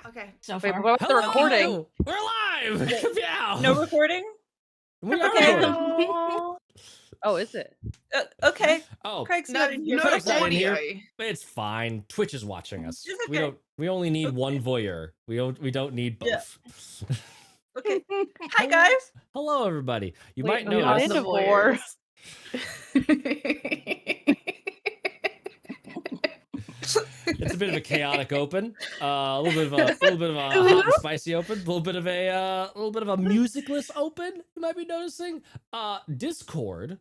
Okay. So Wait, far. what about the recording? Hello! We're live! Yeah! No recording? We are Okay. recording. Oh, is it? Okay. Oh, Craig's No, not in here. no Craig's not in audio. here. It's fine. Twitch is watching us. It's We okay. don't. We only need one voyeur. We don't need Yeah. both. Okay. Hi, guys. Hello, everybody. You Wait, might are we not notice into war? it's a bit of a chaotic open. A little bit of a hot and spicy open. A little bit of a musicless open. You might be noticing. Discord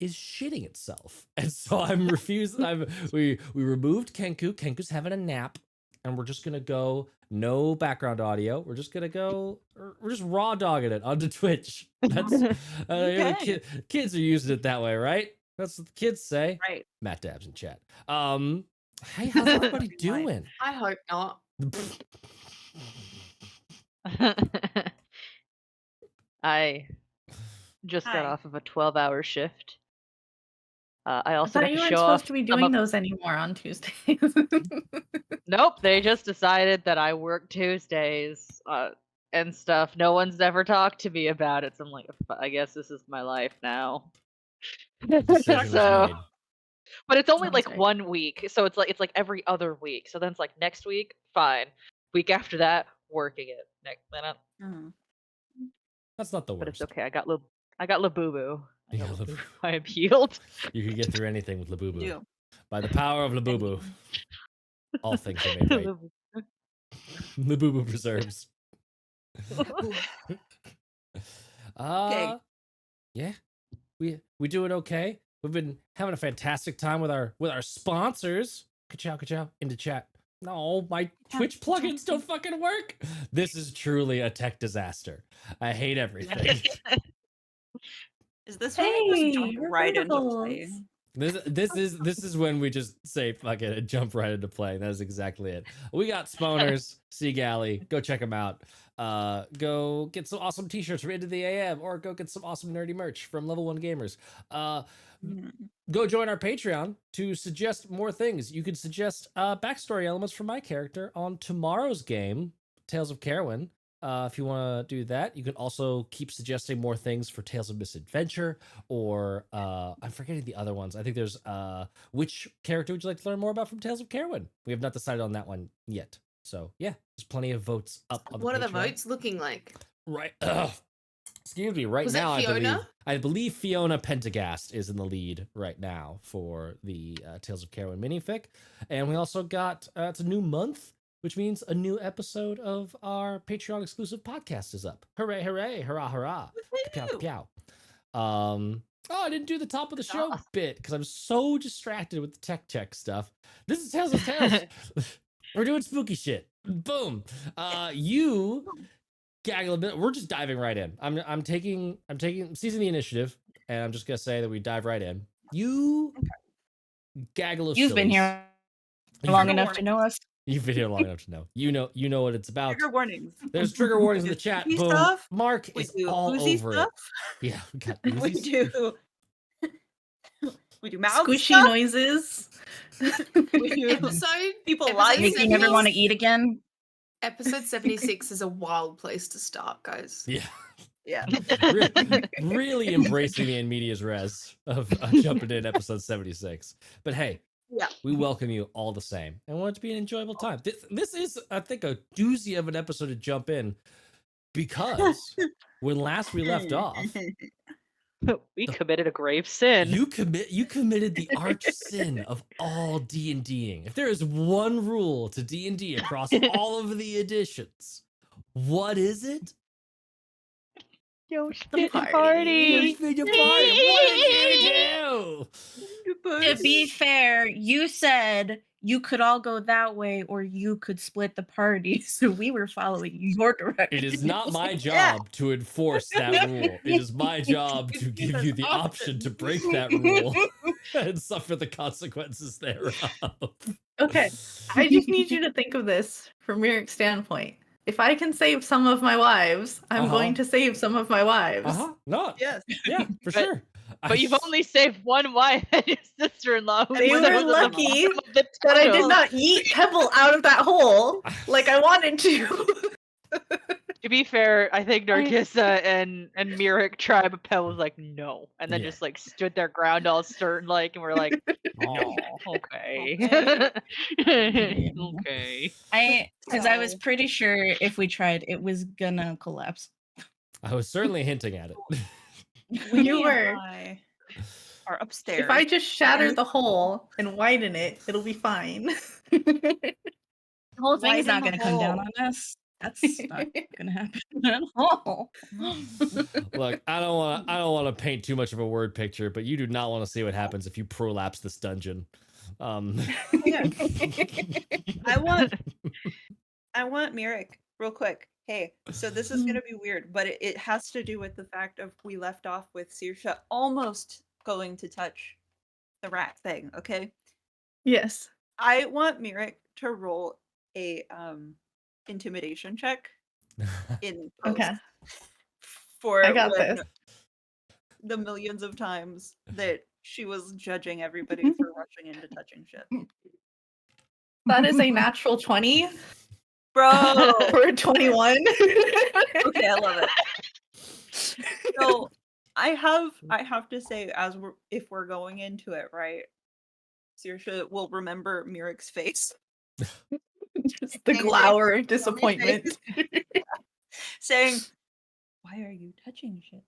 is shitting itself, and so I'm refusing. We removed Kenku. Kenku's having a nap, and we're just gonna go no background audio. We're just raw dogging it onto Twitch. That's Okay. kids are using it that way, right? That's what the kids say. Right. Matt Dabs in chat. Hey, how's everybody doing? I hope not. I just got Hi. off of a 12-hour shift. I I also thought got you to weren't show supposed off. to be doing those anymore on Tuesdays. Nope, they just decided that I work Tuesdays and stuff. No one's ever talked to me about it, so I'm like, I guess this is my life now. Decision was So, made. but it's only Sounds like right. 1 week, so it's like every other week. So then it's like next week, fine. Week after that, working it. Next minute, That's not the but worst. it's okay. I got Labubu. You got Labubu. I am healed. You can get through anything with Labubu. Yeah. By the power of Labubu, all things are made right. Labubu preserves. Okay. Yeah, we doing okay. We've been having a fantastic time with our sponsors. Ka-chow into chat. No, my Twitch plugins don't fucking work. This is truly a tech disaster. I hate everything. Is this when we just jump Hey, right into revertables. playing? This is when we just say fuck it and jump right into playing. That is exactly it. We got Spawners, Sea Galley. Go check them out. Go get some awesome t-shirts from Into the AM, or go get some awesome nerdy merch from Level 1 Gamers. Go join our Patreon to suggest more things. You could suggest backstory elements for my character on tomorrow's game, Tales of Carowin. If you want to do that, you can also keep suggesting more things for Tales of Misadventure, or I'm forgetting the other ones. I think there's which character would you like to learn more about from Tales of Carowin? We have not decided on that one yet. So yeah, there's plenty of votes up on the What are the Patreon. votes looking like? Right. Excuse me. Right Was it now, Fiona? I believe Fiona Pentagast is in the lead right now for the Tales of Carowin minific, and we also got it's a new month, which means a new episode of our Patreon exclusive podcast is up. Hooray! Hooray! Hurrah! Hurrah! Kapow! Kapow! Oh, I didn't do the top of the show bit because I'm so distracted with the tech stuff. This is Tales of Tales. We're doing spooky shit. Boom. You gaggle a bit. We're just diving right in. I'm taking seizing the initiative, and I'm just gonna say that we dive right in. You gaggle of You've been sillies. here long enough to know us. You've been here long enough to know. You know what it's about. Trigger warnings. There's trigger warnings in the chat. Spooky Boom. stuff. Mark We is do all oozy over stuff. it. Yeah, we got We oozies. do. We do mouth Squishy stuff. noises. We do. Episode People episode like Making it. everyone want to eat again. Episode 76 is a wild place to start, guys. Yeah. Yeah. Really embracing the in medias res of jumping in episode 76. But hey, Yeah. we welcome you all the same, and want it to be an enjoyable time. This is, I think, a doozy of an episode to jump in, because when last we left off, We committed a grave sin. you committed the arch sin of all D&Ding. If there is one rule to D&D across all of the editions, what is it? Yo, The party. party. What did you do? To be fair, you said you could all go that way, or you could split the party. So we were following your direction. It is not my job Yeah. to enforce that rule. It is my job to give you the option to break that rule and suffer the consequences thereof. Okay, I just need you to think of this from Miric's standpoint. If I can save some of my wives, I'm Uh-huh. going to save some of my wives. No. Yes. Yeah, for But- sure. But you've only saved one wife and your sister-in-law. who They was were at the lucky bottom of the That I did tunnel. not yeet Pebble out of that hole like I wanted to. To be fair, I think Narcissa and Mirik tried, but Pebble was like, no. And then Yeah. just like stood their ground all certain like, and we're like, oh, okay. Okay. Because I was So- pretty sure if we tried, it was gonna collapse. I was certainly hinting at it. You were. I are upstairs. If I just shatter the hole and widen it, it'll be fine. The whole thing is Widen not the gonna come down hole. on us. That's not gonna happen at all. Look, I don't want to paint too much of a word picture, but you do not want to see what happens if you prolapse this dungeon. Yeah. I want Mirik real quick. Hey, so this is gonna be weird, but it has to do with the fact of we left off with Sirsha almost going to touch the rat thing. Okay, Yes. I want Mirik to roll a intimidation check in post Okay. for I got when this. the millions of times that she was judging everybody for rushing into touching shit. That is a natural 20 Bro, for a 21. okay, I love it. So I have to say, if we're going into it, right? Sirsha will remember Mirik's face. Just the glower of disappointment. Saying, why are you touching shit?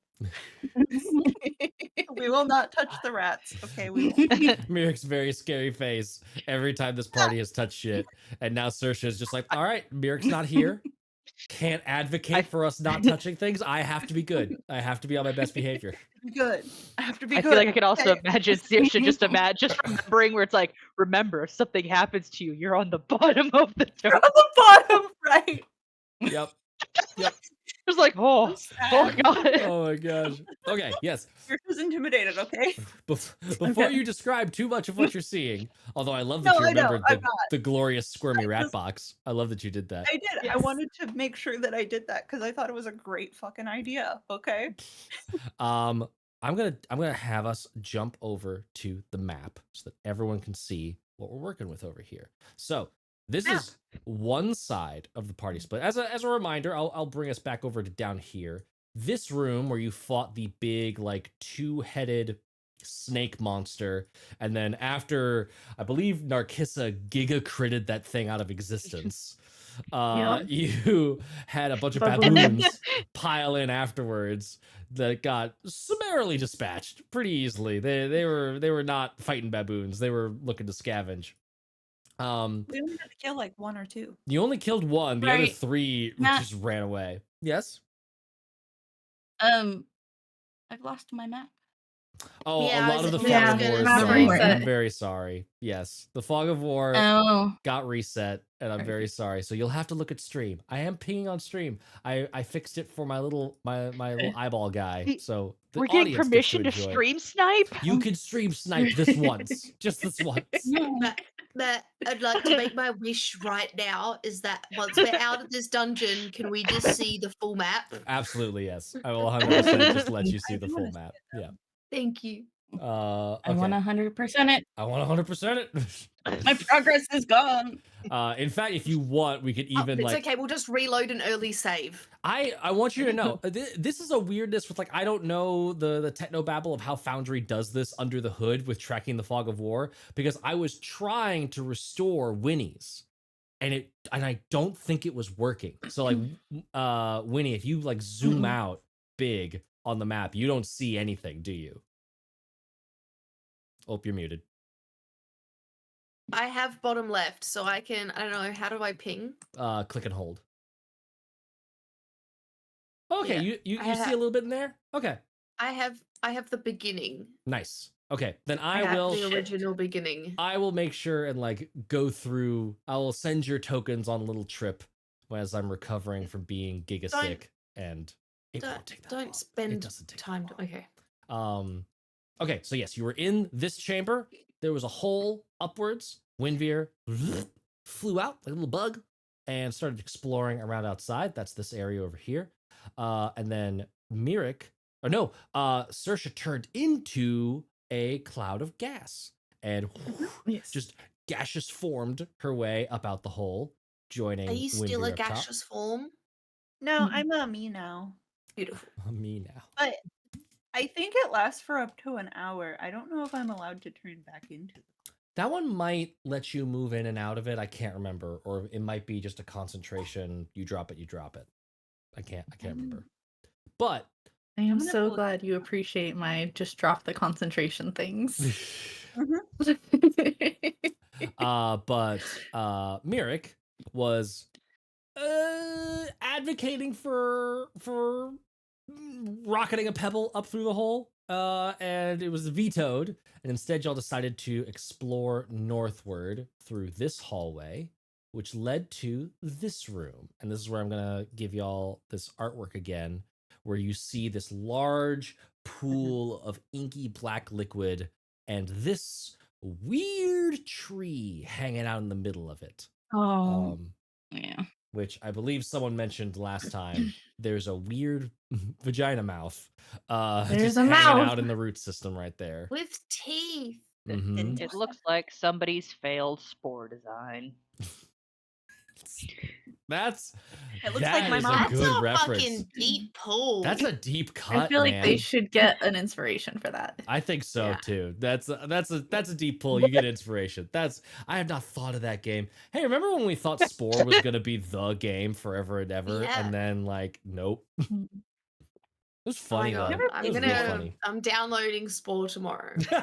We will not touch the rats. Okay, we won't. Mirik's very scary face every time this party has touched shit, and now Saoirse is just like, all right, Mirik's not here. Can't advocate for us not touching things. I have to be good. I have to be on my best behavior. Be good. I have to be I good. feel like I could also okay? imagine Sirsha just remembering where it's like, remember, if something happens to you, you're on the bottom of the You're totem. on the bottom, right? Yep. It's like, oh god. Oh my gosh. Okay. Yes. You're just intimidated, okay? Before Okay. you describe too much of what you're seeing, although I love that No, you I know, remembered I'm not. the glorious squirmy rat just- box. I love that you did that. I did. I Yes. wanted to make sure that I did that because I thought it was a great fucking idea. Okay. I'm gonna have us jump over to the map so that everyone can see what we're working with over here. So this is one side of the party split. As a reminder, I'll bring us back over to down here. This room where you fought the big like two-headed snake monster, and then after I believe Narcissa giga critted that thing out of existence. You had a bunch of Baboons. baboons pile in afterwards that got summarily dispatched pretty easily. They were not fighting baboons. They were looking to scavenge. We only had to kill like one or two. You only killed one. The other Right. three Matt- just ran away. Yes. I've lost my map. Oh, Yeah, a lot of the fog yeah, of war is map gone. reset. I'm very sorry. Yes, the fog of war Oh, got reset, and I'm very sorry. So you'll have to look at stream. I am pinging on stream. I fixed it for my little eyeball guy. So the We're getting audience gets permission to enjoy it. stream snipe? You can stream snipe this once, just this once. But I'd like to make my wish right now is that once we're out of this dungeon, can we just see the full map? Absolutely, yes. I will 100% just let you see I the do full wanna see map. Yeah. Thank you. I Okay. want 100% it. I want 100% it. My progress is gone. In fact, if you want, we could even it's like. okay. We'll just reload an early save. I want you to know this is a weirdness with like I don't know the techno babble of how Foundry does this under the hood with tracking the fog of war, because I was trying to restore Winnie's and I don't think it was working. So like Winnie, if you like zoom out big on the map, you don't see anything, do you? Oh, you're muted. I have bottom left, so I can. I don't know. How do I ping? Click and hold. Okay, Yeah, you I see ha- a little bit in there? Okay. I have the beginning. Nice. Okay, then I I have will the original beginning. I will make sure and like go through. I will send your tokens on a little trip as I'm recovering from being giga Don't- sick, and it won't take that long. Don't It spend doesn't take that time. long. Okay. Okay, so yes, you were in this chamber. There was a hole upwards. Winveer flew out like a little bug and started exploring around outside. That's this area over here. And then Mirik, or no, Saoirse turned into a cloud of gas and Yes. just gaseous formed her way up out the hole, joining Are you still Winry a up top. gaseous form? No, Mhm. I'm a me now. Beautiful. Me now. But I think it lasts for up to an hour. I don't know if I'm allowed to turn back into the That one might let you move in and out of it. I can't remember, or it might be just a concentration. You drop it, you drop it. I can't remember. But I am gonna so pull it glad you appreciate my just drop the concentration things. Mirik was advocating for rocketing a pebble up through the hole, and it was vetoed. And instead, y'all decided to explore northward through this hallway, which led to this room. And this is where I'm gonna give y'all this artwork again, where you see this large pool of inky black liquid and this weird tree hanging out in the middle of it. Oh, yeah. Which I believe someone mentioned last time. There's a weird vagina mouth There's just a hanging mouth. out in the root system right there. With teeth. Mhm. It looks like somebody's failed spore design. That's It looks like my is mom. a That's good a reference. fucking deep pull. That's a deep cut, I feel like man. they should get an inspiration for that. I think so Yeah. too. That's a deep pull. You get inspiration. I have not thought of that game. Hey, remember when we thought Spore was gonna be the game forever and ever, Yeah. and then like, nope. It was Oh my funny though. god. It was real funny. I'm downloading Spore tomorrow. Great.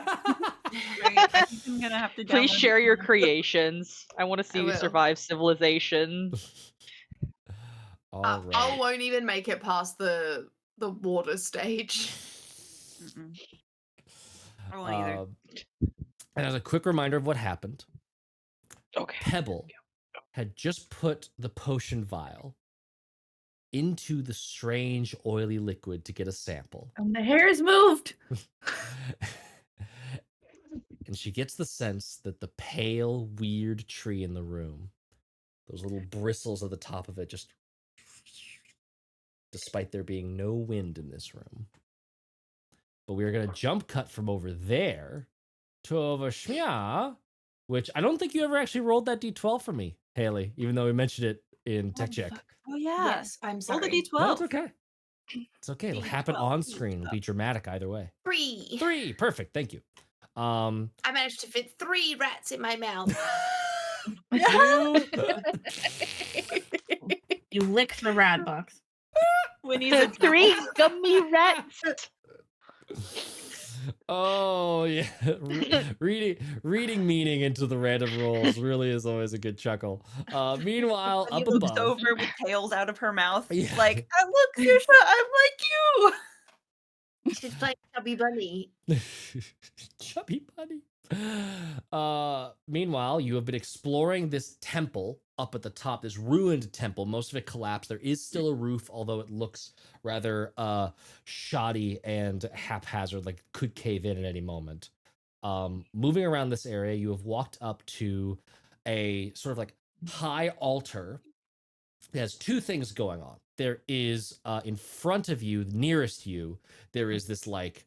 I think I'm gonna have to. Please download share it your tomorrow. creations. I want to see you will. survive civilization. All I right. won't even make it past the water stage. Mm-mm. I won't either. And as a quick reminder of what happened, Okay. Pebble had just put the potion vial into the strange oily liquid to get a sample. And the hair's moved. And she gets the sense that the pale, weird tree in the room, those little bristles at the top of it, just despite there being no wind in this room. But we are going to jump cut from over there to over Shmia, which I don't think you ever actually rolled that d12 for me, Haley, even though we mentioned it in Tech Check. Oh yeah. Yes, I'm Roll the sorry. d12. No, it's okay. It's okay. It'll happen D12. on screen. It'll be dramatic either way. 3. 3. Perfect. Thank you. I managed to fit 3 rats in my mouth. you You licked the rat box. Winnie's a Three gummy rats. Oh yeah, reading meaning into the random rolls really is always a good chuckle. Meanwhile, Winnie up looks above, over with tails out of her mouth. Yeah. Like, look, Susha, I'm like you. She's like Chubby Bunny. chubby bunny. Meanwhile, you have been exploring this temple up at the top, this ruined temple. Most of it collapsed. There is still a roof, although it looks rather shoddy and haphazard, like it could cave in at any moment. Moving around this area, you have walked up to a sort of like high altar. It has 2 things going on. There is in front of you, nearest you, there is this like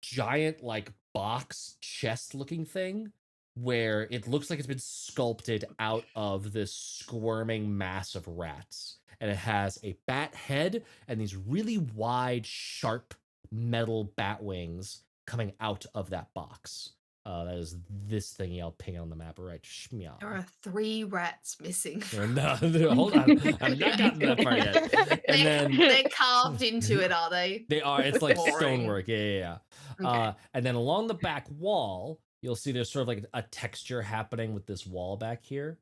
giant like box chest looking thing where it looks like it's been sculpted out of this squirming mass of rats, and it has a bat head and these really wide sharp metal bat wings coming out of that box. That is this thing y'all ping on the map right. Shmia. There are 3 rats missing. No, hold on. I'm not gotten to that part yet. And then They're carved into it, are they? they are. It's like Boring. stonework. Yeah. Okay. And then along the back wall, you'll see there's sort of like a texture happening with this wall back here.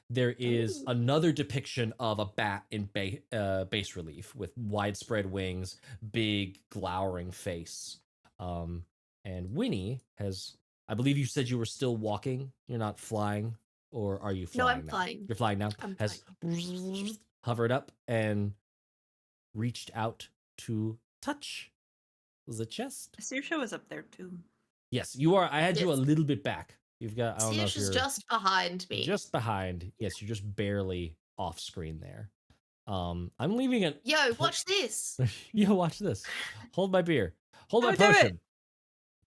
There is Ooh. another depiction of a bat in bas relief with widespread wings, big glowering face. And Winnie has, I believe you said you were still walking. You're not flying, or are you No, flying I'm now? flying. You're flying now. I'm Has hovered up and reached out to touch the chest. Susha was up there too. Yes, you are. I had you a Yes. little bit back. You've got. I don't know if Susha's you're just behind me. just behind. Yes, you're just barely off screen there. I'm leaving it. Yo, watch this. Yo, watch this. Hold my beer. Hold my Oh, do it. potion.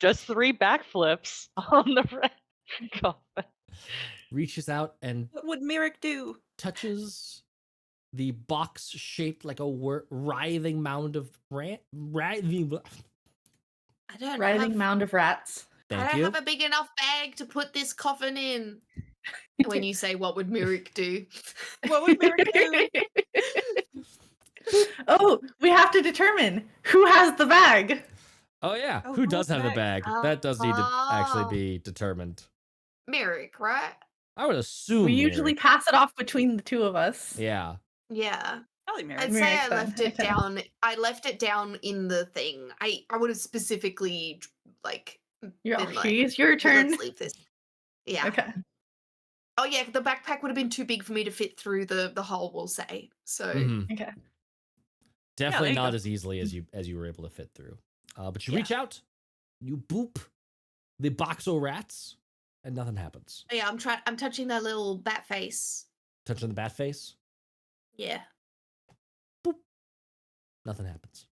Just 3 backflips on the red coffin. Reaches out and What would Merrick do? touches the box shaped like a writhing mound of writhing. I don't Writhing have, mound of rats. I Thank don't you. have a big enough bag to put this coffin in. When you say what would Mirik do? What would Merrick do? Oh, we have to determine who has the bag. Oh yeah, Oh, who who does has have the the bag? bag? That does need to actually Oh. be determined. Mirik, right? I would assume We usually Mary. pass it off between the two of us. Yeah. Yeah. Probably Merrick. I'd say I Mirik then, left it okay. down. I left it down in the thing. I would have specifically like You're been like, it's your "Well, turn. let's leave this. Yeah. Okay. Oh yeah, the backpack would have been too big for me to fit through the hole. We'll say. So Mhm. Okay. Definitely you not go. as easily as you were able to fit through. But you Yeah. reach out, you boop the boxo rats, and nothing happens. yeah, I'm touching that little bat face. Touching the bat face, Yeah. nothing happens.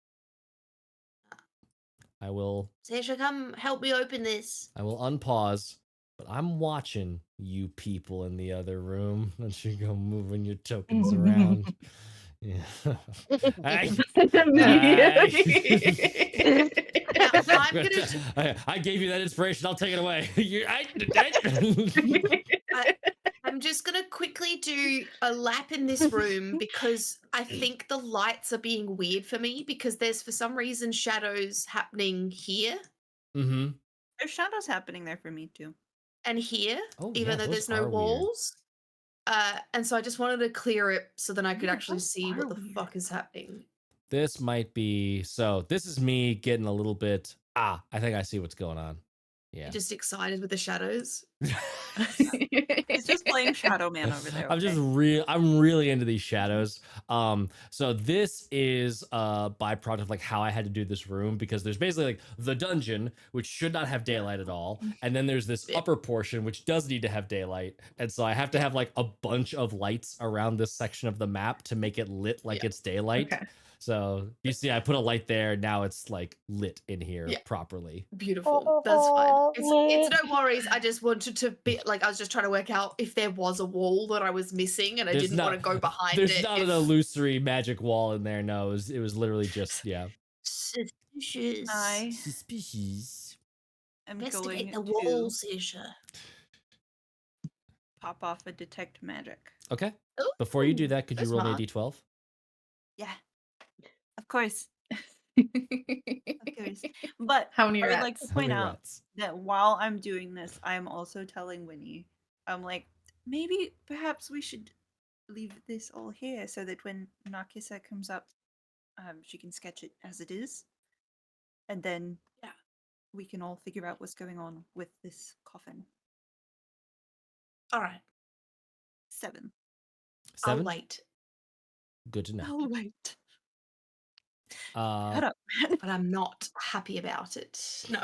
I will Sasha, come help me open this. unpause, but I'm watching you people in the other room. Don't you go moving your tokens around. Yeah. Hey. Now, I'm gonna I gave you that inspiration. I'll take it away. I'm just gonna quickly do a lap in this room because I think the lights are being weird for me because there's for some reason shadows happening here Mm-hmm. There's shadows happening there for me too. and here, Oh, even yeah, though those there's no are weird. walls. And so I just wanted to clear it so then I could Yeah, actually those see are what the weird. fuck is happening. This might be so. This is me getting a little bit. I think I see what's going on. Yeah. Just excited with the shadows. He's just playing Shadow Man over there. I'm just okay? I'm really into these shadows. So this is a byproduct of like how I had to do this room because there's basically like the dungeon, which should not have daylight at all, and then there's this Yeah. upper portion which does need to have daylight, and so I have to have like a bunch of lights around this section of the map to make it lit like it's daylight. Okay. So you see, I put a light there. Now it's like lit in here Yeah. properly. Beautiful. That's fine. It's no worries. I just wanted to be like I was just trying to work out if there was a wall that I was missing and I There's didn't want to not- go behind There's it. not an illusory magic wall in there. No, it was literally just Suspicious. I suspicious. am Investigate going the to wall, Sasha. pop off a detect magic. Okay. Before you do Ooh, that, could you that's roll me a smart. d12? Yeah, of course, of course. But How many I would rats? like to How point many out rats? that while I'm doing this, I'm also telling Winnie, I'm like, maybe perhaps we should leave this all here so that when Narkissa comes up, she can sketch it as it is. And then Yeah. we can all figure out what's going on with this coffin. All right. 7. I'll 7? wait. Good to know. Oh wait. Shut Uh, up, man. But I'm not happy about it. No.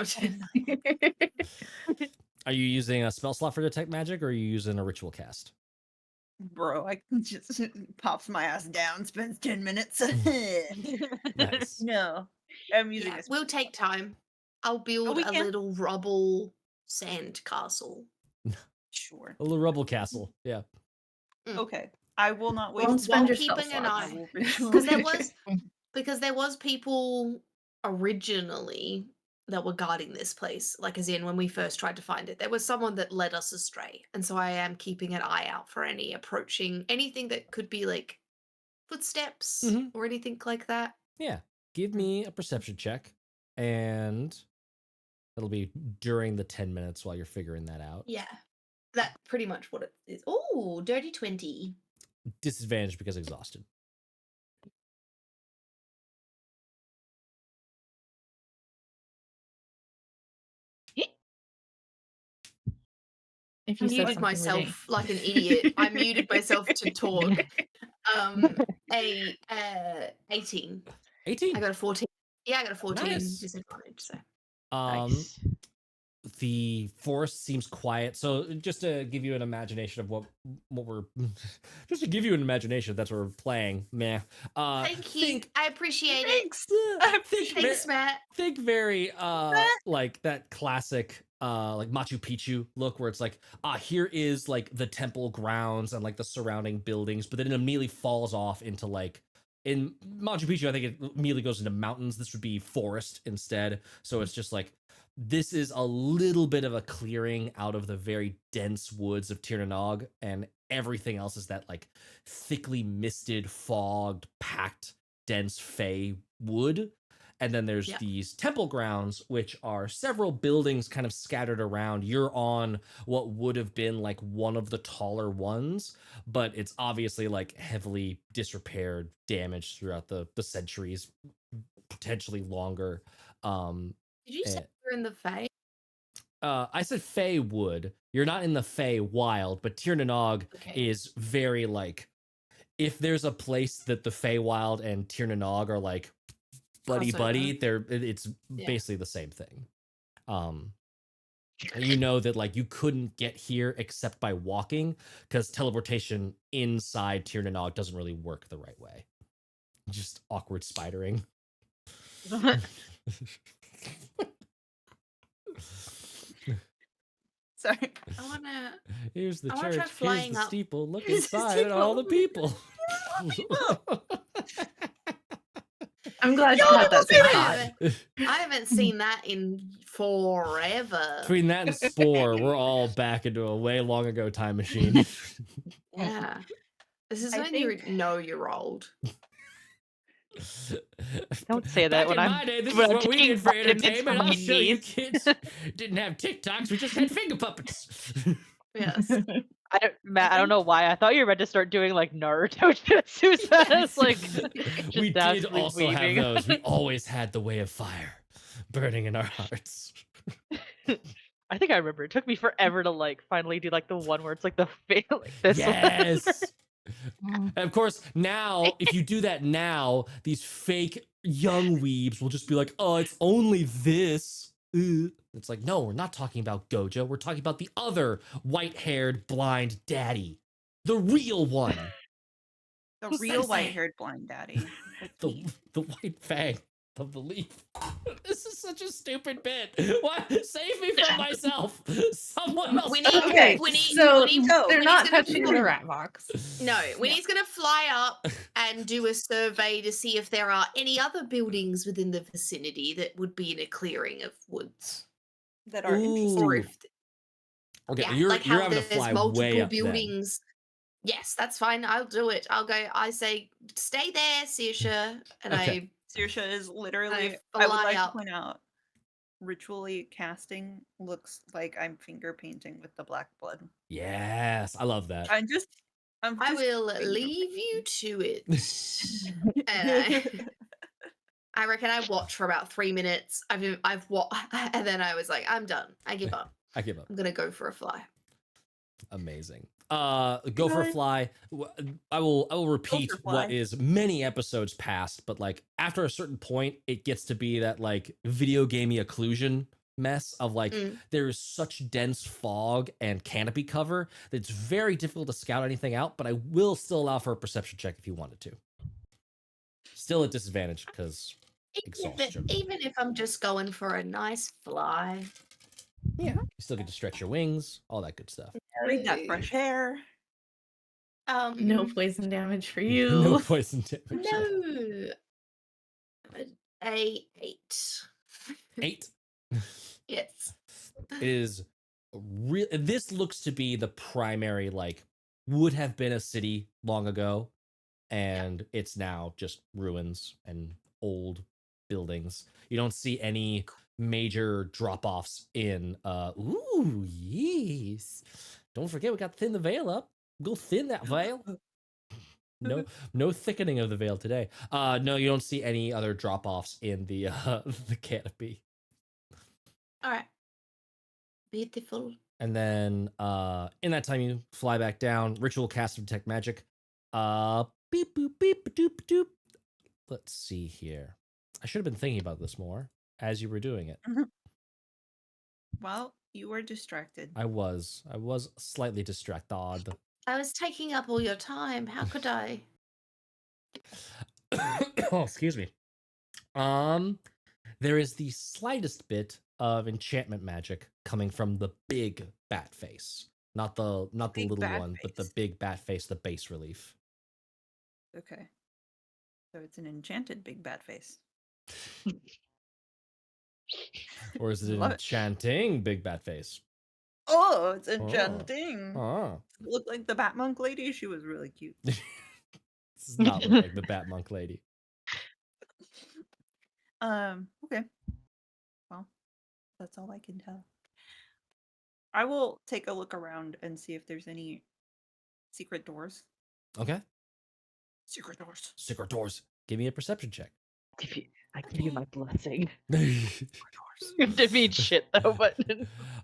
are you using a spell slot for detect magic, or are you using a ritual cast? Bro, I can just pops my ass down, spends 10 minutes. Nice. No. I'm using Yeah, this. we'll take time. I'll build we a can. little rubble sand castle. Sure. A little rubble castle. Yeah. Okay. I will not waste Don't spend While your spell keeping an slots. eye. Because Because there was people originally that were guarding this place, like as in when we first tried to find it, there was someone that led us astray, and so I am keeping an eye out for any approaching anything that could be like footsteps Mhm. or anything like that. Yeah. Give me a perception check, and it'll be during the 10 minutes while you're figuring that out. Yeah, that's pretty much what it is. Oh, dirty 20. Disadvantage because exhausted. If I you said muted something myself like an idiot. I muted myself to talk. 18. 18. I got a 14. Yeah, I got a 14 Nice. disadvantage. So Um, Nice. the forest seems quiet. So just to give you an imagination of what we're just to give you an imagination, that's what we're playing. Meh. Thank you. Think, I appreciate it. Thanks. Thanks, Matt. think very like that classic like Machu Picchu look where it's like here is like the temple grounds and like the surrounding buildings, but then it immediately falls off into like in Machu Picchu I think it immediately goes into mountains. This would be forest instead. So it's just like this is a little bit of a clearing out of the very dense woods of Tir na Nog, and everything else is that like thickly misted, fogged, packed, dense fey wood. And then there's Yeah. these temple grounds, which are several buildings kind of scattered around. You're on what would have been like one of the taller ones, but it's obviously like heavily disrepaired, damaged throughout the centuries, potentially longer. Did you say eh, you're in the Fae? I said Fey wood. You're not in the Fey wild, but Tir na Nog Okay. is very like if there's a place that the Feywild and Tir na Nog are like buddy buddy, it's Yeah. basically the same thing. You know that like you couldn't get here except by walking because teleportation inside Tir na Nog doesn't really work the right way. Just awkward spidering. Sorry. I wanna. Here's the I wanna church. try Here's flying the up. steeple. Look Here's the inside at all the people. I'm glad Yo, you had that same I thought. haven't seen that in forever. Between that and Spore, we're all back into a way long ago time machine. Yeah. This is I when you think- know you're old. Don't say that Back when in I'm- my day, this is when I'm what we taking did for vitamins for entertainment. my I'll show you knees. kids. Didn't have TikToks, we just had finger puppets. Yes. Matt, I don't think- know why. I thought you were about to start doing like Naruto jutsu. It's like We did absolutely also have weaving. those. We always had the way of fire burning in our hearts. I think I remember. It took me forever to like finally do like the one where it's like the like this. Yes. And of course, now if you do that now, these fake young weebs will just be like, "Oh, it's only this." It's like, no, we're not talking about Gojo. We're talking about the other white-haired blind daddy, the real one, The Who's real Sensei? white-haired blind daddy. the white fang of the leaf. This is such a stupid bit. What? Save me from myself. Someone else. Winnie, Okay, Winnie, so Winnie, go. they're Winnie's not gonna touching fly- the rat box. No, Winnie's gonna fly up and do a survey to see if there are any other buildings within the vicinity that would be in a clearing of woods. That are Ooh. interesting. Or if Okay, yeah, you're like you're how having to there's fly multiple way up then. buildings. Yes, that's fine. I'll do it. I'll go. I say, stay there, Saoirse, and Okay. Saoirse is literally. I I would fly like up. to point out, ritually casting looks like I'm finger painting with the black blood. Yes, I love that. I'm just. I will finger leave you to it. And I reckon I watched for about 3 minutes. I've watched, and then I was like, I'm done. I give up. I give up. I'm gonna go for a fly. Amazing. Go for a Good. fly. I will repeat for what fly. is many episodes past, but like after a certain point, it gets to be that like video gamey occlusion mess of like Mm. there is such dense fog and canopy cover that it's very difficult to scout anything out, but I will still allow for a perception check if you wanted to. Still at disadvantage because exhaustion. Even if I'm just going for a nice fly. You still get to stretch your wings, all that good stuff. Breathe that fresh air. No poison damage for you. No poison damage. No. A 8. 8. Yes. It is real. This looks to be the primary, like, would have been a city long ago, and it's now just ruins and old buildings. You don't see any major drop-offs in ooh, yes. Don't forget we got to thin the veil up. Go thin that veil. No thickening of the veil today. No, you don't see any other drop-offs in the the canopy. All right. Beautiful. And then in that time you fly back down, ritual cast of detect magic. Beep boop beep doop doop. Let's see here. I should have been thinking about this more as you were doing it. Well, You were distracted. I was slightly distracted. I was taking up all your time. How could I? Oh, excuse me. There is the slightest bit of enchantment magic coming from the big bat face. Not the Big little bat one, but the face. big bat face, the base relief. Okay. So it's an enchanted big bad face. Or is it an Love it. enchanting big bat face? Oh, it's enchanting. Oh. Looked like the Bat Monk lady. She was really cute. This does not look like the Bat Monk lady. Okay. Well, that's all I can tell. I will take a look around and see if there's any secret doors. Okay. Secret doors. Secret doors. Give me a perception check. I give you my blessing. I To mean shit though, but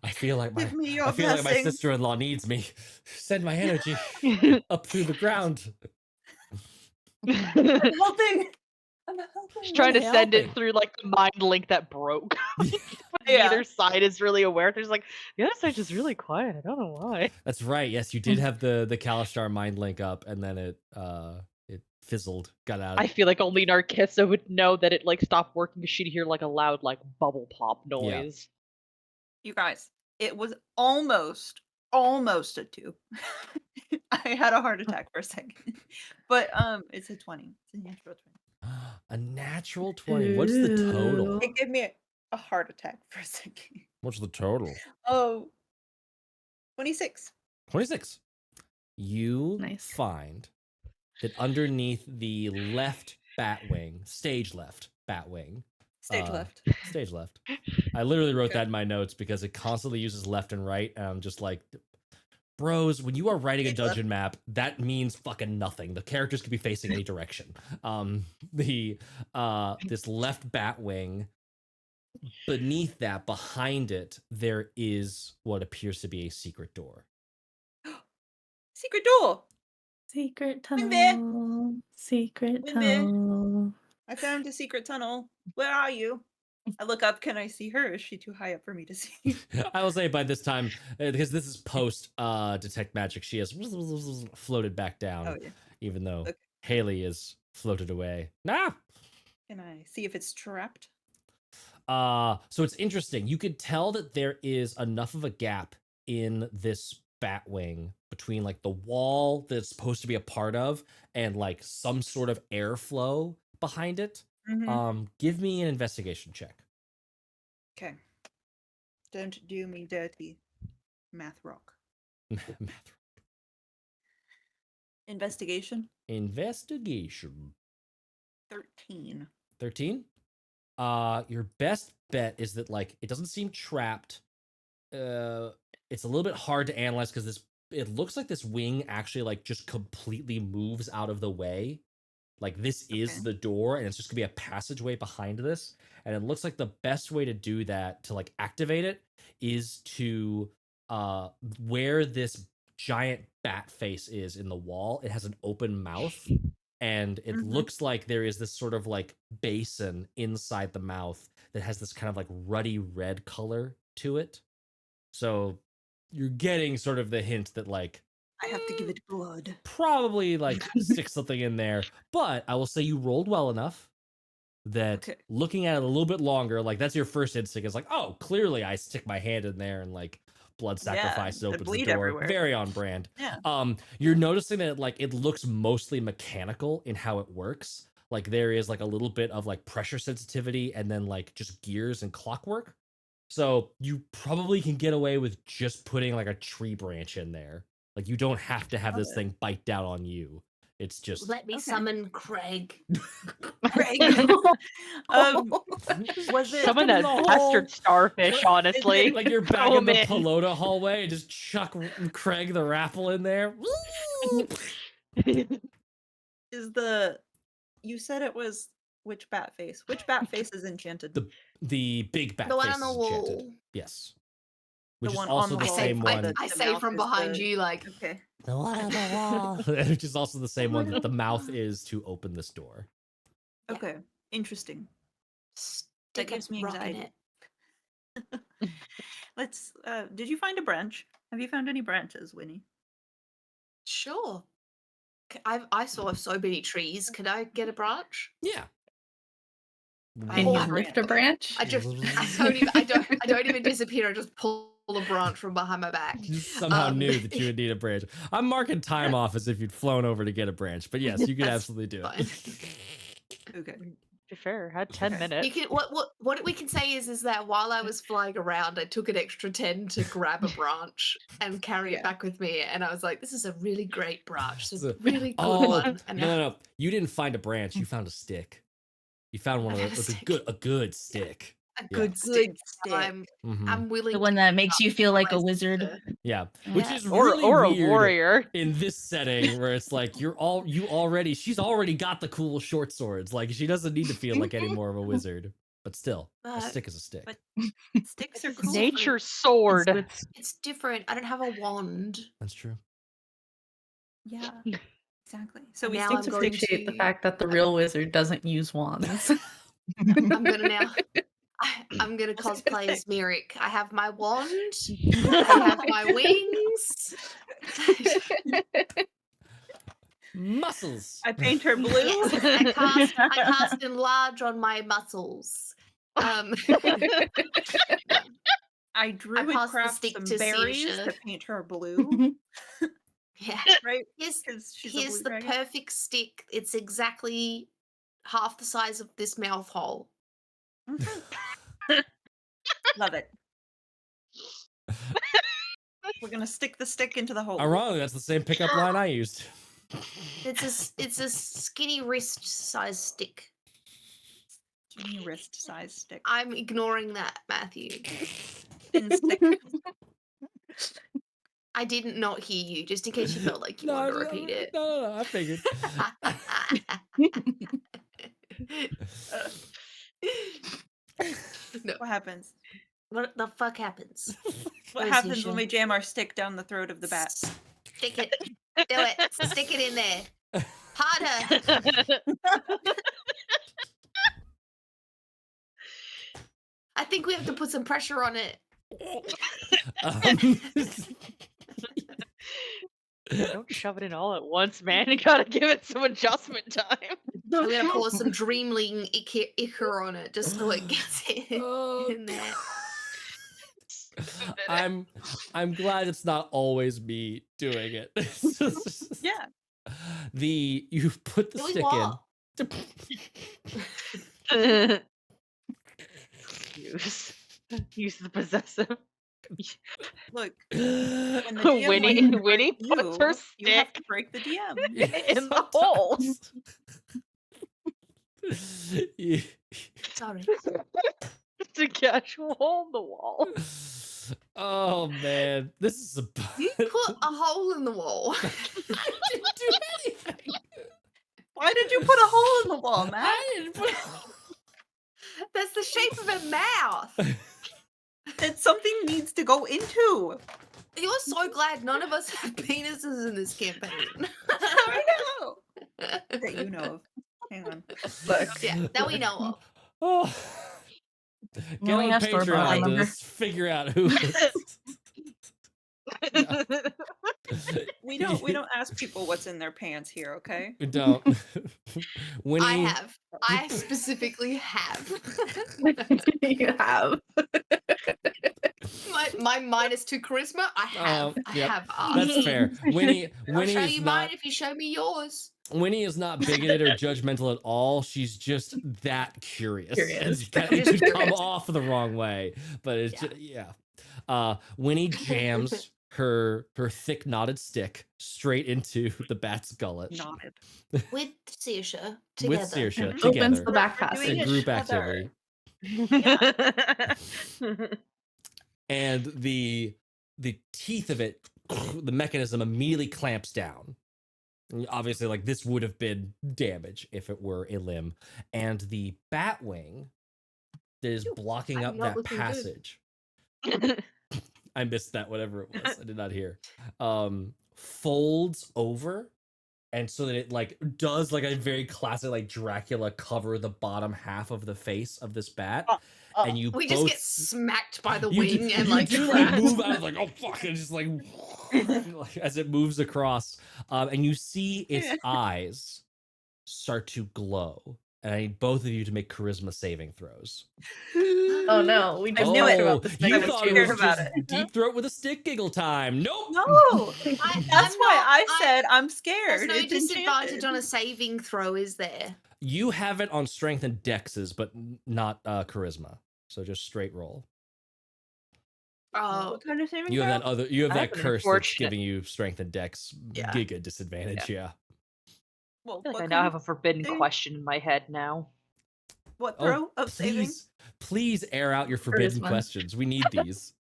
feel like Give me your my blessing. sister-in-law needs me. Send my energy up through the ground. I'm helping. I'm helping. Just trying to send it helping. through like the mind link that broke. Yeah. Neither side is really aware. There's like the other side's just really quiet. I don't know why. That's right. Yes, you did have the Kalistar mind link up, and then it fizzled, got out. I feel like only Narkissa would know that it like stopped working because she'd hear like a loud like bubble pop noise. You guys, it was almost a 2. I had a heart attack for a second. But it's a 20. It's a natural 20. A natural 20. What's the total? It gave me a heart attack for a second. What's the total? Oh, 26. 26. You Nice. find that underneath the left batwing, stage left batwing, Stage Uh, left. stage left. I literally wrote Okay. that in my notes because it constantly uses left and right, and I'm just like, bros, when you are writing a Stage left. dungeon map, that means fucking nothing. The characters could be facing any direction. This left batwing, beneath that, behind it, there is what appears to be a secret door. Secret door. Secret I'm there. tunnel. Secret I'm there. tunnel. I found a secret tunnel. Where are you? I look up. Can I see her? Is she too high up for me to see? I will say by this time, because this is post detect magic, she has floated back down, Oh yeah. even though Okay. Haley is floated away. Nah. Can I see if it's trapped? So it's interesting. You could tell that there is enough of a gap in this batwing between like the wall that's supposed to be a part of and like some sort of airflow behind it. Give me an investigation check. Okay. Don't do me dirty, math rock. Math. Investigation. Investigation. 13. 13. Your best bet is that like it doesn't seem trapped. It's a little bit hard to analyze because it looks like this wing actually like just completely moves out of the way. Like this is Okay. the door, and it's just gonna be a passageway behind this. And it looks like the best way to do that, to like activate it, is to where this giant bat face is in the wall. It has an open mouth, and it looks like there is this sort of like basin inside the mouth that has this kind of like ruddy red color to it. So you're getting sort of the hint that like I have to give it blood. probably like stick something in there. But I will say you rolled well enough that Okay. looking at it a little bit longer, like that's your first instinct is like, oh, clearly I stick my hand in there and like blood sacrifice and opens the bleed door. everywhere. Very on brand. Yeah. You're noticing that like it looks mostly mechanical in how it works. Like there is like a little bit of like pressure sensitivity and then like just gears and clockwork. So you probably can get away with just putting like a tree branch in there. Like you don't have to have this Okay. thing bite down on you. It's just Let me Okay. summon Craig. Craig. Was it Someone in that the hole. pestered starfish, honestly. like you're back Throw in the 'em in. Pelota hallway and just chuck Craig the Rapple in there. is the you said it was which bat face? Which bat face is enchanted? The big bat The one face on the is enchanted. wall. Yes. The Which is one on also the the wall. same I, one. The I say mouth from is behind the- you, like, Okay. The one on the wall. Which is also the same one that the mouth is to open this door. Yeah. Okay. Interesting. stick gives a me rock in anxiety. it. Let's. Did you find a branch? Have you found any branches, Winnie? Sure. I saw so many trees. Can I get a branch? Yeah. Can you Oh, lift a branch? I don't even disappear. I just pull a branch from behind my back. You somehow knew Um, that you would need a branch. I'm marking time off as if you'd flown over to get a branch, but yes, you could That's absolutely do fine. it. Okay. To be fair, had 10 Okay. minutes. You can what we can say is that while I was flying around, I took an extra 10 to grab a branch and carry Yeah. it back with me, and I was like, "This is a really great branch, it's a So- really good Oh, one." And no. You didn't find a branch. You found a stick. You found one I of found a those, stick. a good stick. a Yeah. good stick. Good stick. I'm willing The to one that makes you feel like a compromise wizard. to- Yeah, which Yeah. is Or really or a weird warrior. in this setting where it's like she's already got the cool short swords. Like she doesn't need to feel like any more of a wizard. But still, a But stick is a stick. but- Sticks are It's cool. Nature sword. it's different. I don't have a wand. That's true. Yeah. Exactly. So And we now stick I'm to going Appreciate the to- fact that the real wizard doesn't use wands. I'm gonna now. I'm gonna I was gonna cosplay say- as Merrick. I have my wand. I have my wings. Muscles. I paint her blue. Yes, I cast enlarge on my muscles. I druid pass the craft stick some to berries Seisha. to paint her blue, Yeah. right? Here's Because she's a here's blue the dragon. perfect stick. It's exactly half the size of this mouth hole. Love it. We're gonna stick the stick into the hole. Ironically, that's the same pickup line I used. It's a skinny wrist size stick. Skinny wrist size stick. I'm ignoring that, Matthew. Thin stick. I didn't not hear you, just in case you felt like you wanted to repeat it. No, I figured. No. What happens? What the fuck happens? What Where's happens Isha? when we jam our stick down the throat of the bat? Stick it. Do it. Stick it in there. Harder. I think we have to put some pressure on it. Don't shove it in all at once, man. You gotta give it some adjustment time. I'm gonna pour some Dreamling ichor on it just so it gets in there. I'm glad it's not always me doing it. Yeah. You put the Doing stick what? in. Use the possessive. Look, when the DM Winnie wants to Winnie break puts her you have to stick break the DM. in the hole. Yeah. Sorry. It's a casual hole in the wall. Oh man, this is a. You put a hole in the wall. I didn't do anything. Why did you put a hole in the wall, Matt? I didn't put. That's the shape of a mouth. That something needs to go into. You're so glad none of us have penises in this campaign. I know. That you know of. Hang on. Look, Yeah, that we know of. Oh. Get we on have store-bought, Patreon to remember? figure out who. We don't ask people what's in their pants here, okay? We don't. Winnie, I have. I specifically have. you have. my -2 charisma. I have. I yep, have That's asked. fair. Winnie I'll show is you not. mine if you show me yours. Winnie is not bigoted or judgmental at all. She's just that curious. Curious. It Just could come curious. off the wrong way, but it's Yeah. just, yeah. Winnie jams her thick knotted stick straight into the bat's gullet Knotted. With Saoirse together. with Saoirse Mhm. Opens together. the back We're doing passage. A it group together. activity. And the teeth of it, the mechanism immediately clamps down. And obviously, like this would have been damage if it were a limb. And the bat wing that is blocking I'm up not that looking good. passage. I missed that, whatever it was. I did not hear. Folds over, and so that it like does like a very classic like Dracula cover the bottom half of the face of this bat, and you We both just get smacked by the you wing do, and you like do like trapped. move out like oh fuck and just like as it moves across, and you see its eyes start to glow, and I need both of you to make charisma saving throws. Oh no, we just knew went it. throughout this You next thought it scared was about just it. deep throat with a stick giggle time. Nope. No, that's I'm why not- I I- said I'm There's scared. no It's disadvantage enchanted. on a saving throw, is there? You have it on strength and dexes, but not charisma. So just straight roll. Oh, What kind of saving You have that throw? other. You have I that have an curse that's unfortunate- giving you strength and dex Yeah. giga disadvantage. Yeah. Well, I feel like what I now kind have a forbidden thing? question in my head now. What Oh, throw of saving? please air out your forbidden Charisma. questions. We need these.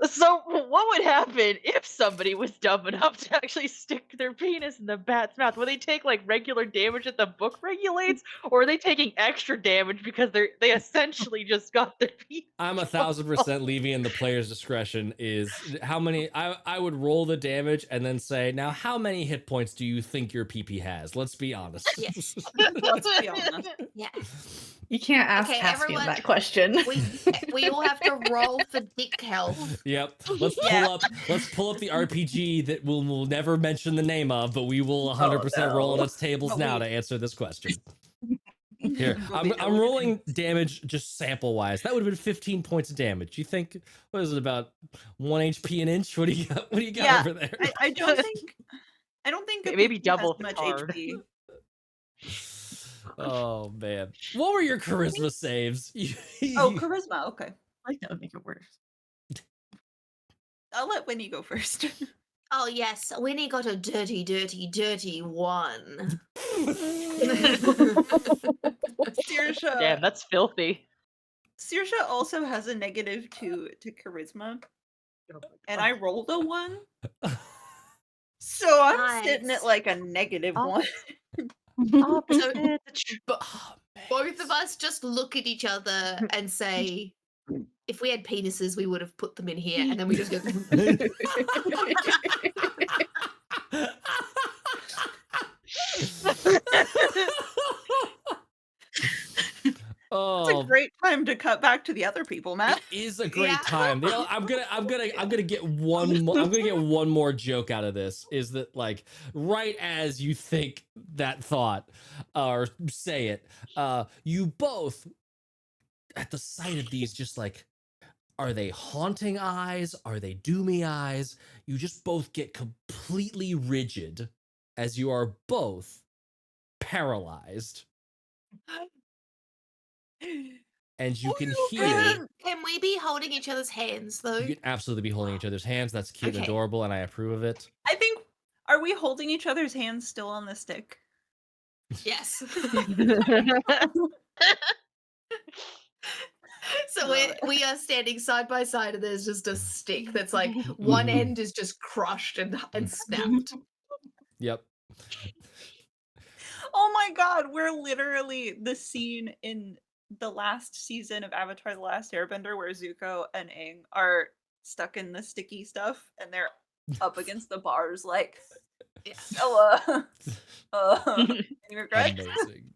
So, what would happen if somebody was dumb enough to actually stick their penis in the bat's mouth? Would they take like regular damage that the book regulates, or are they taking extra damage because they essentially just got their penis? I'm 1,000% leaving in the player's discretion. Is how many I would roll the damage and then say, now how many hit points do you think your PP has? Let's be honest. Yes. Let's be honest. yeah. You can't ask Okay, Caspian everyone- that question. We all have to roll for dick health. Yep. Let's pull up the RPG that we'll never mention the name of, but we will 100% roll on no. its tables But now we- to answer this question. Here, We'll be I'm rolling damage just sample wise. That would have been 15 points of damage. You think what is it about 1 HP an inch? What do you got? What do you got Yeah, over there? I don't think. I don't think a Maybe PP double has much card. HP. Oh man, what were your charisma saves? Oh, charisma. Okay, Like that would make it worse. I'll let Winnie go first. Oh yes, Winnie got a dirty, dirty, dirty 1. Saoirse. Damn, that's filthy. Saoirse also has a -2 to charisma, Oh my and God. I rolled a 1, so I'm sitting Nice. at like a -1. Opposite attract- But Oh, man. both of us just look at each other and say, if we had penises, we would have put them in here, and then we just go. It's Oh, a great time to cut back to the other people, Matt. it is a great Yeah. time. You know, I'm gonna get one more. I'm gonna get one more joke out of this. Is that like right as you think that thought or say it, you both at the sight of these just like, are they haunting eyes? Are they doomy eyes? You just both get completely rigid as you are both paralyzed, and you can hear. Can we be holding each other's hands though? You can absolutely be holding each other's hands. That's cute and Okay. adorable, and I approve of it. I think. Are we holding each other's hands still on the stick? Yes. So Love it. we are standing side by side, and there's just a stick that's like one Mhm. end is just crushed and snapped. Yep. Oh my god, we're literally the scene in the last season of Avatar: The Last Airbender where Zuko and Aang are stuck in the sticky stuff and they're up against the bars like, Yeah. oh, any regrets? Amazing.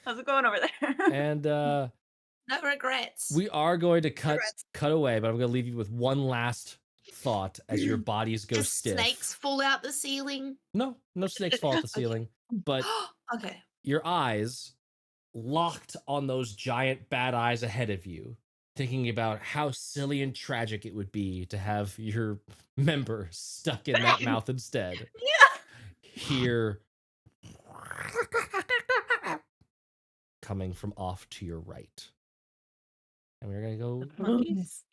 How's it going over there? And No regrets. we are going to cut Regrets. away, but I'm going to leave you with one last thought as your bodies go Do stiff. snakes fall out the ceiling? No snakes fall at the Okay. ceiling, but Okay. your eyes locked on those giant bad eyes ahead of you, thinking about how silly and tragic it would be to have your member stuck in that mouth instead. Yeah. Here, coming from off to your right. And we're gonna go Monkeys.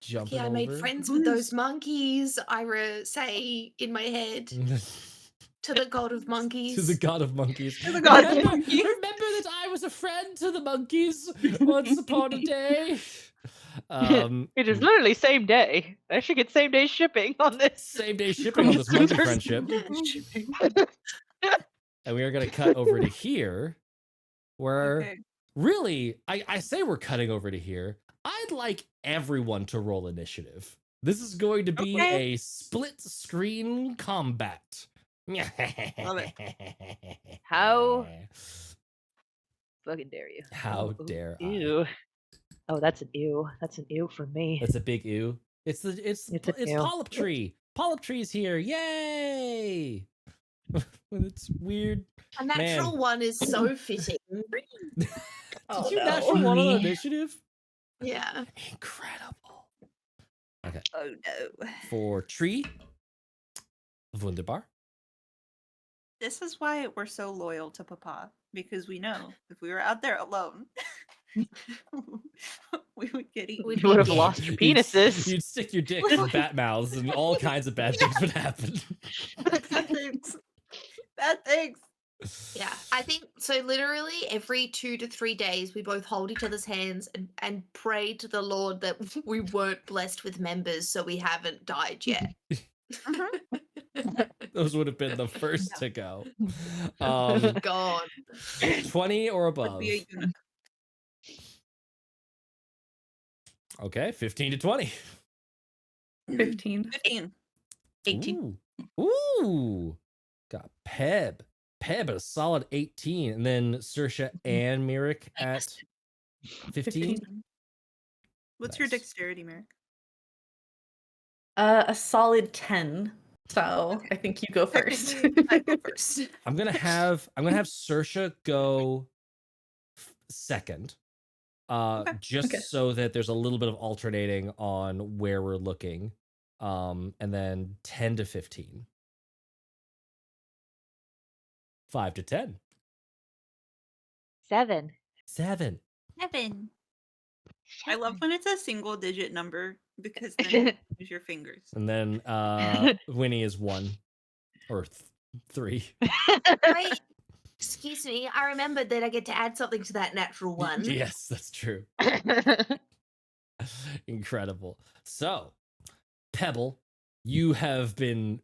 jumping Yeah, I made over. friends with those monkeys. I say in my head to the god of monkeys. to the god of monkeys. To the god of remember, monkeys. remember that I was a friend to the monkeys once upon a day. It is literally same day. I should get same day shipping on this. Same day shipping on this monkey There's- friendship. And we are going to cut over to here, where Okay. really, I say we're cutting over to here. I'd like everyone to roll initiative. This is going to be Okay. a split screen combat. Love How- fucking dare you? How Ooh, dare I? ew. Oh, that's an ew. That's an ew for me. That's a big ew. It's It's an ew. Polyp Tree. Polyp Tree's here. Yay! It's weird. A natural one is so fitting. Did Oh, you no. natural one on Me. initiative? Yeah. Incredible. Okay. Oh no. For Tree. Wunderbar. This is why we're so loyal to Papa, because we know if we were out there alone, we would get eaten. We'd You would have dead. lost your You'd- penises. You'd stick your dicks in bat mouths and all kinds of bad things would happen. Bad things. Bad things. Yeah, I think so. Literally every 2 to 3 days, we both hold each other's hands and pray to the Lord that we weren't blessed with members, so we haven't died yet. Those would have been the first to go. God. 20 or Would above. be a eunuch. Okay, 15 to 20. 15. 15. 18. Ooh. Got Peb. Peb at a solid 18. And then Saoirse and Mirik at 15. What's your Nice. dexterity, Merrick? A solid 10. So I think you go first. Technically, I go first. I'm gonna have Saoirse go second. Okay. Just Okay. so that there's a little bit of alternating on where we're looking. And then 10 to 15. 5 to 10. 7. 7. 7. I love when it's a single digit number because then you use your fingers. And then Winnie is 1 or 3. Wait, excuse me. I remembered that I get to add something to that natural one. Yes, that's true. Incredible. So, Pebble, you have been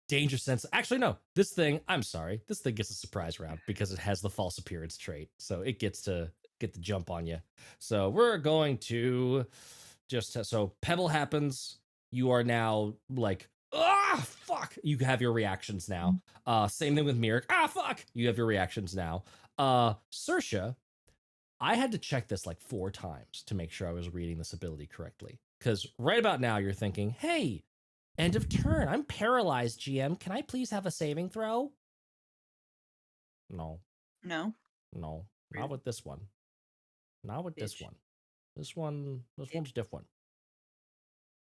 danger sense. Actually, no. This thing, I'm sorry. This thing gets a surprise round because it has the false appearance trait. So it gets to get the jump on you. So we're going to so Pebble happens. You are now like, ah, fuck. You have your reactions now. Same thing with Mirik. Ah, fuck. You have your reactions now. Saoirse, I had to check this like 4 times to make sure I was reading this ability correctly. Because right about now, you're thinking, hey, end of turn. I'm paralyzed, GM. Can I please have a saving throw? No, No. not Rude. with this one. Not with this Bitch. one. This one's different.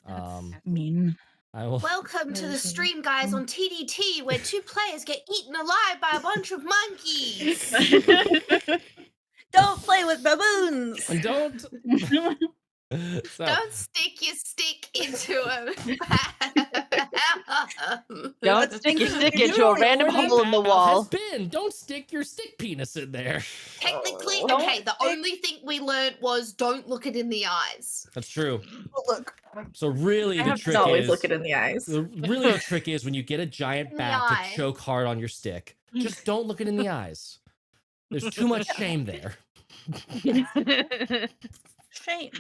That's- Mean. I will. Welcome to the Okay. stream, guys, on TDT, where 2 players get eaten alive by a bunch of monkeys. Don't play with baboons. And don't. So, Don't stick your stick into a. Don't stick your stick you into know a where random that hole in the Batmouth wall. Has been. Don't stick your stick penis in there. Technically, Don't okay, the stick- only thing we learned was don't look it in the eyes. That's true. Oh, look. So really, I the have trick to always is look it in the eyes. really the trick is when you get a giant In the bat eye. to choke hard on your stick, just don't look it in the eyes. There's too much shame there. Shame.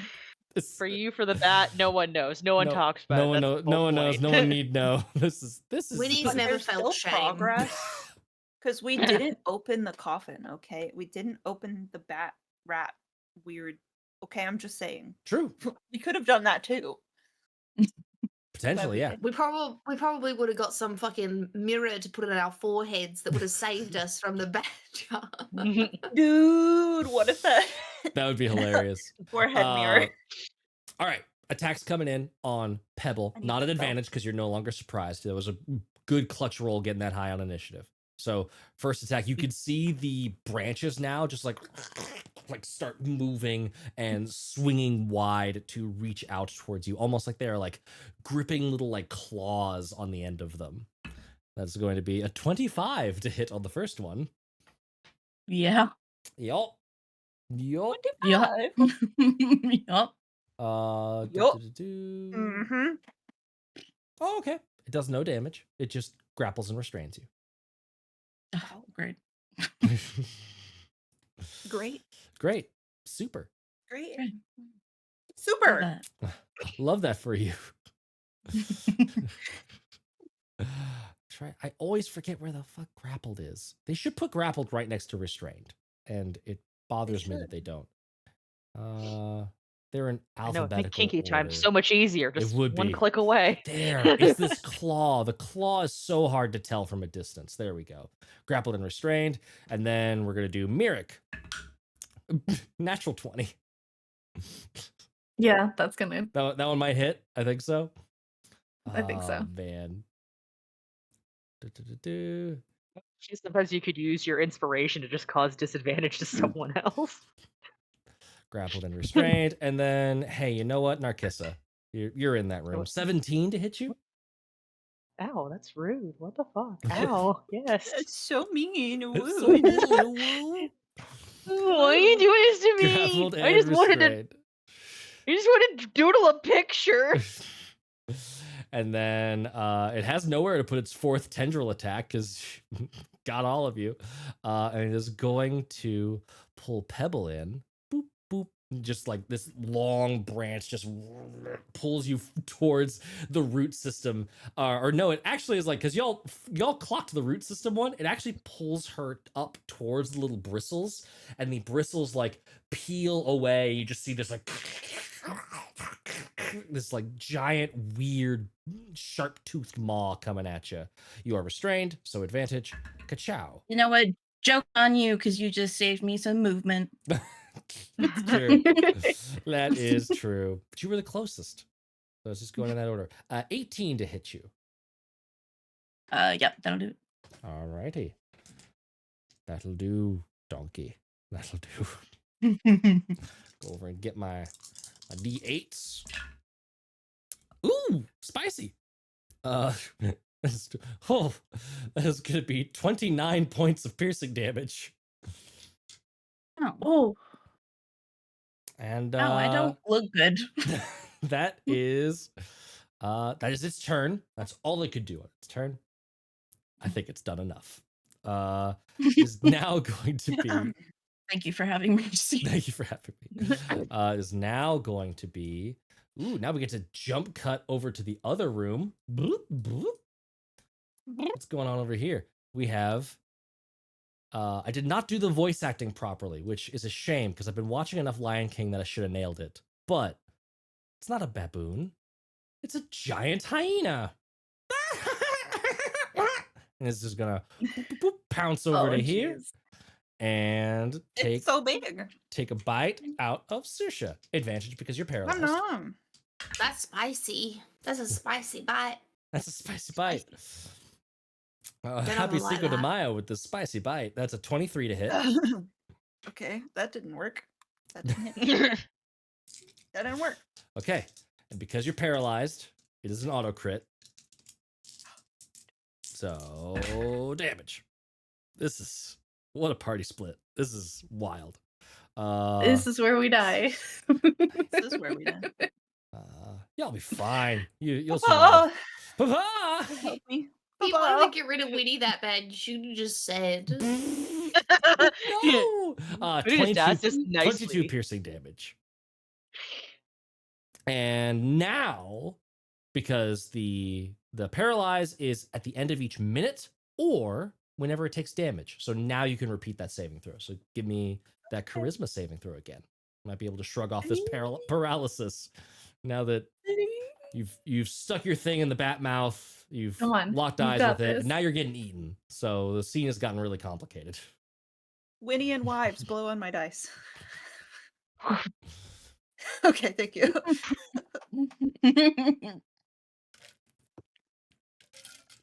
This- For you, for the bat, no one knows. No one talks about no it. one That's knows. the No whole one knows. point. No one need know. This is. Winnie's But never there's felt still shame. progress because we didn't open the coffin. Okay, we didn't open the bat rat. Weird. Okay, I'm just saying True. we could have done that too. Potentially, yeah. We probably would have got some fucking mirror to put on our foreheads that would have saved us from the bad jar. Dude, what if that That would be hilarious. forehead mirror? All right. Attacks coming in on Pebble. I need Not an to spell. advantage because you're no longer surprised. There was a good clutch roll getting that high on initiative. So first attack, you could see the branches now just like start moving and swinging wide to reach out towards you, almost like they're like gripping little like claws on the end of them. That's going to be a 25 to hit on the first one. Yeah. Yup. Yup. Yup. Yup. Yup. do-do-do-do. Mm-hmm. Oh, okay. It does no damage. It just grapples and restrains Oh, great. you. Great, Great. Super. great, Great. super. Love Love that for you. that. I always forget where the fuck grappled is. They should put grappled right next to restrained. and it bothers me that they don't. They're in I know, it'd make alphabetical kinky time order. so much easier. Just would one be. click away. There, it's this claw. The claw is so hard to tell from a distance. There we go. Grappled and restrained. And then we're going to do Myrick. Natural 20. Yeah, that's gonna. That one might hit. I think so. I think so. Oh, man. Du-du-du-du. Sometimes you could use your inspiration to just cause disadvantage to someone else. Grappled and restrained. And then, hey, you know what? Narcissa, you're in that room. 17 to hit you? Ow, that's rude. What the fuck? Ow, yes. That's so mean. It's so Woo. mean, woo. Why are you doing this to me? Grappled and I just wanted restrained. to doodle a picture. And then it has nowhere to put its fourth tendril attack because got all of you. And it is going to pull Pebble in. Boop, boop. Just like this long branch just pulls you towards the root system. Or no, it actually is like, because y'all clocked the root system one. It actually pulls her up towards the little bristles. And the bristles like peel away. You just see this like this like giant weird sharp-toothed maw coming at you. You are restrained, so advantage. Ka-chow. You know what? Joke on you because you just saved me some movement. That's true. That is true. But you were the closest. So it's just going in that order. 18 to hit you. Yep, that'll do it. All righty. That'll do, donkey. That'll do. Go over and get my D8s. Ooh, spicy. That's gonna be 29 points of piercing damage. Oh, And No, I don't look good. that is its turn. That's all it could do on its turn. I think it's done enough. Is now going to be Thank you for having mercy. thank you for having me. Is now going to be now we get to jump cut over to the other room. Bloop, bloop. What's going on over here? We have I did not do the voice acting properly, which is a shame because I've been watching enough Lion King that I should have nailed it. But it's not a baboon. It's a giant hyena. And it's just gonna pounce over to here jeez. and It's so big. take a bite out of Saoirse. Advantage because you're paralyzed. Nom. That's spicy. That's a spicy bite. That's a spicy bite. Get Happy over like Cinco de that. Mayo with the spicy bite. That's a 23 to hit. Okay, that didn't work. That didn't hit. That didn't work. Okay. And because you're paralyzed, it is an auto crit. So damage. This is what a party split. This is wild. This is where we die. This is where we die. Y'all be fine. You'll survive. Oh, Papa! help me. If you Papa. wanted to get rid of Winnie that bad, you should have just said. No! Maybe his dad's just 22 nicely. piercing damage. And now, because the paralyze is at the end of each minute or whenever it takes damage. So now you can repeat that saving throw. So give me that charisma saving throw again. Might be able to shrug off this paralysis now that you've stuck your thing in the bat mouth. You've Come on, locked you eyes got with it. this. And now you're getting eaten. So the scene has gotten really complicated. Winnie and wives blow on my dice. Okay, thank you.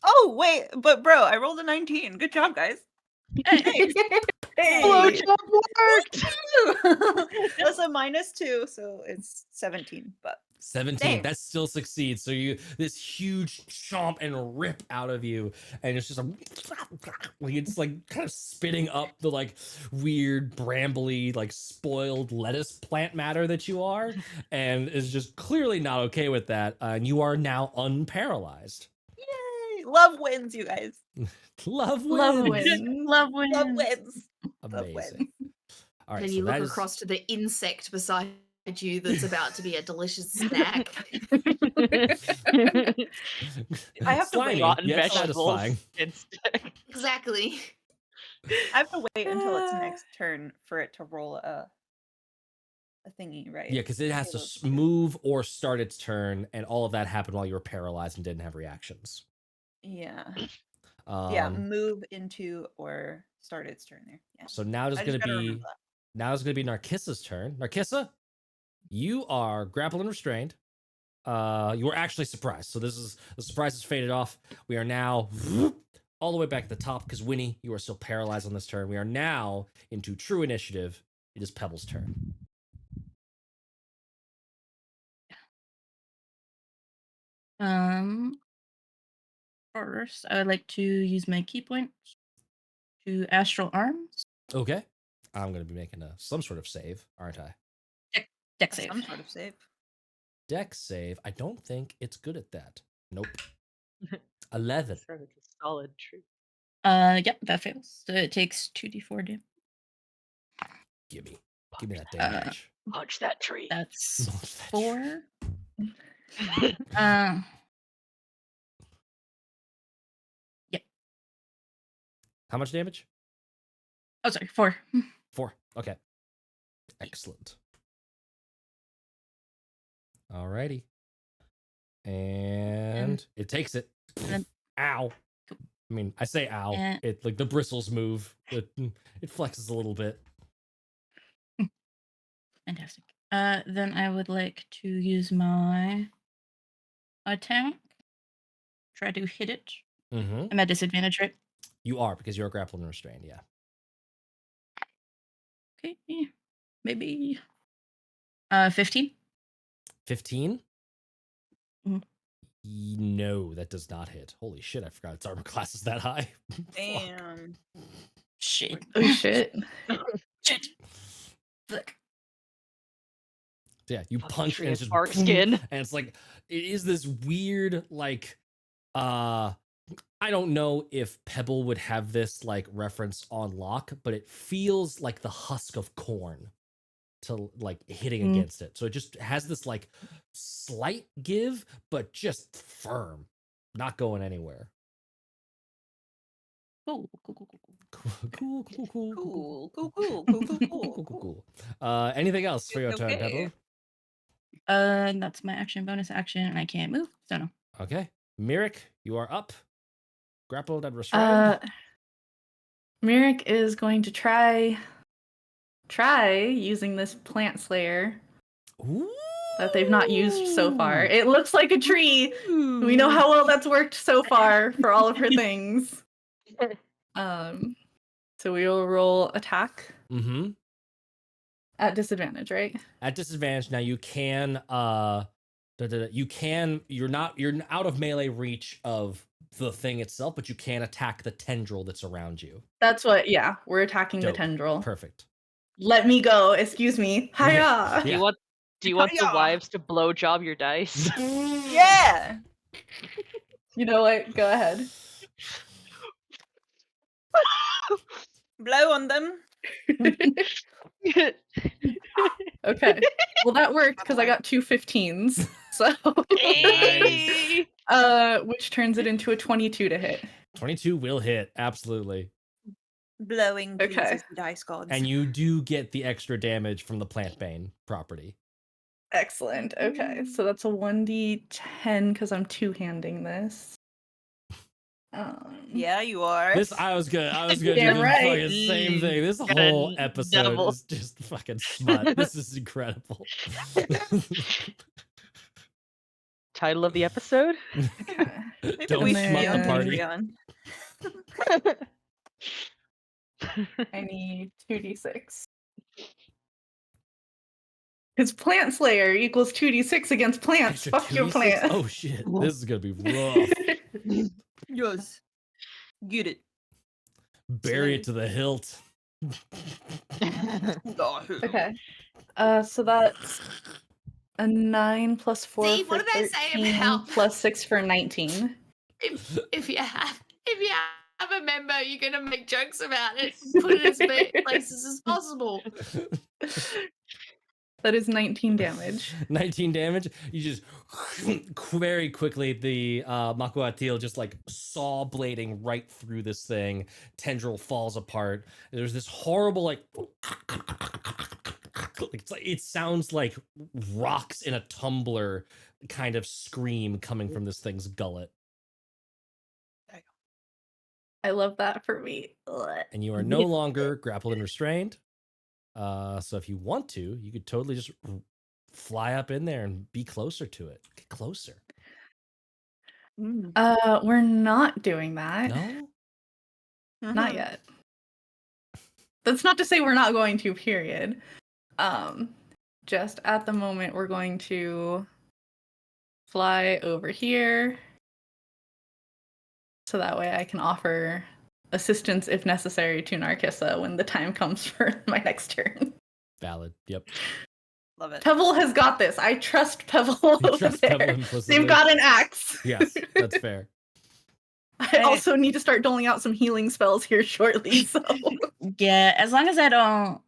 Oh wait, but bro, I rolled a 19. Good job, guys. Hey. Blowjob worked! That's a -2, so it's 17. But 17. Damn. That still succeeds. So you this huge chomp and rip out of you, and it's just like it's like kind of spitting up the like weird brambly like spoiled lettuce plant matter that you are, and is just clearly not okay with that. And you are now unparalyzed. yay, love wins, you guys. Love wins. Love wins. Love wins. Love wins. Amazing. All right, And so you that look is across to the insect beside you that's about to be a delicious snack. I have to slimy, wait. Rotten yet vegetables satisfying. instead. Exactly. I have to wait until its next turn for it to roll a thingy, right? Yeah, because it has to Caleb's turn. move or start its turn, and all of that happened while you were paralyzed and didn't have reactions. Yeah. Um, Move into or start its turn there. Yeah. So now it's I going just to gotta remember be that. Narcissa's turn. Narcissa, you are grappled and restrained. You were actually surprised. So the surprise has faded off. We are now all the way back at the top because Winnie, you are still paralyzed on this turn. We are now into true initiative. It is Pebble's turn. First, I would like to use my key points to Astral Arms. Okay. I'm going to be making some sort of save, aren't I? Dex save. Some sort of save. Dex save. I don't think it's good at that. Nope. 11. That's a solid truth. Yep, that fails. So it takes 2d4 damage. Give me that damage. Punch that tree. That's Punch that 4. How much damage? Oh, sorry, 4. 4. Okay. Excellent. Alrighty. And it takes it. then- Ow. I mean, I say ow. Eh. It like the bristles move. It flexes a little bit. Fantastic. Then I would like to use my attack. Try to hit it. Mm-hmm. I'm at disadvantage, right? You are because you're grappled and restrained. Yeah. Okay. Maybe 15. 15? Mhm. No, that does not hit. Holy shit, I forgot its armor class is that high. Fuck. Damn. Shit. Oh shit. Shit. Fuck. Yeah, you Fucking punch tree and of it's just bark boom, skin. and it's like it is this weird like I don't know if Pebble would have this like reference on lock, but it feels like the husk of corn to like hitting Mm. against it. So it just has this like slight give, but just firm, not going anywhere. Cool. Cool. Cool. Anything else for your turn, Okay. Pebble? That's my action, bonus action, and I can't move, so no. Okay. Mirik, you are up. Grappled and restrained. Mirik is going to try using this plant slayer that they've not used so far. It looks like a tree. We know how well that's worked so far for all of her things. So we will roll attack Mm-hmm. at disadvantage, right? At disadvantage. Now you can you're out of melee reach of the thing itself, but you can attack the tendril that's around you. That's what, yeah, we're attacking Dope. the tendril. Perfect. Let me go, excuse me. Hiya! Yeah. Do you want the Hiya. wives to blow job your dice? Yeah. You know what? Go ahead. Blow on them. Okay. Well, that worked because I got 2 15s. So, Hey! which turns it into a 22 to hit. 22 will hit, absolutely. Blowing Okay. pleases the dice gods. And you do get the extra damage from the plant bane property. Excellent. Okay. So that's a 1d10 because I'm two-handing this. Yeah, you are. This I was gonna do Damn the right. fucking same thing. This Good whole episode devil. is just fucking smut. This is incredible. Title of the episode? Okay. Maybe Don't we should smut be the on party. I need 2d6. Because Plant Slayer equals 2d6 against plants. Extra Fuck your 2d6? plant. Oh shit. This is gonna be rough. Yes. Get it. Bury it to the hilt. Okay. So that's a 9 plus 4 See, for what do they say 13 about- plus 6 for 19. If you have a member, you're gonna make jokes about it. Put it as many places as possible. That is 19 damage. 19 damage. You just very quickly, the Makuatil just like saw blading right through this thing. Tendril falls apart. There's this horrible like it sounds like rocks in a tumbler kind of scream coming from this thing's gullet. I love that for me. Ugh. And you are no longer grappled and restrained. So if you want to, you could totally just fly up in there and be closer to it. Get closer. We're not doing that. No? Not yet. That's not to say we're not going to, period. Just at the moment, we're going to fly over here. So that way I can offer assistance if necessary to Narkissa when the time comes for my next turn. Valid. Yep. Love it. Pevel has got this. I trust Pevel You over trust there. Pevel implicitly. They've got an axe. Yes, that's fair. I also need to start doling out some healing spells here shortly. So Yeah, as long as I don't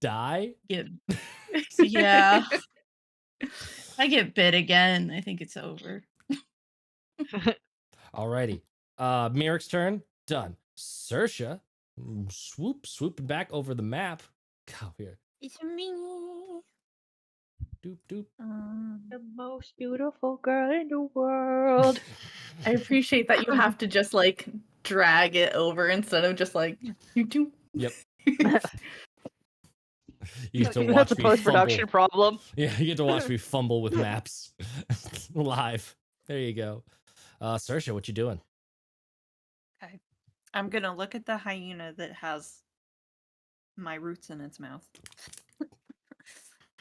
Die? get yeah. If I get bit again, I think it's over. Alrighty. Miric's turn. Done. Sersha. Swooping back over the map. Go here. It's me. Doop doop. The most beautiful girl in the world. I appreciate that you have to just like drag it over instead of just like you do. Yep. You get to That's watch a me post-production fumble. problem. Yeah, you get to watch me fumble with maps live. There you go. Sersha, what you doing? I'm gonna look at the hyena that has my roots in its mouth.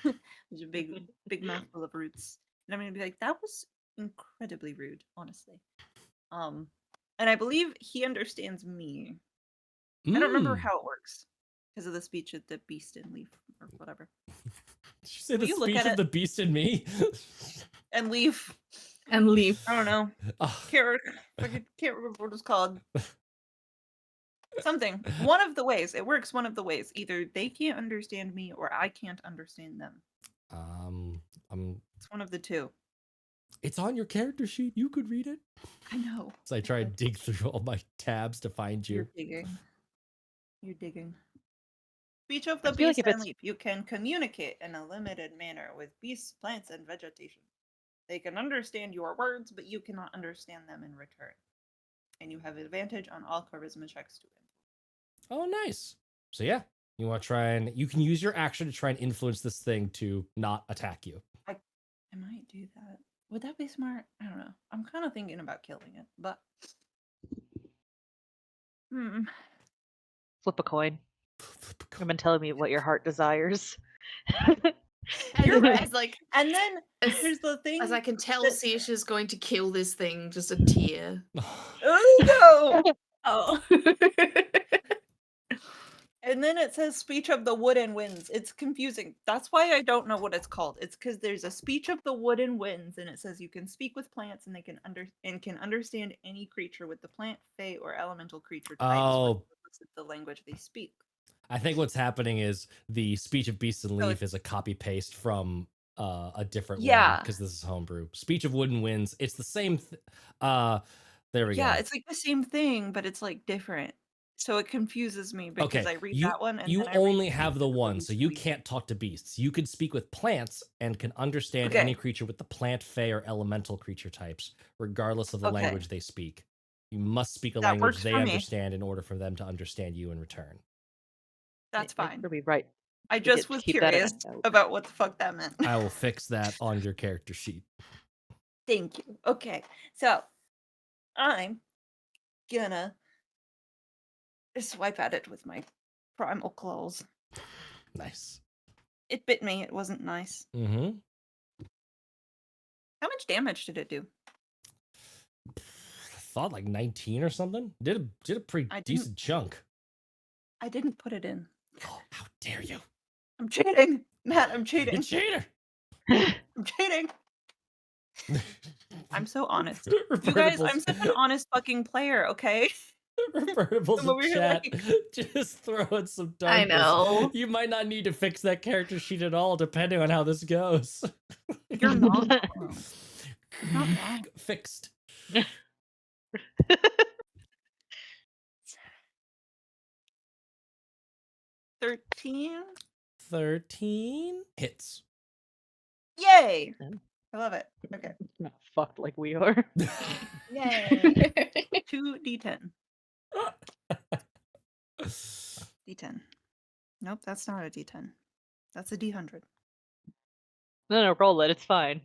There's a big mouthful of roots. And I'm gonna be like, that was incredibly rude, honestly. And I believe he understands me. I don't remember Mm. how it works because of the speech of the beast in leaf or whatever. Did you say the Will you look speech at of it? the beast in me? And leaf, And leave. I don't know. Oh, Can't remember what it's called. Something. One of the ways. It works one of the ways. Either they can't understand me or I can't understand them. It's one of the two. it's on your character sheet. You could read it. I know. So I try and dig through all my tabs to find you. You're digging. You're digging. Speech of the I feel like beast if and it's- leaf. You can communicate in a limited manner with beasts, plants, and vegetation. They can understand your words, but you cannot understand them in return. And you have advantage on all charisma checks to win. Oh, nice. So yeah, you want to try and you can use your action to try and influence this thing to not attack you. I might do that. Would that be smart? I don't know. I'm kind of thinking about killing it, but Flip a coin. Come and tell me what your heart desires. You're right. As like and then as, here's the thing. as I can tell, that- Seisha's going to kill this thing. Just a tear. Oh no! Oh. And then it says speech of the wood and winds. It's confusing. That's why I don't know what it's called. It's because there's a speech of the wood and winds, and it says you can speak with plants, and they can understand any creature with the plant, fey, or elemental creature types. Oh. Regardless of the language they speak. I think what's happening is the speech of beasts and So leaf is a copy paste from a different one Yeah. because this is homebrew. Speech of wood and winds. It's the same. There we Yeah, go. it's like the same thing, but it's like different. So it confuses me because Okay, I read you, that one and you then I read only speech have of the one, winds so and you leaf. can't talk to beasts. You can speak with plants and can understand Okay. any creature with the plant, fey, or elemental creature types, regardless of the Okay. language they speak. You must speak a That language works they for me. understand in order for them to understand you in return. That's fine. You'll be right. I You just get to was keep that in a curious note. about what the fuck that meant. I will fix that on your character sheet. Thank you. Okay, so I'm gonna swipe at it with my primal claws. Nice. It bit me. It wasn't nice. Mm-hmm. How much damage did it do? Thought like 19 or something. Did a pretty I didn't- decent chunk. I didn't put it in. Oh, how dare you! I'm cheating, Matt. I'm You cheating. cheater! I'm cheating. I'm so honest. You guys, I'm such an honest fucking player. Okay. Revertables I'm over in here chat. like- Just throw in some dark. I know. You might not need to fix that character sheet at all, depending on how this goes. You're not wrong. You're not wrong. Fixed. 13. 13 hits. Yay! Yeah. I love it. Okay. Not fucked like we are. Yay. 2d10. D10. Nope, that's not a D10. That's a D100. No, roll it. It's fine.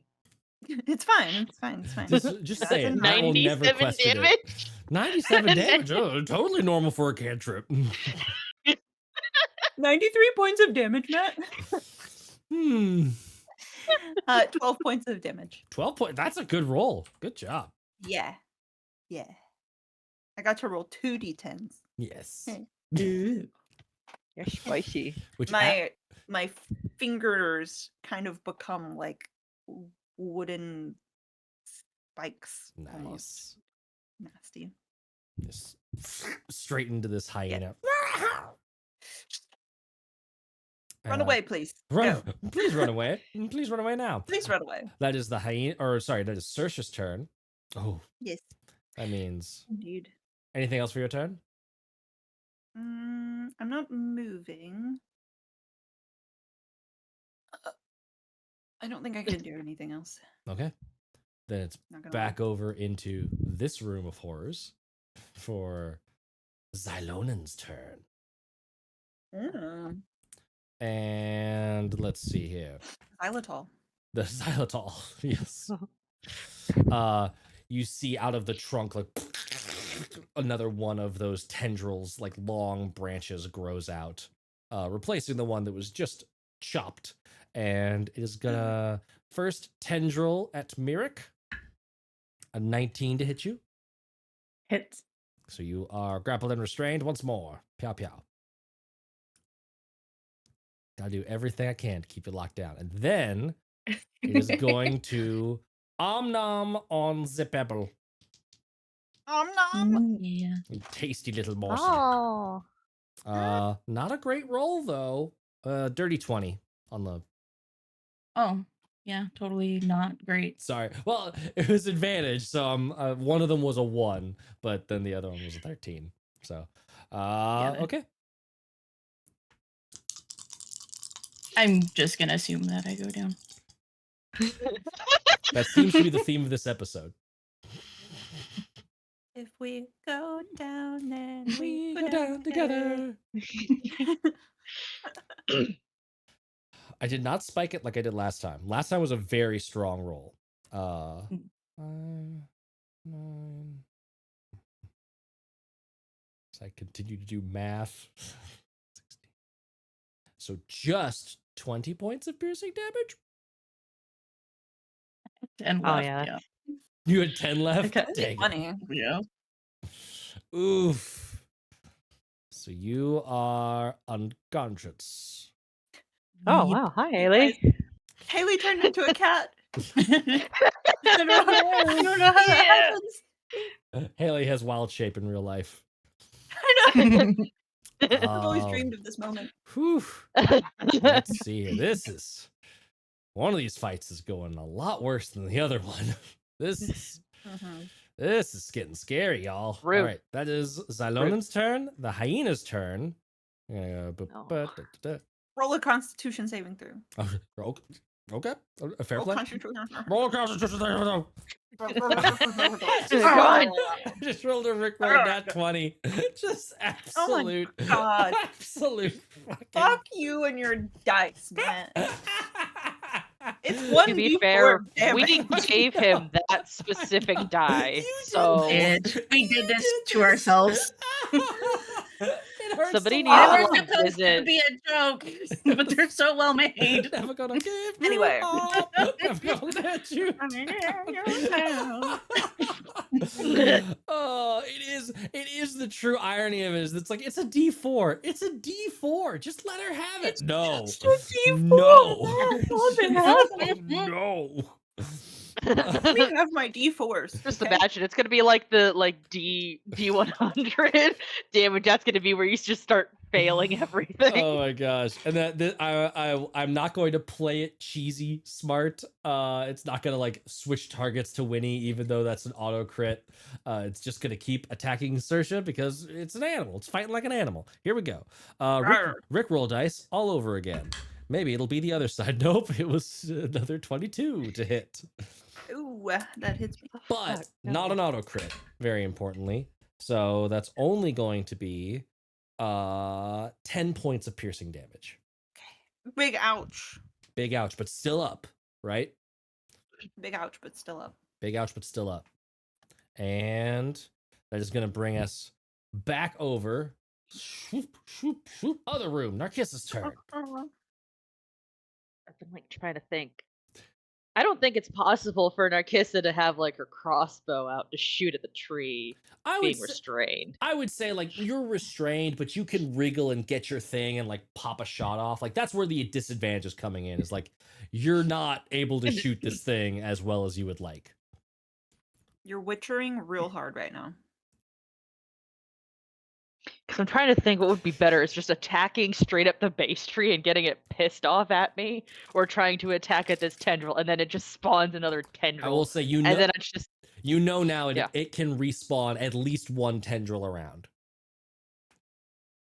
It's fine. It's fine. It's fine. Just That's say a it. Matt will never 97 question it. damage. 97 damage. Oh, totally normal for a cantrip. 93 points of damage, Matt. 12 12 points of damage. points. That's a good roll. Good job. Yeah. Yeah. I got to roll 2 D10s. Yes. You're spicy. Which My fingers kind of become like wooden spikes. Almost nice. nasty. Just straight into this hyena. Run away, please. Run, Go. please run away. Please run away now. Please run away. That is the hyena, or sorry, that is Saoirse's turn. Oh, Yes, that means indeed. anything else for your turn? I'm not moving. I don't think I can do anything else. Okay. Then it's Not gonna back over into this room of horrors for Xylonen's turn. lie. And let's see here. Xylitol. The xylitol, yes. You see out of the trunk like another one of those tendrils, like long branches, grows out, replacing the one that was just chopped. And it is gonna first tendril at Mirik. A 19 to hit you. Hits. So you are grappled and restrained once more. Pow pow. Gotta do everything I can to keep it locked down. And then it is going to Omnom on the pebble. Nom. Yeah. You tasty little morsel. Oh. Not a great roll though. Dirty 20 on the. Oh, yeah, totally not great. Sorry. Well, it was advantage, so one of them was a 1, but then the other one was a 13. So, okay. I'm just gonna assume that I go down. That seems to be the theme of this episode. If we go down, then We go down together. I did not spike it like I did last time. Last time was a very strong roll. 5, 9. So I continue to do math. 16. So just 20 points of piercing damage? And Oh, left, yeah. You had 10 left? Okay. Dang it. Funny. Yeah. Oof. So you are unconscious. Oh wow. Hi, Haley. Haley turned into a cat. I I don't know how that happens. Haley has wild shape in real life. I know. I've always Um, dreamed of this moment. Whew. Let's see here. This is one of these fights is going a lot worse than the other one. This is getting scary, y'all. Rude. All right, that is Xylonen's turn. The hyena's turn. Roll a Constitution saving throw. Okay, a fair Roll play. Constitution. Roll a Constitution saving throw. God. I just rolled a Rick roll nat 20. Just absolute, God. absolute fucking. Fuck you and your dice, man. It's one To be D4 fair, damage. we gave him that specific die, You so We did this to ourselves. It hurts Somebody so needed They to were Well, supposed is to it- be a joke, but they're so well made. Never gonna give you Anyway. up. Never gonna let you down. Oh, it is the true irony of it is it's like it's a D4. It's a D4. Just let her have it. No. Just a D4. No. Let her have it. No. Let me have my D4s. Just okay? imagine it's gonna be like the D100 damage. That's gonna be where you just start failing everything. Oh my gosh! And I'm not going to play it cheesy smart. It's not gonna like switch targets to Winnie, even though that's an auto crit. It's just gonna keep attacking Saoirse because it's an animal. It's fighting like an animal. Here we go. Rick roll dice all over again. Maybe it'll be the other side. Nope, it was another 22 to hit, Ooh, that hits me. but Fuck, not no. an auto crit. Very importantly, so that's only going to be 10 points of piercing damage. Big ouch. Big ouch, but still up, right? Big ouch, but still up. Big ouch, but still up. And that is going to bring us back over. Shoop, shoop, shoop. Other room. Narcissus' turn. I've been like trying to think. I don't think it's possible for Narcissa to have like her crossbow out to shoot at the tree being restrained. I would say like you're restrained, but you can wriggle and get your thing and like pop a shot off. Like that's where the disadvantage is coming in. Is like you're not able to shoot this thing as well as you would like. You're witchering real hard right now. Because I'm trying to think what would be better. Is just attacking straight up the base tree and getting it pissed off at me, or trying to attack at this tendril and then it just spawns another tendril. I will say and then it's just now Yeah. it can respawn at least one tendril around.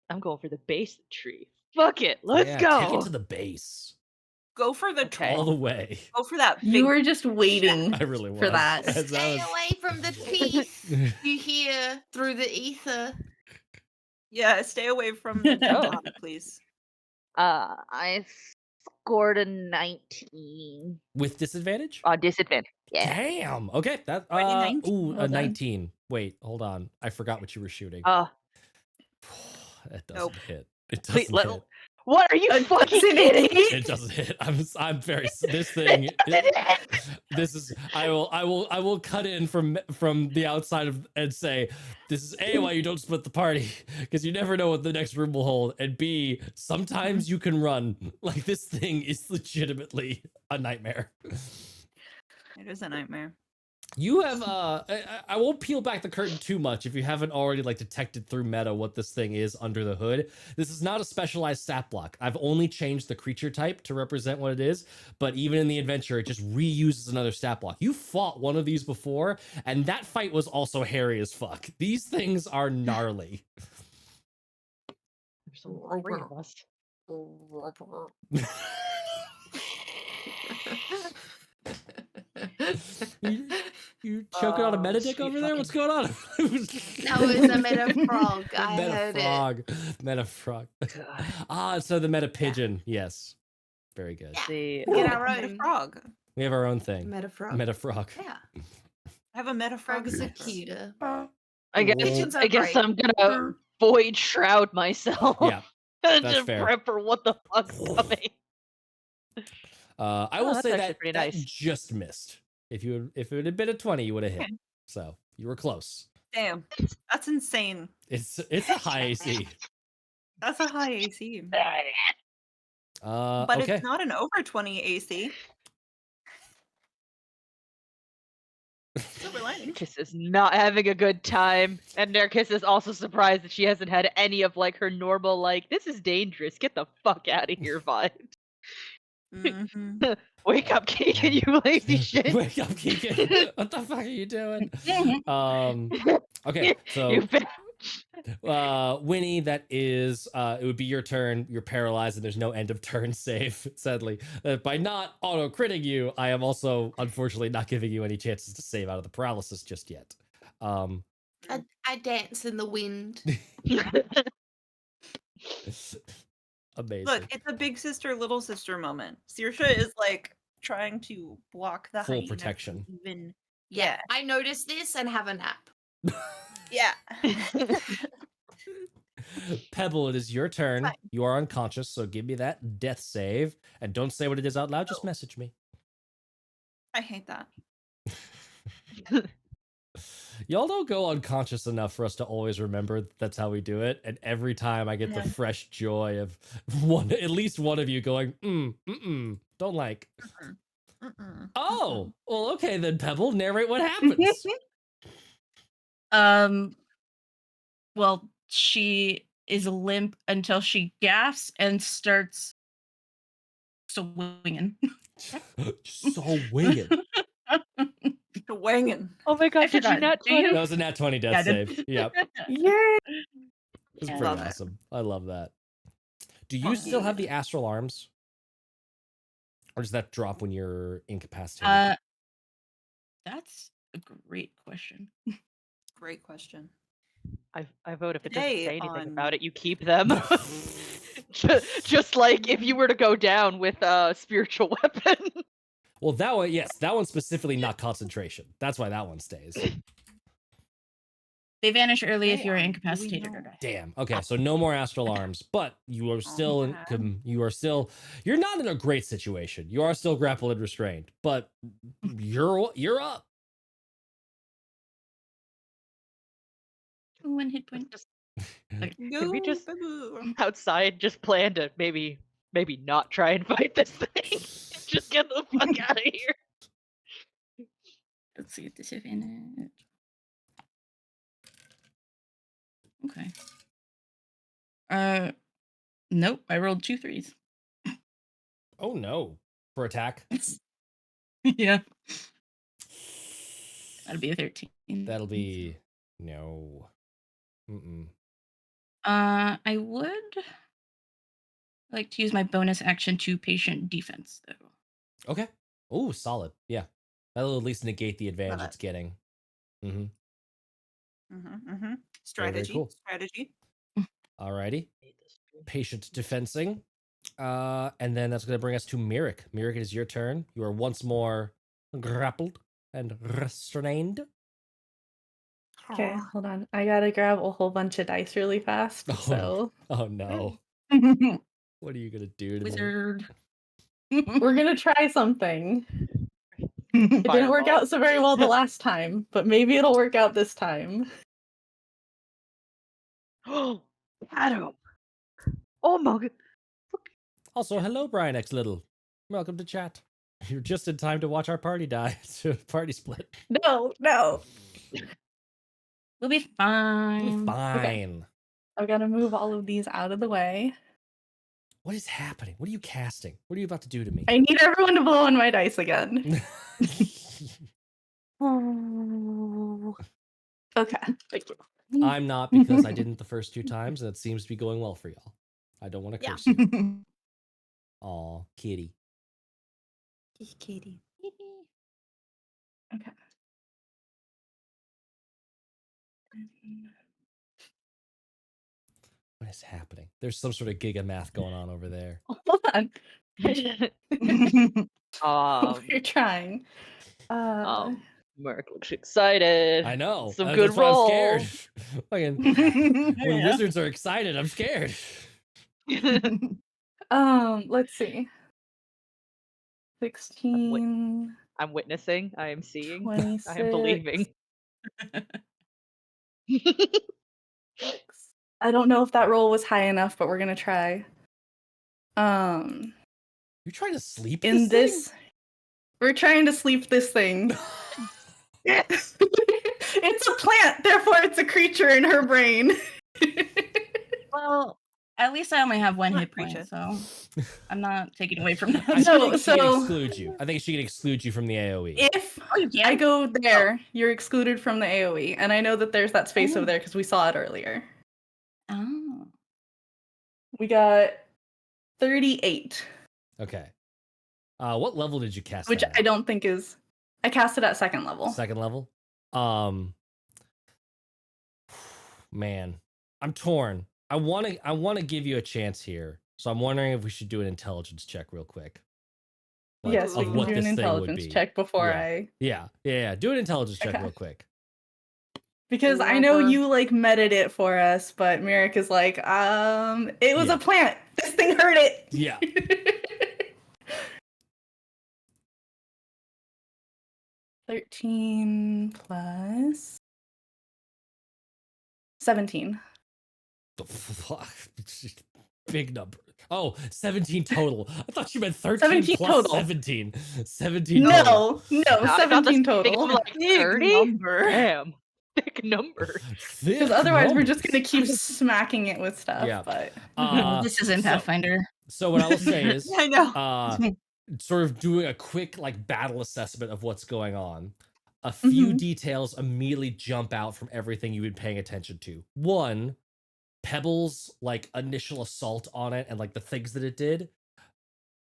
I'm going for the base of the tree. Fuck it, let's Yeah, go. Kick it to the base. Go for the Okay. All the way. Go for that. You big- were just waiting I really was. for that. As I Stay was- away from the teeth you hear through the ether. Yeah, stay away from the Oh. dog, please. I scored a 19 With disadvantage? on disadvantage. Yeah. Damn. Okay. That Why you 19? ooh, Well a done. 19. Wait, hold on. I forgot what you were shooting. It doesn't Nope. hit. It Please, doesn't hit. What are you fucking Doesn't kidding? it? It doesn't hit. I'm very this thing. This is I will cut in from the outside of and say this is A, why you don't split the party, because you never know what the next room will hold, and B, sometimes you can run. Like this thing is legitimately a nightmare. It is a nightmare. You have I won't peel back the curtain too much if you haven't already like detected through meta what this thing is under the hood. This is not a specialized stat block. I've only changed the creature type to represent what it is, but even in the adventure it just reuses another stat block. You fought one of these before and that fight was also hairy as fuck. These things are gnarly. There's only 3 of us. You choking on a Oh, metadick sweet over there? fucking- What's going on? That was a meta frog. I heard it. Meta frog. God. So the meta pigeon. Yes. Very good. Yeah. See, Get our Meta own. frog. We have our own thing. Meta frog. Meta frog. Yeah. I have a meta frog. Frogs are cuter. I guess Pigeons are I guess great. I'm gonna void shroud myself. Yeah. That's to fair. prep for what the fuck's coming. I Oh, will that's say actually that, pretty that nice. just missed. If it had been a 20, you would have hit. Okay. So you were close. Damn, that's insane. It's a high AC. That's a high AC. But okay. It's not an over 20 AC. Silver lining. Narcissus is not having a good time, and Narcissus is also surprised that she hasn't had any of like her normal like this is dangerous, get the fuck out of here vibe. Mhm. Wake up, Keegan, you lazy shit. Wake up, Keegan. What the fuck are you doing? Okay, so You bitch. Winnie, that is it would be your turn. You're paralyzed and there's no end of turn save, sadly. By not auto critting you, I am also unfortunately not giving you any chances to save out of the paralysis just yet. I dance in the wind. Amazing. Look, it's a big sister, little sister moment. Saoirse is like trying to block the Full hyena from protection. Even Yeah. I noticed this and have a nap. yeah. Pebble, it is your turn. Fine. You are unconscious, so give me that death save. And don't say what it is out loud, just Oh. message me. I hate that. Y'all don't go unconscious enough for us to always remember that's how we do it. And every time I get the Yeah. fresh joy of at least one of you going, don't like. Oh, well, okay then, Pebble. Narrate what happens. Well, she is limp until she gasps and starts swinging. So winged. Swinging. Oh my god, did you forgot. not Do you? That was a nat 20 death Yeah, I did. save. Yep. Yay! It's Yeah. pretty Love it. awesome. I love that. Do you Fuck still yeah. have the astral arms? Or does that drop when you're incapacitated? That's a great question. Great question. I vote if it doesn't Today say anything on- about it, you keep them. Just like if you were to go down with a spiritual weapon. Well, that one, yes, that one's specifically not concentration. That's why that one stays. They vanish early if Hey, you're do we incapacitated or know- die. Damn. Okay, so no more astral arms, but you are still yeah. you're not in a great situation. You are still grappled and restrained, but you're up. 1 hit point. Just Go, we just- Babu. outside, just plan to maybe not try and fight this thing. Just get the fuck out of here. Let's see disadvantage. Okay. Nope. I rolled 2 3s. Oh no. For attack. Yeah. That'll be a 13. That'll be no. Mm-mm. I would like to use my bonus action to patient defense though. Okay. Oh, solid. Yeah. That'll at least negate the advantage it. it's getting. Mm-hmm. Strategy. cool. Strategy. Alrighty. Patient defensing. And then that's going to bring us to Mirik. Mirik, it is your turn. You are once more grappled and restrained. Okay, hold on. I gotta grab a whole bunch of dice really fast. Oh, So Oh no. What are you going to do to me? Wizard. we're gonna try something. It didn't work Fireball. out so very well the last time, but maybe it'll work out this time. Oh, Adam. Oh my god. Also, hello, Brian X Little. Welcome to chat. You're just in time to watch our party die. to party split. No. We'll be fine. You'll be fine. I've got to move all of these out of the way. What is happening? What are you casting? What are you about to do to me? I need everyone to blow on my dice again. Oh. Okay. Thank you. I'm not, because I didn't the first 2 times, and it seems to be going well for y'all. I don't want to Yeah. curse you. Aw, kitty. Kitty. Okay. What is happening? There's some sort of giga math going on over there. Hold on. We're trying. Mark looks excited. I know. Some That's good why I'm rolls. scared. Fucking- when Yeah. wizards are excited, I'm scared. Let's see. 16, I'm witnessing. I am seeing. 26. I am believing. I don't know if that roll was high enough, but we're gonna try. You're trying to sleep In this this, we're trying to sleep this thing. It's a plant, therefore it's a creature in her brain. Well, at least I only have 1 Not hit point, creature. so I'm not taking away from I that. think she can so- exclude you. I think she can exclude you from the AoE. If Yeah. I go there, you're excluded from the AoE, and I know that there's that space over there because we saw it earlier. Oh. We got 38, Okay. What level did you cast? which that I at? don't think is. I cast it at second level. Second level. Man, I'm torn. I want to give you a chance here, so I'm wondering if we should do an intelligence check real quick. Like, Yes, we of can what do this an thing would intelligence be. check before Yeah. I. Yeah. Do an intelligence check Okay. real quick. Because I know Whoever- you like meted it for us, but Merrick is like, it was Yeah. a plant. This thing heard it. Yeah. 13 plus 17. The fuck? Big number. Oh, 17 total. I thought you meant 13 17 plus total. 17. 17 total. No, I thought 17 this thing total. was like Big 30. number. Damn, big number. Because Thick otherwise, we're just numbers. gonna keep smacking it with stuff. Yeah. But This isn't so- Pathfinder. So what I will say is, I know. sort of doing a quick like battle assessment of what's going on. A few Mhm. details immediately jump out from everything you've been paying attention to. One, Pebble's like initial assault on it and like the things that it did.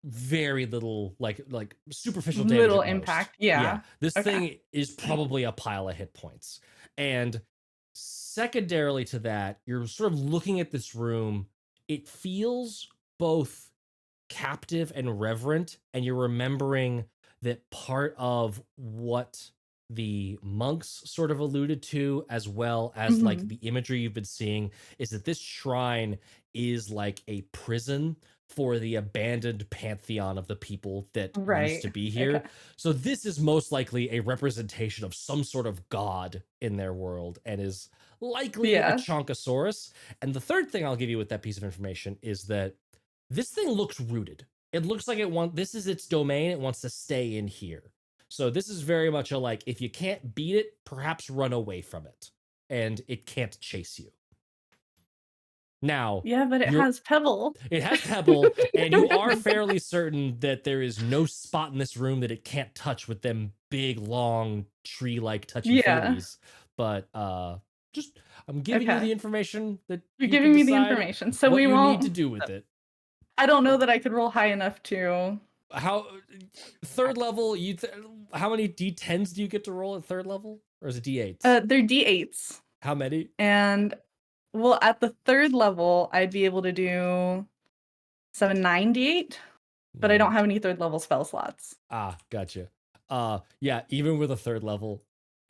Very little like superficial damage. little at most. impact. Yeah. This Okay. thing is probably a pile of hit points. And secondarily to that, you're sort of looking at this room. It feels both captive and reverent, and you're remembering that part of what the monks sort of alluded to, as well as like Mhm. the imagery you've been seeing, is that this shrine is like a prison for the abandoned pantheon of the people that used Right. to be here. Okay. So this is most likely a representation of some sort of god in their world, and is likely Yeah. a Chonkosaurus. And the third thing I'll give you with that piece of information is that this thing looks rooted. It looks like this is its domain. It wants to stay in here. So this is very much a like, if you can't beat it, perhaps run away from it. And it can't chase you. Now, Yeah, but it You're- has Pebble. it has Pebble, and you are fairly certain that there is no spot in this room that it can't touch with them big, long, tree-like touchy Yeah. feelies. But just I'm giving you Okay. the information that You're you giving can me the decide information, so what we you won't. need to do with it. I don't know that I could roll high enough to. How third level? How many D10s do you get to roll at third level, or is it D8s? They're D8s, How many? and well, at the third level, I'd be able to do 7, 9 D8, but I don't have any third level spell slots. Ah, gotcha. Yeah, even with a third level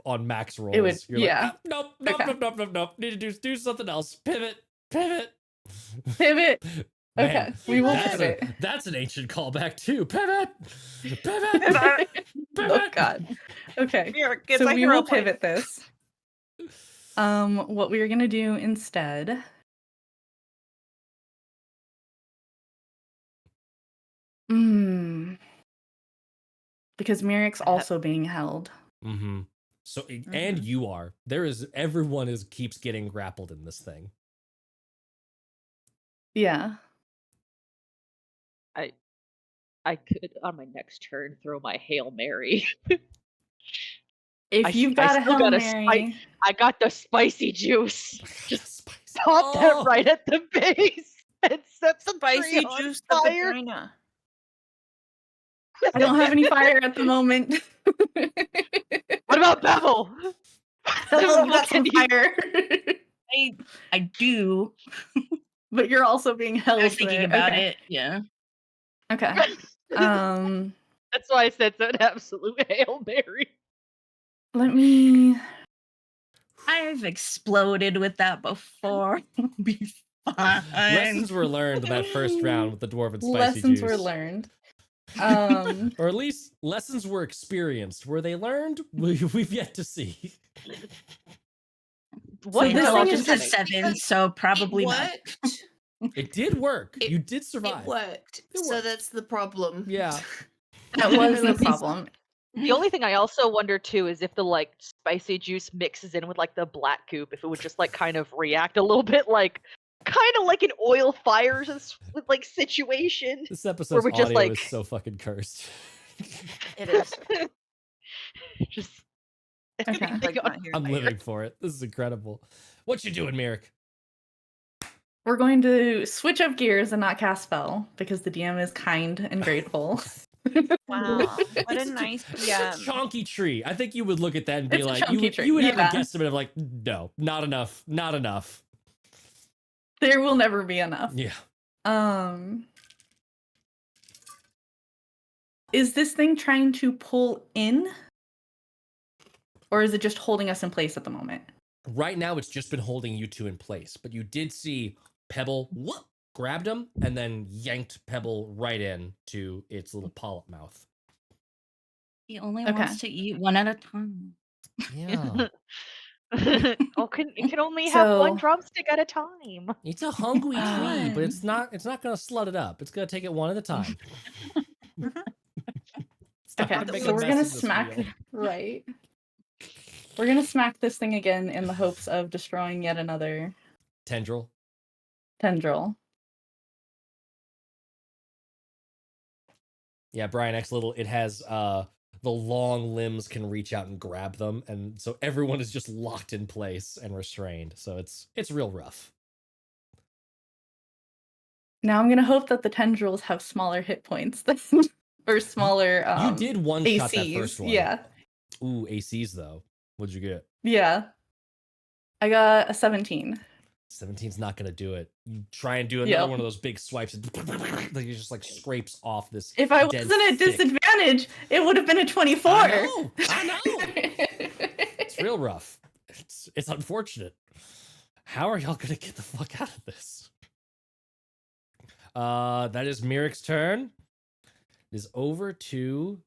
on max rolls, would- you're yeah. like, "Ah, nope, Okay. nope. Need to do something else. Pivot. Pivot. Man, Okay, we will that's pivot. that's an ancient callback too. Pivot. Oh God. Okay. Mirror gets So a we hero will point. pivot this. What we're gonna do instead. Because Merrick's also being held. Mm-hmm. So and you are. Everyone keeps getting grappled in this thing. Yeah. I could on my next turn throw my Hail Mary. If I you've I got a still Hail got a Mary, I got the spicy juice. Just Spicy. pop Oh! that right at the base and set the Spicy tree on juice the fire. vagina. I don't have any fire at the moment. What about Bevel? Bevel, you got some Can you- fire. I do. But you're also being held. I was thinking there. about Okay. it. Yeah. Okay. That's why I said so an absolute Hail Mary. Let me. I've exploded with that before. It'll be fine. Lessons were learned in that first round with the dwarven spicy Lessons juice. were learned. Or at least lessons were experienced. Were they learned? We've yet to see. What this Well, thing it's is a just- 7, so probably it not. worked. It did work. It- You did survive. It worked. It So worked. that's the problem. Yeah. That was the At least- problem. The only thing I also wonder too is if the like spicy juice mixes in with like the black goop, if it would just like kind of react a little bit like kind of like an oil fires with like situation. This episode's we're just, audio like- is so fucking cursed. It is. Just Okay. Like, not here. I'm living for it. This is incredible. What you doing, Merrick? We're going to switch up gears and not cast spell because the DM is kind and grateful. Wow. What It's a nice It's DM. a chonky tree. I think you would look at that and be It's a like, chunky tree, you would have yeah. a guesstimate of like, no, not enough, not enough. There will never be enough. Yeah. Is this thing trying to pull in? Or is it just holding us in place at the moment? Right now, it's just been holding you two in place, but you did see Pebble grabbed him and then yanked Pebble right in to its little polyp mouth. He only Okay. wants to eat one at a time. Yeah. It can only have one So- drumstick at a time. It's a hungry tree, but it's Fun. not. It's not gonna slut it up. It's gonna take it one at a time. Stop Okay, making so a we're mess gonna of this smack wheel. right. We're gonna smack this thing again in the hopes of destroying yet another Tendril. tendril. Yeah, Brian X Little. It has the long limbs can reach out and grab them, and so everyone is just locked in place and restrained. So it's real rough. Now I'm gonna hope that the tendrils have smaller hit points than or smaller You did one shot that ACs. first one. Yeah. Ooh, ACs though. What'd you get? Yeah. I got a 17. 17's not gonna do it. You try and do another Yep. one of those big swipes, and like it just like scrapes off this. If I dead wasn't at thick- disadvantage, it would have been a 24. I know. It's real rough. It's unfortunate. How are y'all gonna get the fuck out of this? That is Mirik's turn. It is over to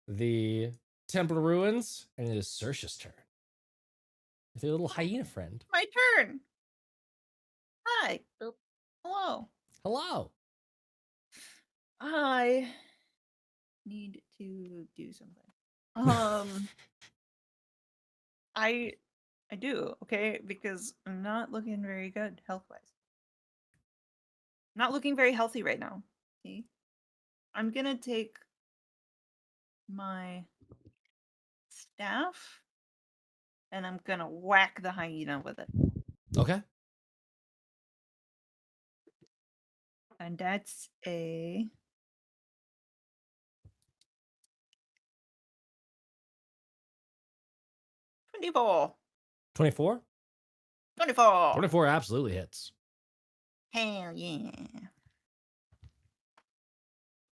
the Temple Ruins, and it is Saoirse's turn. With your little hyena friend. My turn. Hi. Hello. Hello. I need to do something. I do, okay, because I'm not looking very good health-wise. Not looking very healthy right now. See? I'm gonna take my staff and I'm gonna whack the hyena with it. Okay. And that's a 24. 24? 24. 24 absolutely hits. Hell yeah.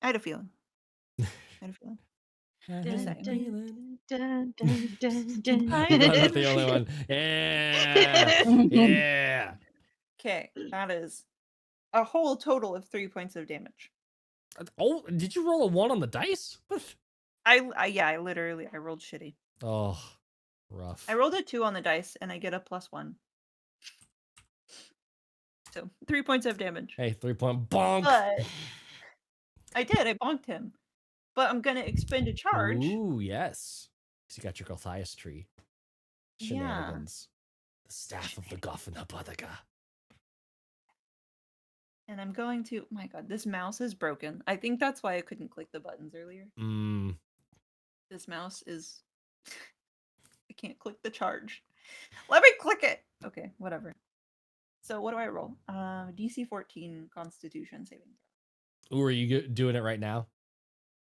I had a feeling. I had a feeling. Just a second. Dun, dun, dun, dun. I I'm not did. the only one. Yeah. Yeah. Okay, that is a whole total of 3 points of damage. Oh, did you roll a 1 on the dice? What? I rolled shitty. Oh, rough. I rolled a 2 on the dice and I get a +1. So 3 points of damage. Hey, 3-point bonk. But I bonked him. But I'm gonna expend a charge. Ooh, yes. So you got your Gothias tree. Yeah. Shenanigans. The staff of the Gothenabadaga. And I'm going to, my god, this mouse is broken. I think that's why I couldn't click the buttons earlier. Mm. This mouse is, I can't click the charge. Let me click it. Okay, whatever. So what do I roll? DC 14 Constitution saving throw. Ooh, are you doing it right now?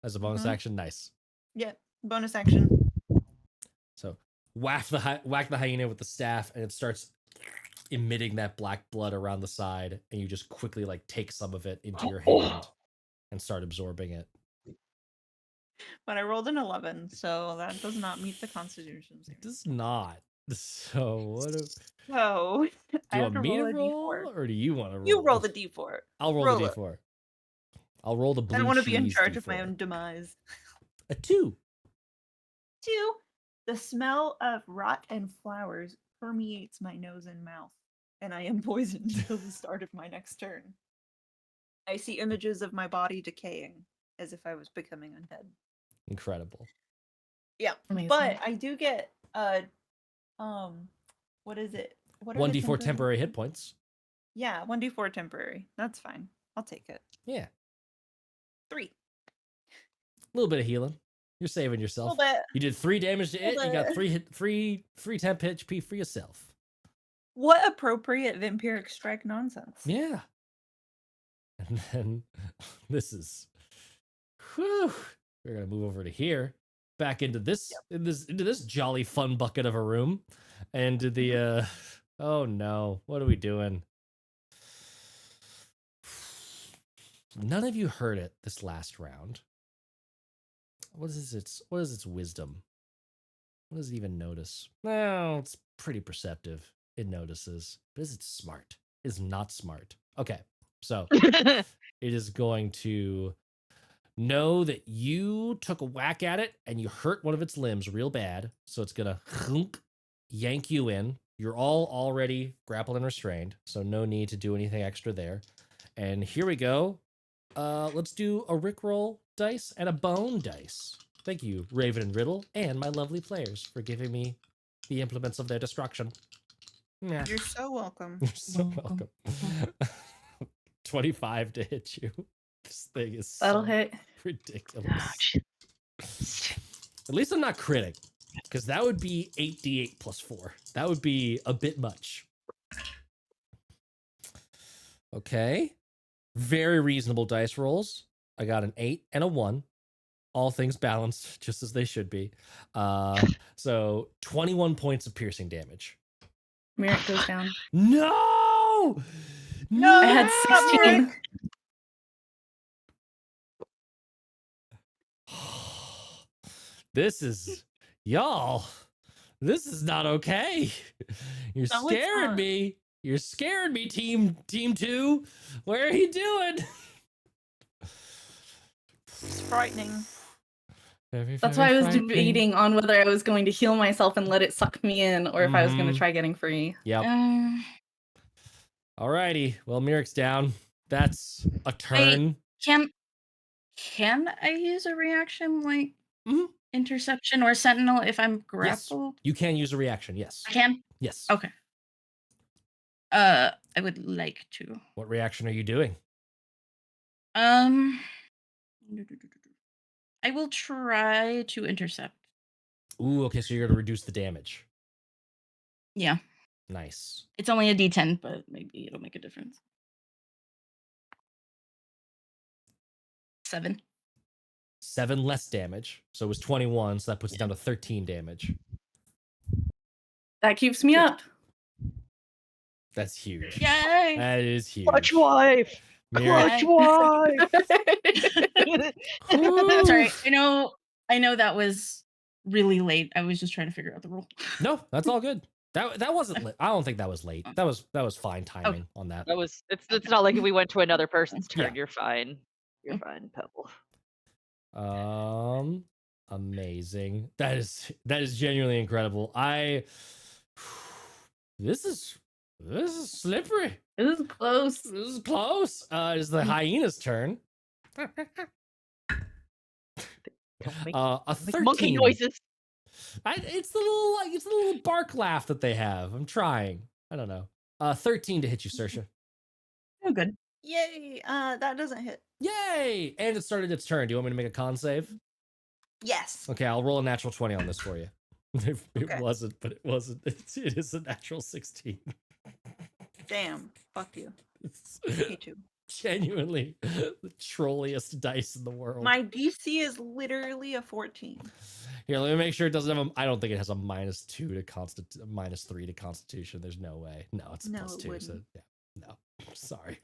As a bonus Mhm. action? Nice. Yeah, bonus action. So whack the hyena with the staff, and it starts emitting that black blood around the side, and you just quickly like take some of it into your hand and start absorbing it. But I rolled an 11, so that does not meet the Constitution It saving. does not. So what? Do So I you have want to me to roll a roll, D4. or do you want to roll? You roll the D4. I'll roll roll the it. d4. I'll roll the blue. I don't want to be in cheese charge of my D4. own demise. A 2. 2. The smell of rot and flowers permeates my nose and mouth, and I am poisoned until the start of my next turn. I see images of my body decaying, as if I was becoming undead. Incredible. Yeah, Amazing. but I do get what is it? What are the 1d4 temporary hit points. Yeah, 1d4 temporary. That's fine. I'll take it. Yeah. 3. A little bit of healing. You're saving A yourself. little bit. You did 3 damage to it. Little You got bit. free temp HP for yourself. What appropriate vampiric strike nonsense. Yeah. And then this is whew, we're gonna move over to here. Back into this into this jolly fun bucket of a room. And to the oh no, what are we doing? None of you heard it this last round. What is its wisdom? What does it even notice? Well, it's pretty perceptive. It notices. But is it smart? It is not smart. Okay, so it is going to know that you took a whack at it and you hurt one of its limbs real bad. So it's gonna yank you in. You're all already grappled and restrained, so no need to do anything extra there. And here we go. Let's do a Rickroll dice and a bone dice. Thank you, Raven and Riddle, and my lovely players for giving me the implements of their destruction. Yeah. You're so welcome. You're so Welcome. welcome. 25 to hit you. This thing is That'll so hit. ridiculous. At least I'm not critting, because that would be 8d8 plus 4. That would be a bit much. Okay. Very reasonable dice rolls. I got an 8 and a 1. All things balanced, just as they should be. So 21 points of piercing damage. Merrick goes down. No! No! I had 16. This is y'all. This is not okay. You're No, it's scaring not. me. You're scaring me, team 2. What are you doing? It's frightening. That's why I was debating on whether I was going to heal myself and let it suck me in, or if I was going to Mhm. try getting free. Yep. Alrighty. Well, Merrick's down. That's a turn. Can I use a reaction like Mhm. interception or sentinel if I'm Yes. grappled? You can use a reaction. Yes. I can. Yes. Okay. I would like to. What reaction are you doing? I will try to intercept. Ooh, okay, so you're gonna reduce the damage. Yeah, Nice. it's only a D10, but maybe it'll make a difference. 7. 7 less damage. So it was 21, so that puts it down to 13 damage. That keeps me up. That's huge. Yay! That is huge. Clutch wife. Merrick, Clutch wife. Woo! Sorry, I know that was really late. I was just trying to figure out the rule. No, that's all good. That wasn't late. I don't think that was late. That was fine timing on that. That was. It's not like we went to another person's turn. Yeah. You're fine. You're fine, Pebble. Amazing. That is genuinely incredible. This is slippery. This is close. This is close. It's the hyena's turn. Don't make, A make 13. monkey noises. It's the little bark laugh that they have. I'm trying. I don't know. 13 to hit you, Saoirse. Oh, good. Yay! That doesn't hit. Yay! And it started its turn. Do you want me to make a con save? Yes. Okay, I'll roll a natural 20 on this for you. It Okay. wasn't, but it wasn't. It is a natural 16. Damn. Fuck you. It's Me too. genuinely the trolliest dice in the world. My DC is literally a 14. Here, let me make sure it doesn't have a. I don't think it has a -2 to -3 to Constitution. There's no way. No, it's a No, +2. it So wouldn't. yeah, no. Sorry.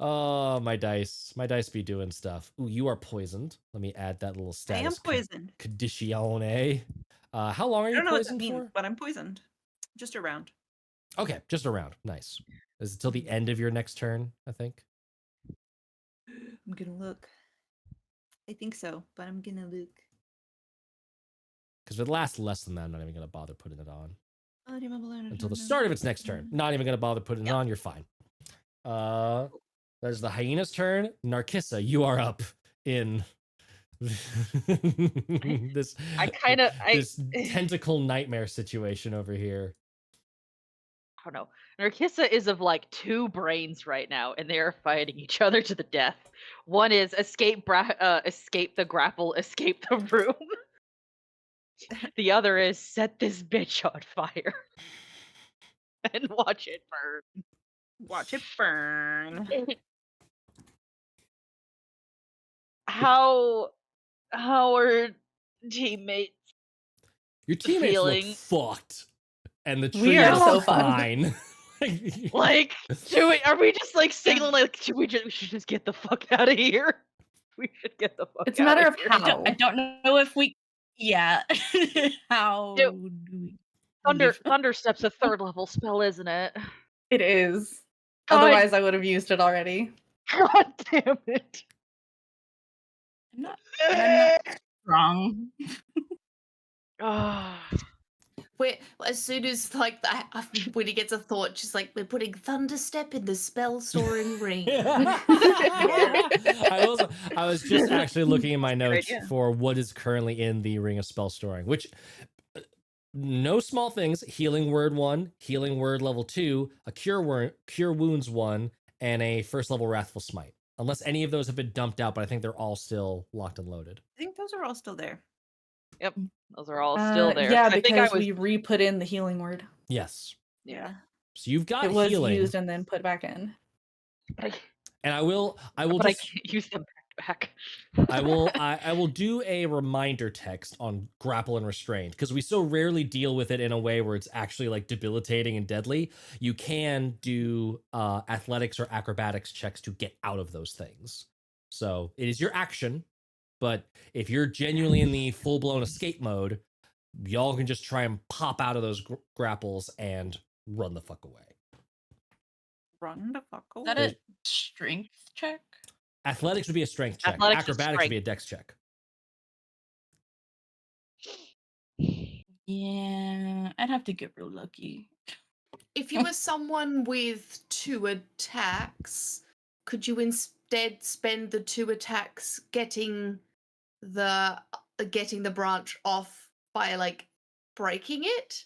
Oh, my dice. My dice be doing stuff. Ooh, you are poisoned. Let me add that little I status. am poisoned. Conditione. How long are I you don't know what that poisoned means, for? but I'm poisoned. Just around. Okay, just around. Nice. Is it till the end of your next turn, I think? I'm gonna look. I think so, but I'm gonna look. Because if it lasts less than that, I'm not even going to bother putting it on. Until Until the start of its next turn. Not even going to bother putting it Yep. on. You're fine. There's the hyena's turn. Narcissa, you are up in this I kind of. this tentacle nightmare situation over here. I don't know. Narcissa is of like 2 brains right now, and they are fighting each other to the death. One is escape the grapple, escape the room. The other is set this bitch on fire and watch it burn. Watch it burn. How are teammates? Your teammates Feeling- look fucked, and the tree We are is so fun. fine. Like, are we just like signaling like we should just get the fuck out of here? We should get the fuck. It's a matter of here. how. I don't know if we. Yeah. How Do- do we? Thunderstep's a 3rd level spell, isn't it? It is. God. Otherwise, I would have used it already. God damn it! I'm not strong. Oh. Where as soon as like that, when he gets a thought, she's like, "We're putting Thunderstep in the spell storing ring." I was just actually looking in my notes idea. for what is currently in the Ring of Spell Storing, which no small things: healing word 1, healing word level 2, a cure wounds 1, and a first level wrathful smite. Unless any of those have been dumped out, but I think they're all still locked and loaded. I think those are all still there. Yep, those are all still there. Yeah, I think I because was. we re-put in the healing word. Yes. Yeah. So you've got It was healing, used and then put back in. But and I will but I just can't use them back. I will do a reminder text on grapple and restrained because we so rarely deal with it in a way where it's actually like debilitating and deadly. You can do athletics or acrobatics checks to get out of those things. So it is your action, but if you're genuinely in the full-blown escape mode, y'all can just try and pop out of those grapples and run the fuck away. Run the fuck Is that away. a strength check? Athletics would be a strength check. Athletics is Acrobatics would be a strength. dex check. Yeah, I'd have to get real lucky. If you were someone with 2 attacks, could you instead spend the 2 attacks getting the branch off by like breaking it?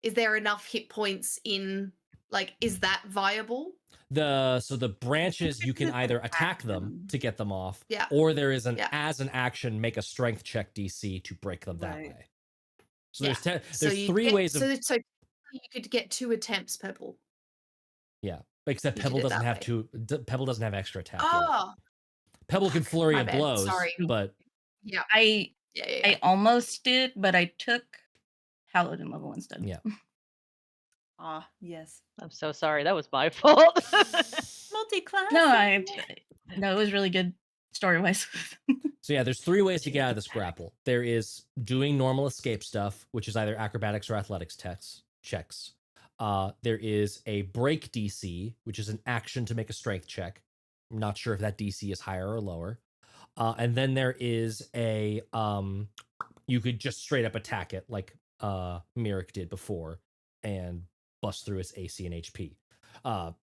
Is there enough hit points in like is that viable? So the branches you can just either attack attack them them. to get them off, Yeah. or there is an Yeah. as an action make a strength check DC to break them that Right. way. So Yeah. there's you 3 get, ways of so you could get 2 attempts, Pebble. yeah. Except you Pebble did it doesn't that have way. Pebble doesn't have extra attack. yet. Oh, Pebble can flurry my of bad. blows, Sorry. but yeah. I Yeah. I almost did, but I took paladin level instead. Yeah. Ah, yes. I'm so sorry. That was my fault. Multi-class. No, it was really good story wise. so yeah, there's 3 ways to get out of this grapple. There is doing normal escape stuff, which is either acrobatics or athletics checks. There is a break DC, which is an action to make a strength check. I'm not sure if that DC is higher or lower. And then there is a you could just straight up attack it like Mirik did before and bust through its AC and HP.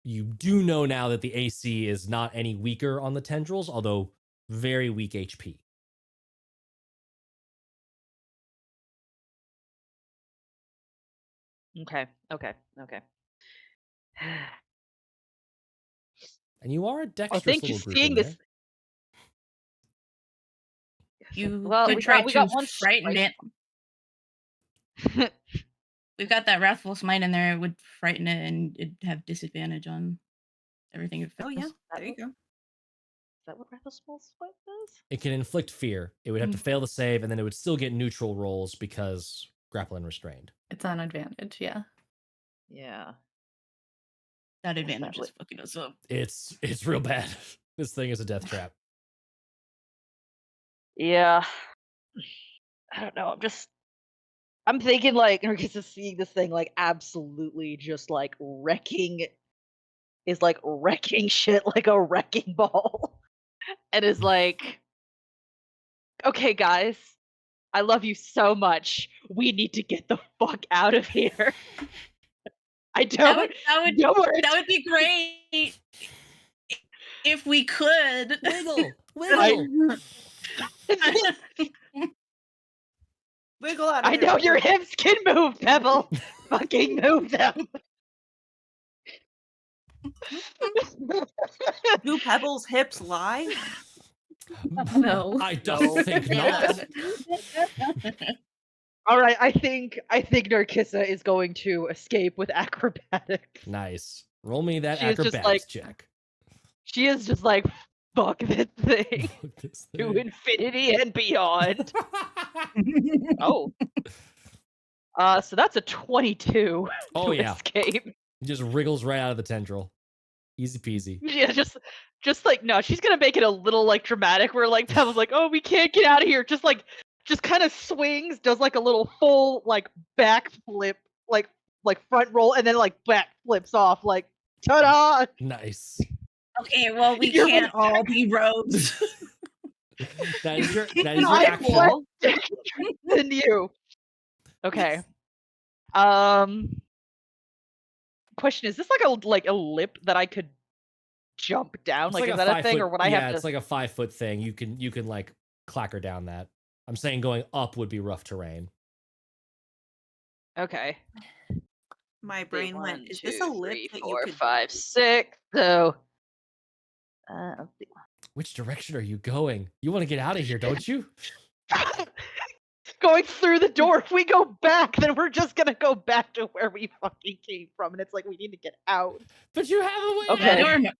You do know now that the AC is not any weaker on the tendrils, although very weak HP. Okay. And you are a I dexterous think little just group seeing in this. there. You Well, could we try got to one frighten it. We've got that wrathful smite in there. It would frighten it and it'd have disadvantage on everything it Oh fails. yeah. There you go. Is that what Wrath of Small Swipe does? It can inflict fear. It would have to fail the save, and then it would still get neutral rolls because grapple and restrained. It's an advantage, yeah. Yeah. That Yes, advantage that is fucking us up. It's real bad. This thing is a death trap. Yeah. I don't know. I'm thinking like Narcissus seeing this thing like absolutely just like wrecking shit like a wrecking ball. And is like, okay, guys, I love you so much. We need to get the fuck out of here. I don't know where That would be great if we could. Wiggle. Wiggle out of I there, know your Pebble. hips can move, Pebble. Fucking move them. Do Pebble's hips lie? No. I don't think not. All right, I think Narcissa is going to escape with acrobatics. Nice. Roll me that She is just acrobatics like- check. She is just like, fuck this thing Fuck this to thing. infinity and beyond. Oh. So that's a 22 Oh, to yeah. escape. It just wriggles right out of the tendril. Easy peasy. Yeah, just like no, she's gonna make it a little like dramatic where like Pebble's like, oh, we can't get out of here. Just kind of swings, does like a little full like back flip, like front roll, and then like back flips off, like ta-da! Nice. Okay, well, we You're can't all be rogues. That is your I action. will than you. Okay. Question: is this like a lip that I could jump down? It's Like, like is a that a 5 thing, foot. or would I Yeah, have to? it's like a 5 foot thing. You can like clacker down that. I'm saying going up would be rough terrain. Okay. My brain went, is this a lip that you 4, could 5, 6. So, Which direction are you going? You want to get out of here, don't you? going through the door. If we go back, then we're just gonna go back to where we fucking came from, and it's like we need to get out. But you have a way Okay. out.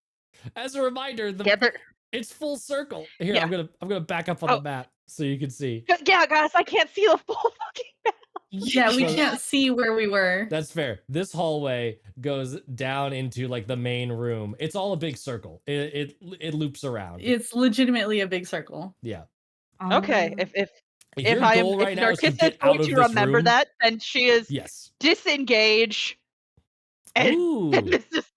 As a reminder, Together. it's full circle. Here, Yeah. I'm gonna back up on Oh. the map so you can see. Yeah, guys, I can't see the full fucking map. Yeah, we So- can't see where we were. That's fair. This hallway goes down into like the main room. It's all a big circle. It loops around. It's legitimately a big circle. Yeah. Okay, if Your I am, goal right if now is to Narcissa is get out going of to this remember room. that, then she is Yes. disengage. And, Ooh, and it's just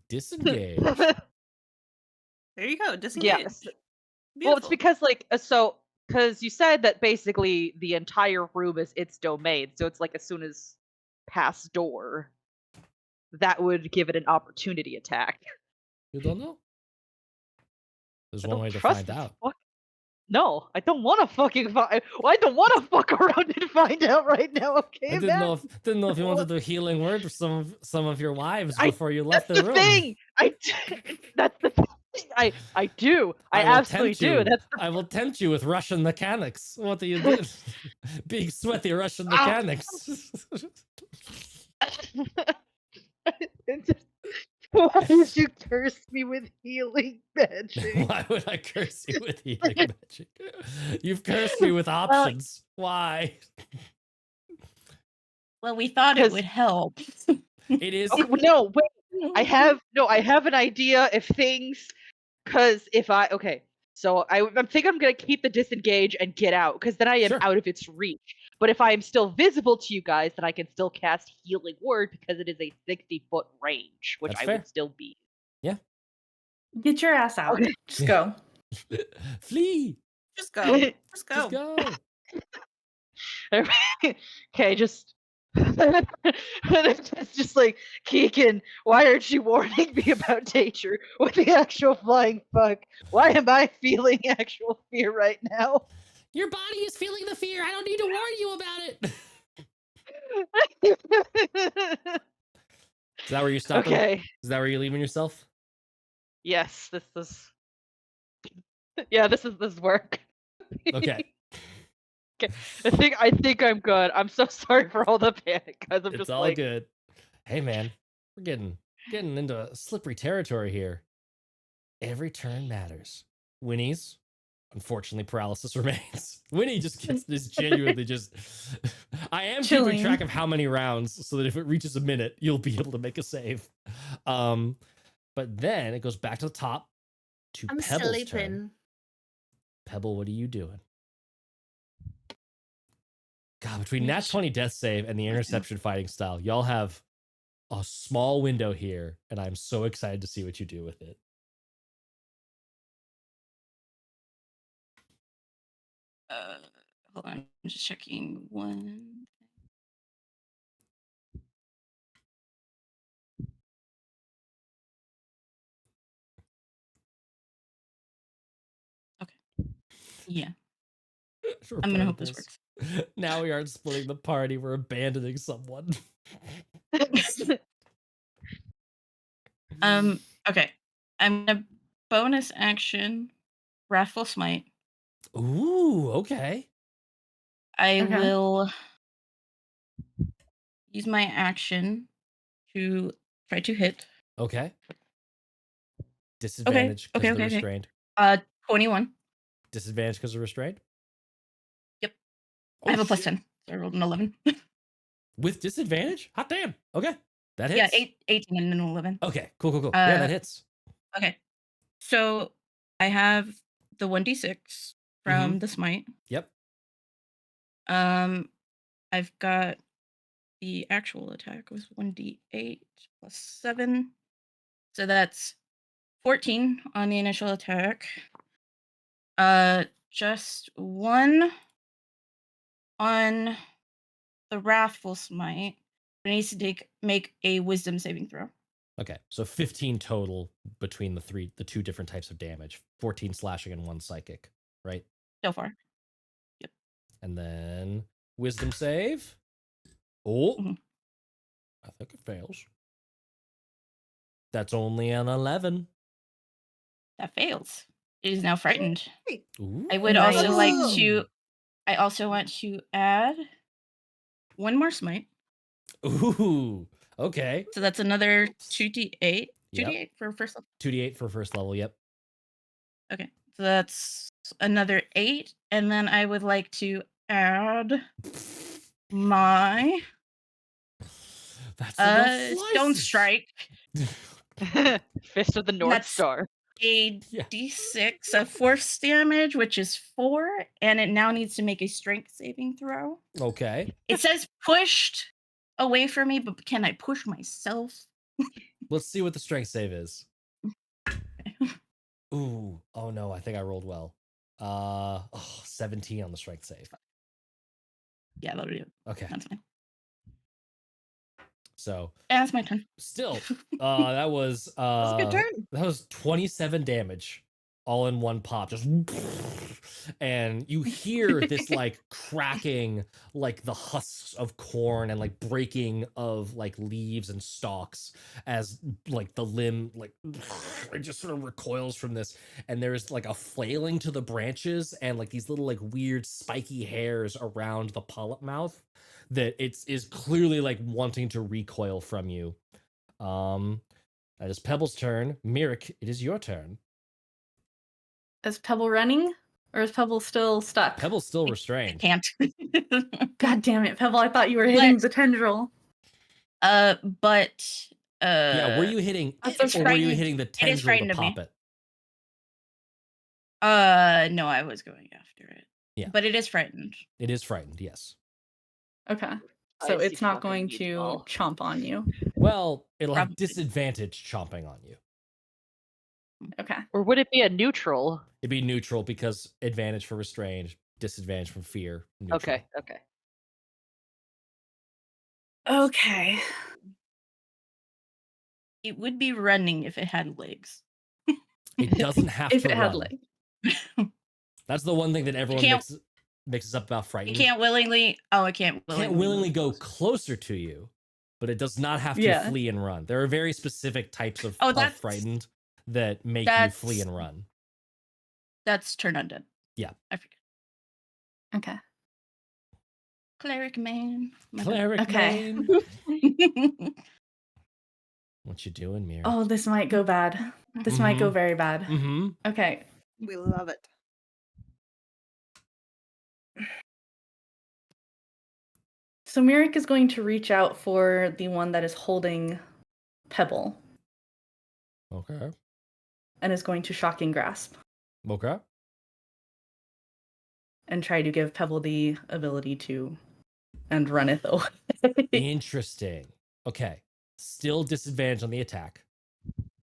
disengage. There you go, disengage. yes. Beautiful. Well, it's because because you said that basically the entire room is its domain, so it's like as soon as past door, that would give it an opportunity attack. You don't know. There's I one don't way to trust find this out. No, I don't want to fucking find. I don't want to fuck around and find out right now. Okay, I didn't know if you wanted a healing word for some of your wives I- before you left That's the the room. thing. That's the thing. I do. I will absolutely tempt you. do. That's the I will tempt you with Russian mechanics. What do you do? Being sweaty Russian Ah. mechanics. It's just- why did you curse me with healing magic? Why would I curse you with healing magic? You've cursed me with options. Why? Well, we thought it 'Cause- would help. It is. Okay, no, wait. I have an idea of things. Because if I so I'm thinking I'm gonna keep the disengage and get out, because then I am Sure. out of its reach. But if I am still visible to you guys, then I can still cast healing word because it is a 60-foot range, which That's I fair. would still be. Get your ass out. Okay. Just go. Flee. Just go. Just go. Just go. Okay, just it's just like, Keegan, why aren't you warning me about danger with the actual flying fuck? Why am I feeling actual fear right now? Your body is feeling the fear. I don't need to warn you about it. Is that where you stop? Okay. Is that where you're leaving yourself? Yes, this is. Yeah, this is work. Okay. I think I'm good. I'm so sorry for all the panic, guys. I'm It's just all like, good. Hey man, we're getting into slippery territory here. Every turn matters. Winnie's, unfortunately, paralysis remains. Winnie just gets this genuinely just. I am keeping Chilling. track of how many rounds, so that if it reaches a minute, you'll be able to make a save. But then it goes back to the top to I'm Pebble's turn. sleeping. Pebble, what are you doing? God, between Nat 20 death save and the interception fighting style, y'all have a small window here, and I'm so excited to see what you do with it. Hold on, I'm just checking one. Okay. Yeah, I'm gonna hope this works. Now we aren't splitting the party, we're abandoning someone. Okay. I'm gonna bonus action Wrathful Smite. Ooh, okay. I Okay. will use my action to try to hit. Okay. Disadvantage because okay, of the okay. restrained. 21. Disadvantage because of restrained? Yep. Oh, I have a plus shit. 10. So I rolled an 11. With disadvantage? Hot damn. Okay. That hits. Yeah, 18 and an 11. Okay, cool. Yeah, that hits. Okay. So I have the 1d6 from the smite. Yep. I've got the actual attack was 1d8 plus 7. So that's 14 on the initial attack. Just 1 on the Wrathful Smite, it needs to make a Wisdom saving throw. Okay, so 15 total between the two different types of damage. 14 slashing and 1 psychic, right? So far. And then wisdom save. Oh, Mhm. I think it fails. That's only an 11. That fails. It is now frightened. Ooh. I would also like Nice. to. I also want to add one more smite. Ooh. Okay. So that's another 2d8. Yep. 2d8 for first level. 2d8 for first level. Yep. Okay. So that's another 8. And then I would like to add my That's enough Stone slices. Strike. Fist of the North That's- Star. A Yeah. d6 of force damage, which is 4, and it now needs to make a strength saving throw. Okay. It says pushed away from me, but can I push myself? Let's see what the strength save is. Ooh. Oh no, I think I rolled well. 17 on the strength save. Yeah, that'll do it. Okay. That's fine. So And that's my turn. still, that was That was a good turn. that was 27 damage all in one pop, just and you hear this like cracking, like the husks of corn and like breaking of like leaves and stalks as like the limb like it just sort of recoils from this, and there's like a flailing to the branches and like these little like weird spiky hairs around the polyp mouth that is clearly like wanting to recoil from you. That is Pebble's turn. Mirik, it is your turn. Is Pebble running? Or is Pebble still stuck? Pebble's still restrained. Can't. God damn it, Pebble, I thought you were hitting the tendril. But Yeah, were you hitting That's it, so or were you frightened. hitting the It is tendril to frightened of me. pop it? No, I was going after it. Yeah. But it is frightened. It is frightened, yes. Okay. I So see it's not fucking going meat to ball. chomp on you. Well, it'll have Probably. disadvantage chomping on you. Okay. Or would it be a neutral? It'd be neutral because advantage for restrained, disadvantage from fear. Neutral. Okay, okay. Okay. It would be running if it had legs. It doesn't have If to it had run. legs. That's the one thing that everyone can't- mixes up about It frightened. can't willingly. Oh, it can't willingly. Can't willingly move go close. closer to you, but it does not have to Yeah. flee and run. There are very specific types of, Oh, of that's- frightened that make you that's- flee and run. That's turn undead. Yeah. I forget. Okay. Cleric man. My bad. Cleric Okay. main. What you doing, Mira? Oh, this might go bad. This might go very bad. Mm-hmm. Okay. We love it. So Mirik is going to reach out for the one that is holding Pebble Okay. and is going to shocking grasp Okay. and try to give Pebble the ability to and runneth away. Interesting. Okay. Still disadvantage on the attack.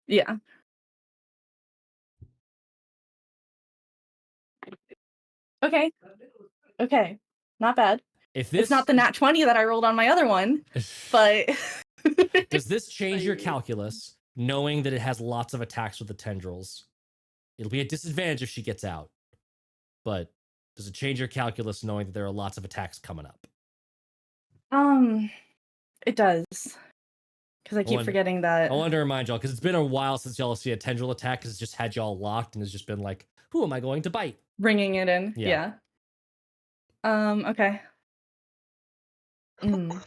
Yeah. Okay. Okay. Not bad. If this It's not the nat 20 that I rolled on my other one, but does this change your calculus, knowing that it has lots of attacks with the tendrils? It'll be a disadvantage if she gets out. But does it change your calculus knowing that there are lots of attacks coming up? it does. Because I keep wonder- forgetting that. I want to remind y'all, because it's been a while since y'all see a tendril attack, because it's just had y'all locked and it's just been like, who am I going to bite? Bringing it in. Yeah. Yeah. Okay. Mm.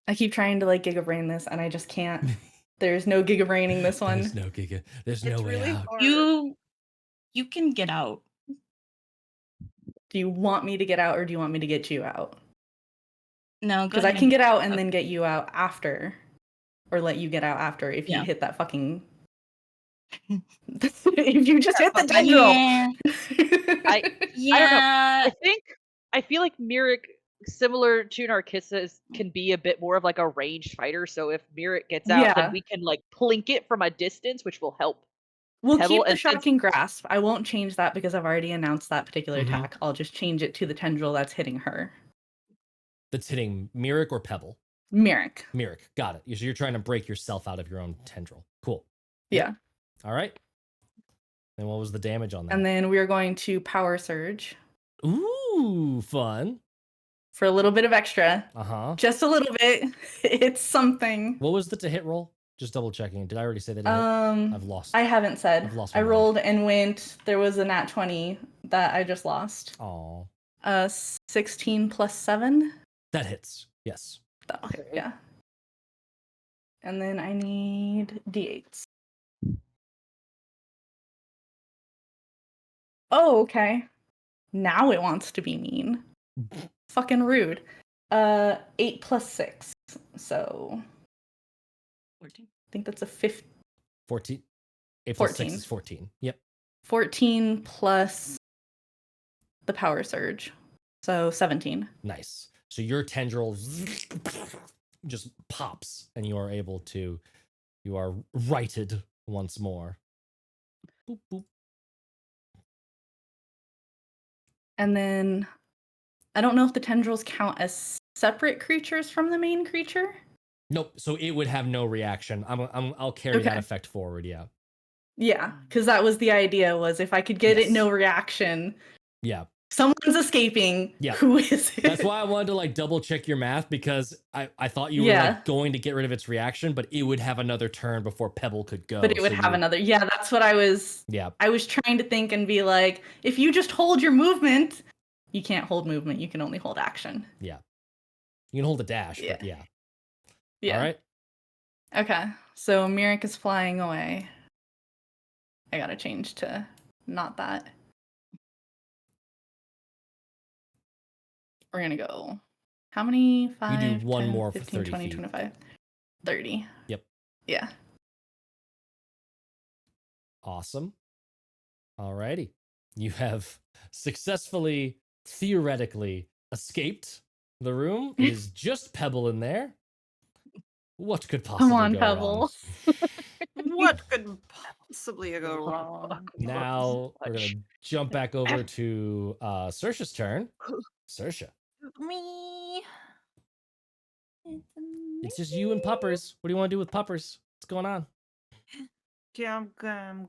I keep trying to like Giga Brain this and I just can't. There's no Giga Braining this one. There's no giga. There's no It's way really out. hard. You can get out. Do you want me to get out or do you want me to get you out? No, Because I can get out and then get you out after. Or let you get out after if you Yeah. hit that fucking. If you just hit the tendril. Yeah. I don't know. Yeah. I feel like Mirik similar to Narcissa can be a bit more of like a ranged fighter. So if Mirror gets out, then Yeah. we can like plink it from a distance, which will help. We'll Pebble, keep the and since- shocking grasp. I won't change that because I've already announced that particular Mhm. attack. I'll just change it to the tendril that's hitting her. That's hitting Mirroc or Pebble? Mirroc. Mirroc. Got it. So you're trying to break yourself out of your own tendril. Cool. Yeah. All right. And what was the damage on that? And then we are going to power surge Ooh, fun. for a little bit of extra. Uh-huh. Just a little bit. It's something. What was the to hit roll? Just double checking. Did I already say that? I've lost. I haven't said. I've lost I my mind. rolled and went. There was a nat 20 that I just lost. Oh, 16 plus 7. that hits. Yes. Okay. Yeah. And then I need d8s. Oh, okay. Now it wants to be mean. Fucking rude. 8 plus 6. So 14. I think that's a 15. 14. 8 plus 6 14. is 14. Yep. 14 plus the power surge. So 17. Nice. So your tendril just pops and you are righted once more. Boop, boop. And then I don't know if the tendrils count as separate creatures from the main creature. Nope. So it would have no reaction. I'll carry that Okay. effect forward. Yeah. Yeah, because that was the idea, was if I could get it Yes. no reaction, Yeah. someone's escaping. Yeah. Who is it? That's why I wanted to like double check your math, because I thought you were Yeah. like going to get rid of its reaction, but it would have another turn before Pebble could go. But it would so have you- another. Yeah, that's what I was Yeah. trying to think and be like, if you just hold your movement, you can't hold movement, you can only hold action. You can hold a dash, Yeah. but yeah. Yeah. All right. Okay. So Mirroc is flying away. I gotta change to not that. We're gonna go. How many? 5, one 10, more for 15, 30 20, feet. 25, 30. Yep. Yeah. Awesome. All righty. You have successfully, theoretically, escaped the room. It is just Pebble in there. What could possibly on, go Pebble. wrong? What could possibly go wrong? Now we're gonna jump back over to Saoirse's turn. Saoirse, Me. it's just you and Puppers. What do you want to do with Puppers? What's going on? Yeah, I'm gonna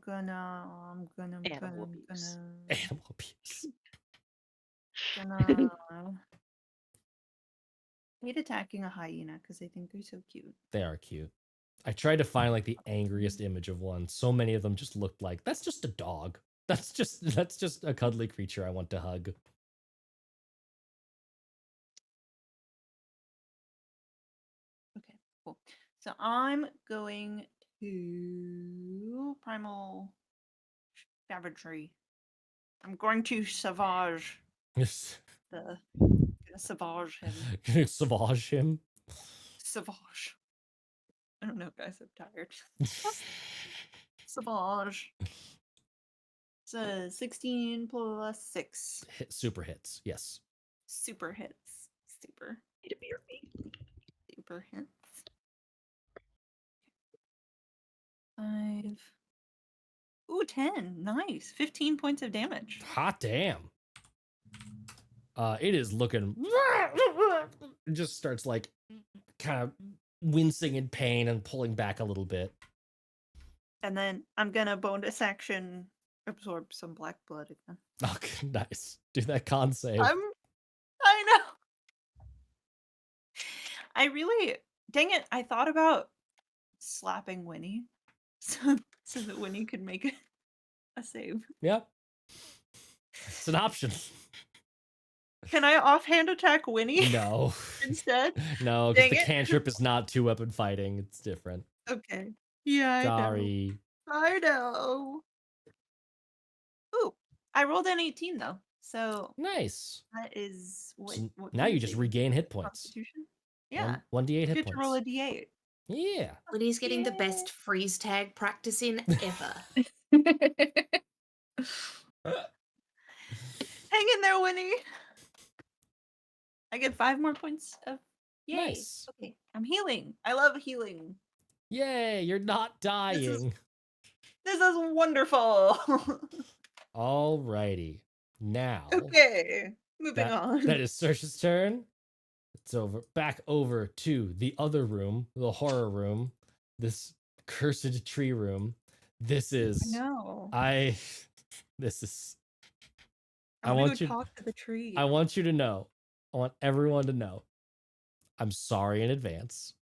Animal abuse. Animal abuse. hate attacking a hyena because I think they're so cute. They are cute. I tried to find like the angriest image of one. So many of them just looked like that's just a dog. That's just a cuddly creature I want to hug. Okay, cool. So I'm going to primal savagery. I'm going to savage gonna savage him. Savage him. Savage. I don't know, guys. I'm tired. Savage. So 16 plus 6. Super hits. Yes. Super hits. Super hits. 5. Ooh, 10. Nice. 15 points of damage. Hot damn. It is looking. It just starts like kind of wincing in pain and pulling back a little bit. And then I'm gonna bonus action absorb some black blood again. Okay, nice. Do that con save. I know. I really, dang it, I thought about slapping Winnie so that Winnie could make a save. Yep. It's an option. Can I offhand attack Winnie No. instead? No, because Dang the it. cantrip is not 2-weapon fighting. It's different. Okay. Yeah, I know. Sorry. I know. Ooh, I rolled an 18 though. So Nice. that is what, So what now can you I just say? regain hit points. Constitution? Yeah. 1d8 hit Get to roll a points. d8. Yeah. Liddy's getting the Yeah. best freeze tag practice in ever. Hang in there, Winnie. I get 5 more points of yay. Nice. Okay, I'm healing. I love healing. Yay, you're not dying. This is wonderful. Alrighty. Now Okay, moving that, on. that is Saoirse's turn. It's back over to the other room, the horror room, this cursed tree room. This is No. this is I want to go talk to the tree. I want you to know. I want everyone to know. I'm sorry in advance.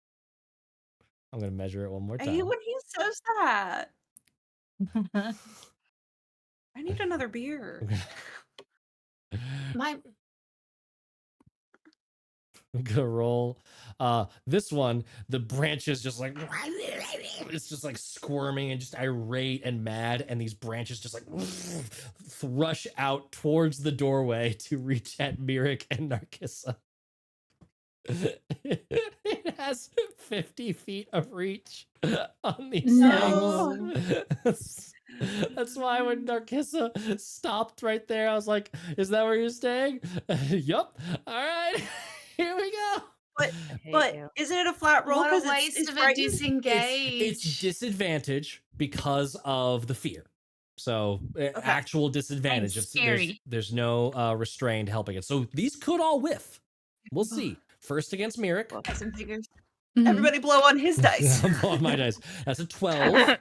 I'm gonna measure it one more I time. hate when he says that. I need another beer. My I'm gonna roll. This one, the branches just like it's just like squirming and just irate and mad, and these branches just like rush out towards the doorway to reach at Mirik and Narkissa. It has 50 feet of reach on these No. things. That's why when Narkissa stopped right there, I was like, "Is that where you're staying?" Yup. All right, here we go. But I hate but you. isn't it a flat roll? what 'Cause a waste it's of a frightened? disengage. It's disadvantage because of the fear. So actual disadvantage. Sounds There's, scary. there's no restrained helping it. So these could all whiff. We'll see. First against Mirik. Facts and figures. Mhm. Everybody blow on his dice. I'm on my dice. That's a 12.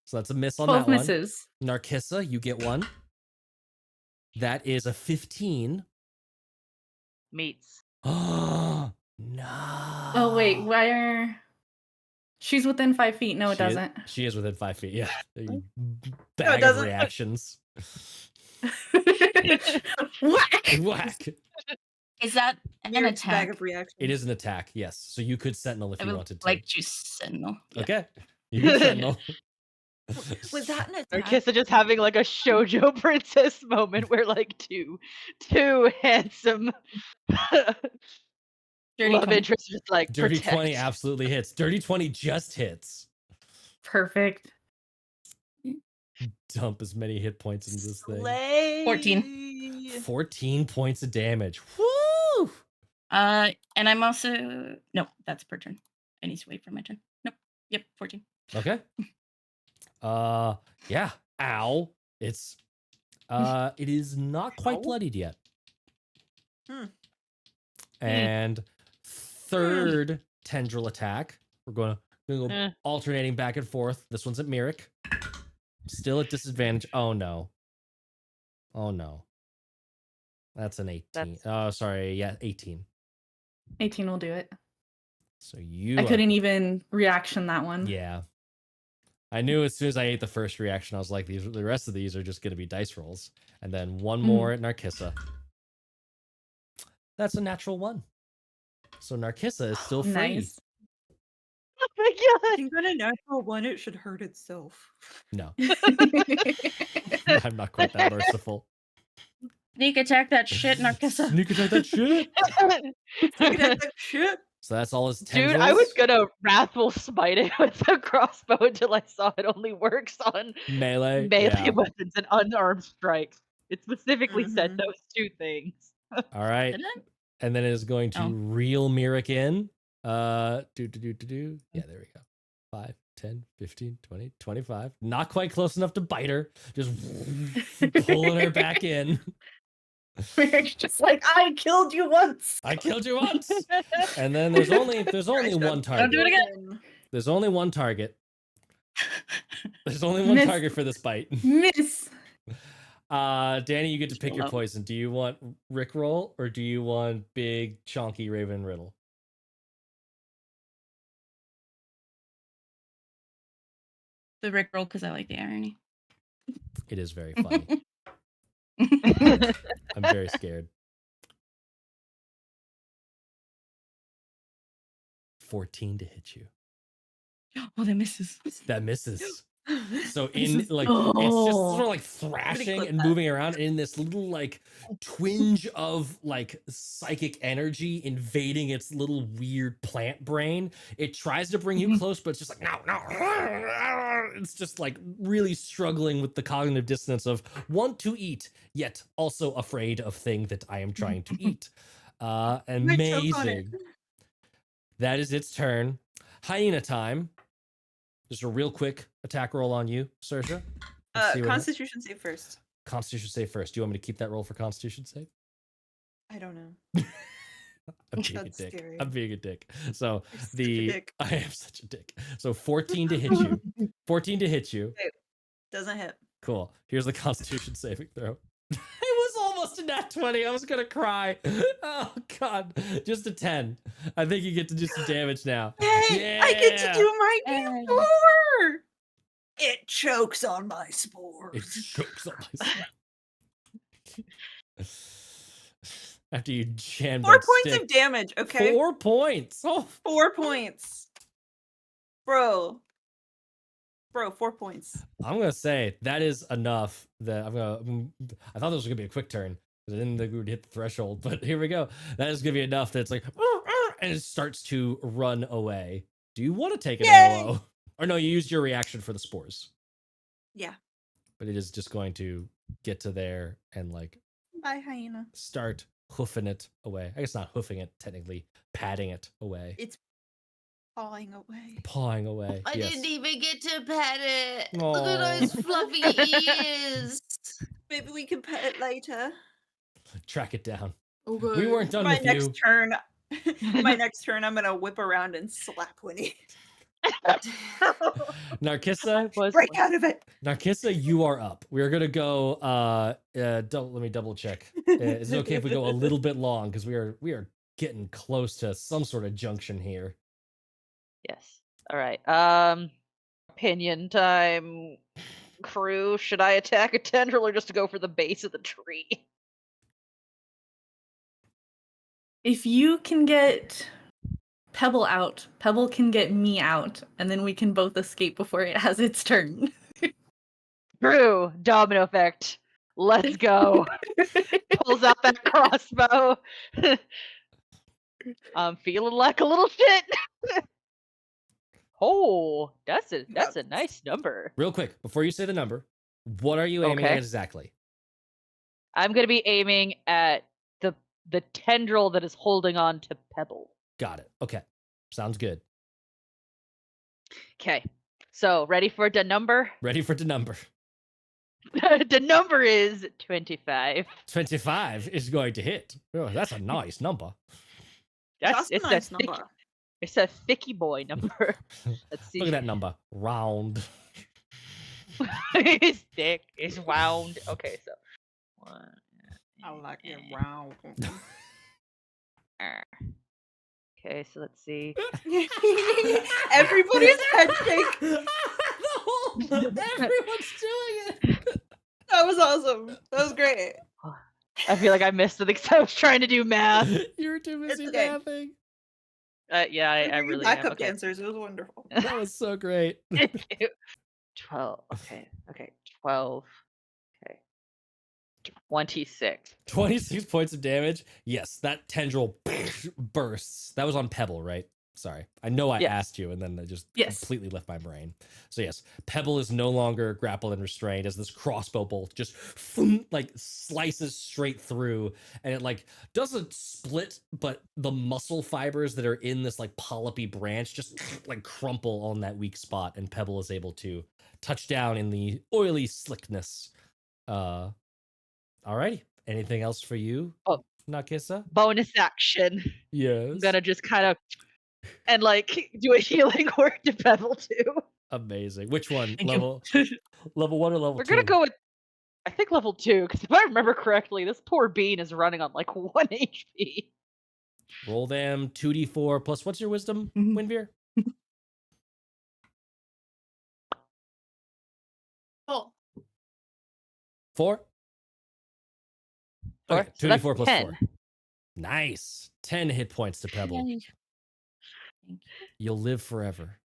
So that's a miss on 12 that misses. one. Narkissa, you get one. That is a 15. Meats. Oh no. Oh wait, where? She's within 5 feet. No, it She is- doesn't. She is within 5 feet. Yeah. You it bag of doesn't. reactions. Whack! Whack. Is that an Mirac's bag attack? of reaction. It is an attack, yes. So you could sentinel if I you would wanted to. like to sentinel. Yeah. Okay. You can sentinel. Was that an Or attack? Kissa just having like a shoujo princess moment where like two handsome Dirty love 20. interests just like Dirty 20 protect. absolutely hits. Dirty 20 just hits. Perfect. Dump as many hit points into this thing. Slay. 14. 14 points of damage. Woo! And I'm also no, that's per turn. I need to wait for my turn. Nope. Yep, 14. Okay. Yeah. Ow. It's it is not quite Ow? bloodied yet. Hmm. And third tendril attack. We're gonna go Eh. alternating back and forth. This one's at Mirik. Still at disadvantage. Oh no. Oh no. That's an 18. That's- Oh, sorry. Yeah, 18. 18 will do it. So you I are- couldn't even reaction that one. Yeah. I knew as soon as I ate the first reaction, I was like, the rest of these are just going to be dice rolls. And then one more at Narkissa. That's a natural 1. So Narkissa is still free. Nice. Oh my I think on a natural one, it should hurt itself. No, I'm not quite that merciful. Sneak attack that shit, Narkissa. Sneak attack that shit. god. That shit. So that's all his Dude, tendrils. I was gonna wrathful smite it with a crossbow until I saw it only works on melee. melee Yeah. weapons and unarmed strikes. It specifically said Mhm. those two things. All right. Didn't it? And then it is going to Oh. reel Mirik in. Yeah, there we go. 5, 10, 15, 20, 25. Not quite close enough to bite her. Just pulling her back in. Mirac's just like, I killed you once. I killed you once. And then there's only one target. do it again. There's only one target. There's only one Miss. target for this bite. Miss. Danny, you get to pick your Hello. poison. Do you want Rickroll or do you want big chonky Raven Riddle? The Rick roll because I like the irony. It is very funny. I'm very scared. 14 to hit you. Oh, that misses. That misses. So in like it's just sort of like thrashing clip and that. moving around in this little like twinge of like psychic energy invading its little weird plant brain. It tries to bring you close, but it's just like no. It's just like really struggling with the cognitive dissonance of want to eat, yet also afraid of thing that I am trying to eat. Might choke on it. Amazing. That is its turn. Hyena time. Just a real quick attack roll on you, Saoirse. Let's see what Constitution save first. Constitution save first. Do you want me to keep that roll for Constitution save? I don't know. I'm being a That's dick. scary. I'm being a dick. So You're such a the dick. I am such a dick. So 14 to hit you. 14 to hit you. Doesn't hit. Cool. Here's the Constitution saving throw. It was almost a nat 20. I was gonna cry. Oh god. Just a 10. I think you get to do some damage now. Hey, I get to Yeah. do my Yay. D4. It chokes on my It spores. chokes on my After you jam 4 that points stick. of damage. Okay, 4 points. Oh, 4 points, bro. 4 points. I'm gonna say that is enough. That I thought this was gonna be a quick turn because I didn't think we would hit the threshold, but here we go. That is gonna be enough. That it's like, and it starts to run away. Do you want to take an Yay! LO? Or no, you used your reaction for the spores, Yeah. but it is just going to get to there and like Bye, hyena. start hoofing it away. I guess not hoofing it technically, patting it away, It's pawing away. pawing away. I yes. didn't even get to pet it. Look Aw. at those fluffy ears. Maybe we can pet it later. Track it down. Okay. We weren't done My with next you. turn. My next turn, I'm gonna whip around and slap Winnie. Narkissa, Break out of it. Narkissa, you are up. We're gonna go. Let me double check. Is it okay if we go a little bit long because we are getting close to some sort of junction here? Yes. All right. Opinion time. Crew, should I attack a tendril or just go for the base of the tree? If you can get Pebble out, Pebble can get me out, and then we can both escape before it has its turn. Crew, domino effect. Let's go. Pulls out that crossbow. I'm feeling like a little shit. Oh, that's a nice number. Real quick, before you say the number, what are you aiming Okay. at exactly? I'm gonna be aiming at the tendril that is holding on to Pebble. Got it. Okay, sounds good. Okay. So ready for the number? Ready for the number. The number is 25. 25 is going to hit. Oh, that's a nice number. That's a It's nice a thick, number. it's a thicky boy number. Let's see. Look at that number. Round. It's thick. It's round. Okay, so 1. I like it round. Okay, so let's see. Everybody's head shake. Everyone's doing it. That was awesome. That was great. I feel like I missed it because I was trying to do math. You were too busy It's okay. laughing. Yeah, I Bring really backup am. Okay. dancers. It was wonderful. That was so great. 12. Okay. 12. Okay. 26. 26 points of damage. Yes, that tendril bursts. That was on Pebble, right? Sorry. I know I Yes. asked you and then I just Yes. completely left my brain. So yes, Pebble is no longer grappled and restrained as this crossbow bolt just like slices straight through and it like doesn't split, but the muscle fibers that are in this like polypy branch just like crumple on that weak spot and Pebble is able to touch down in the oily slickness. Alrighty. Anything else for you, Oh. Narkissa? Bonus action. Yes. I'm gonna just kind of and like do a healing word to Pebble too. Amazing. Which one? Thank you. Level 1 or level 2? We're gonna go with I think level 2 because if I remember correctly, this poor bean is running on like 1 HP. Roll them 2d4 plus what's your wisdom, Mhm. Winveer? Oh, 4? Four, Okay, so that's 2d4 plus 10. 4. Nice. 10 hit points to Pebble. Yay. You'll live forever.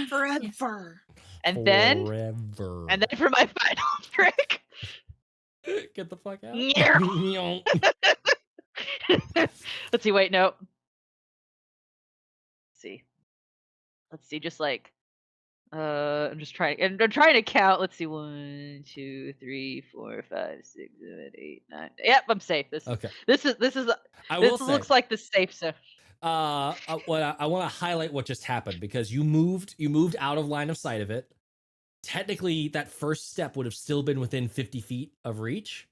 Forever. And then Forever. for my final trick. Get the fuck out. Meow. Let's see, wait, no. Let's see, just like I'm just trying, and I'm trying to count. Let's see, 1, 2, 3, 4, 5, 6, 7, 8, 9. Yep, I'm safe. Okay. This I will say, looks like the safe zone. what I want to highlight what just happened, because you moved out of line of sight of it. Technically, that first step would have still been within 50 feet of reach.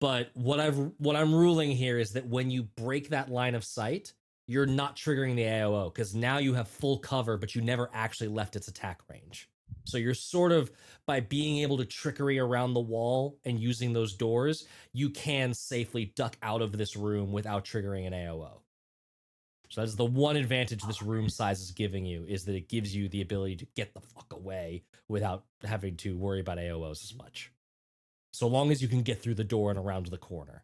But what I'm ruling here is that when you break that line of sight, you're not triggering the AOO, because now you have full cover, but you never actually left its attack range. So you're sort of, by being able to trickery around the wall and using those doors, you can safely duck out of this room without triggering an AOO. So that's the one advantage this room size is giving you, is that it gives you the ability to get the fuck away without having to worry about AOOs as much. So long as you can get through the door and around the corner.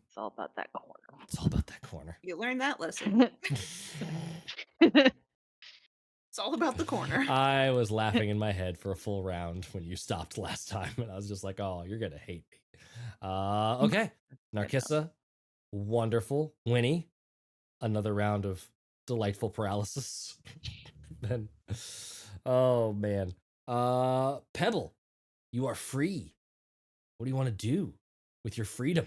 It's all about that corner. It's all about that corner. You learned that lesson. It's all about the corner. I was laughing in my head for a full round when you stopped last time, and I was just like, oh, you're gonna hate me. Okay. Narkissa, wonderful. Winnie, another round of delightful paralysis. Then, oh man. Pebble, you are free. What do you want to do with your freedom?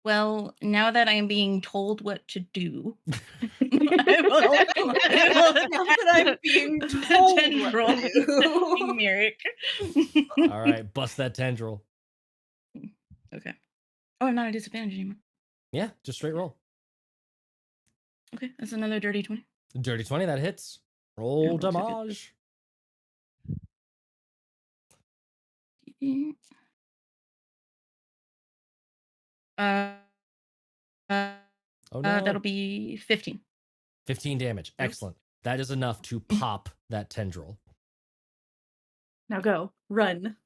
Well, now that I'm being told what to do, I will Now that I'm being told what tendril to do. Merrick. All right, bust that tendril. Okay. Oh, I'm not at disadvantage anymore. Yeah, just straight roll. Okay, that's another dirty 20. Dirty 20, that hits. Roll looks like it. damage. Oh no. That'll be 15. 15 damage. Excellent. That is enough to pop that tendril. Now go. Run.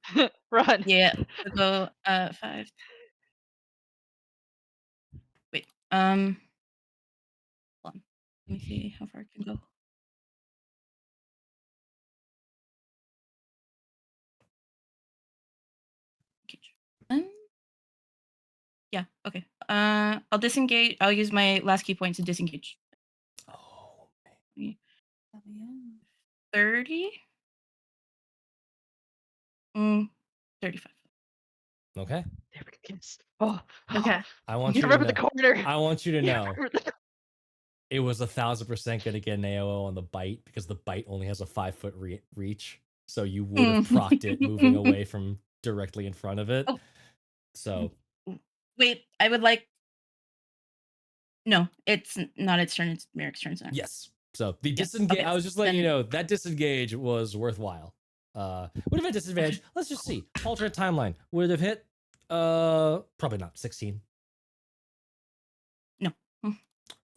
Run. Yeah. So go 5. Wait. Hold on. Let me see how far I can go. Yeah, okay. I'll disengage. I'll use my last key point to disengage. Oh, 30? 35. okay. There we go. Oh, Okay. I want you you to remember the know, corner. I want you to know Remember the- it was 1,000% going to get an AOO on the bite, because the bite only has a 5-foot reach. So you would have procced it moving away from directly in front of it. Oh. So Wait, I would like. No, it's not its turn. It's Merrick's turn. Sorry. yes. So the Yeah, disengage, okay, I was just letting you then- know that disengage was worthwhile. Would have had disadvantage. Let's just see. Alternate timeline. Would it have hit? Probably not. 16. No.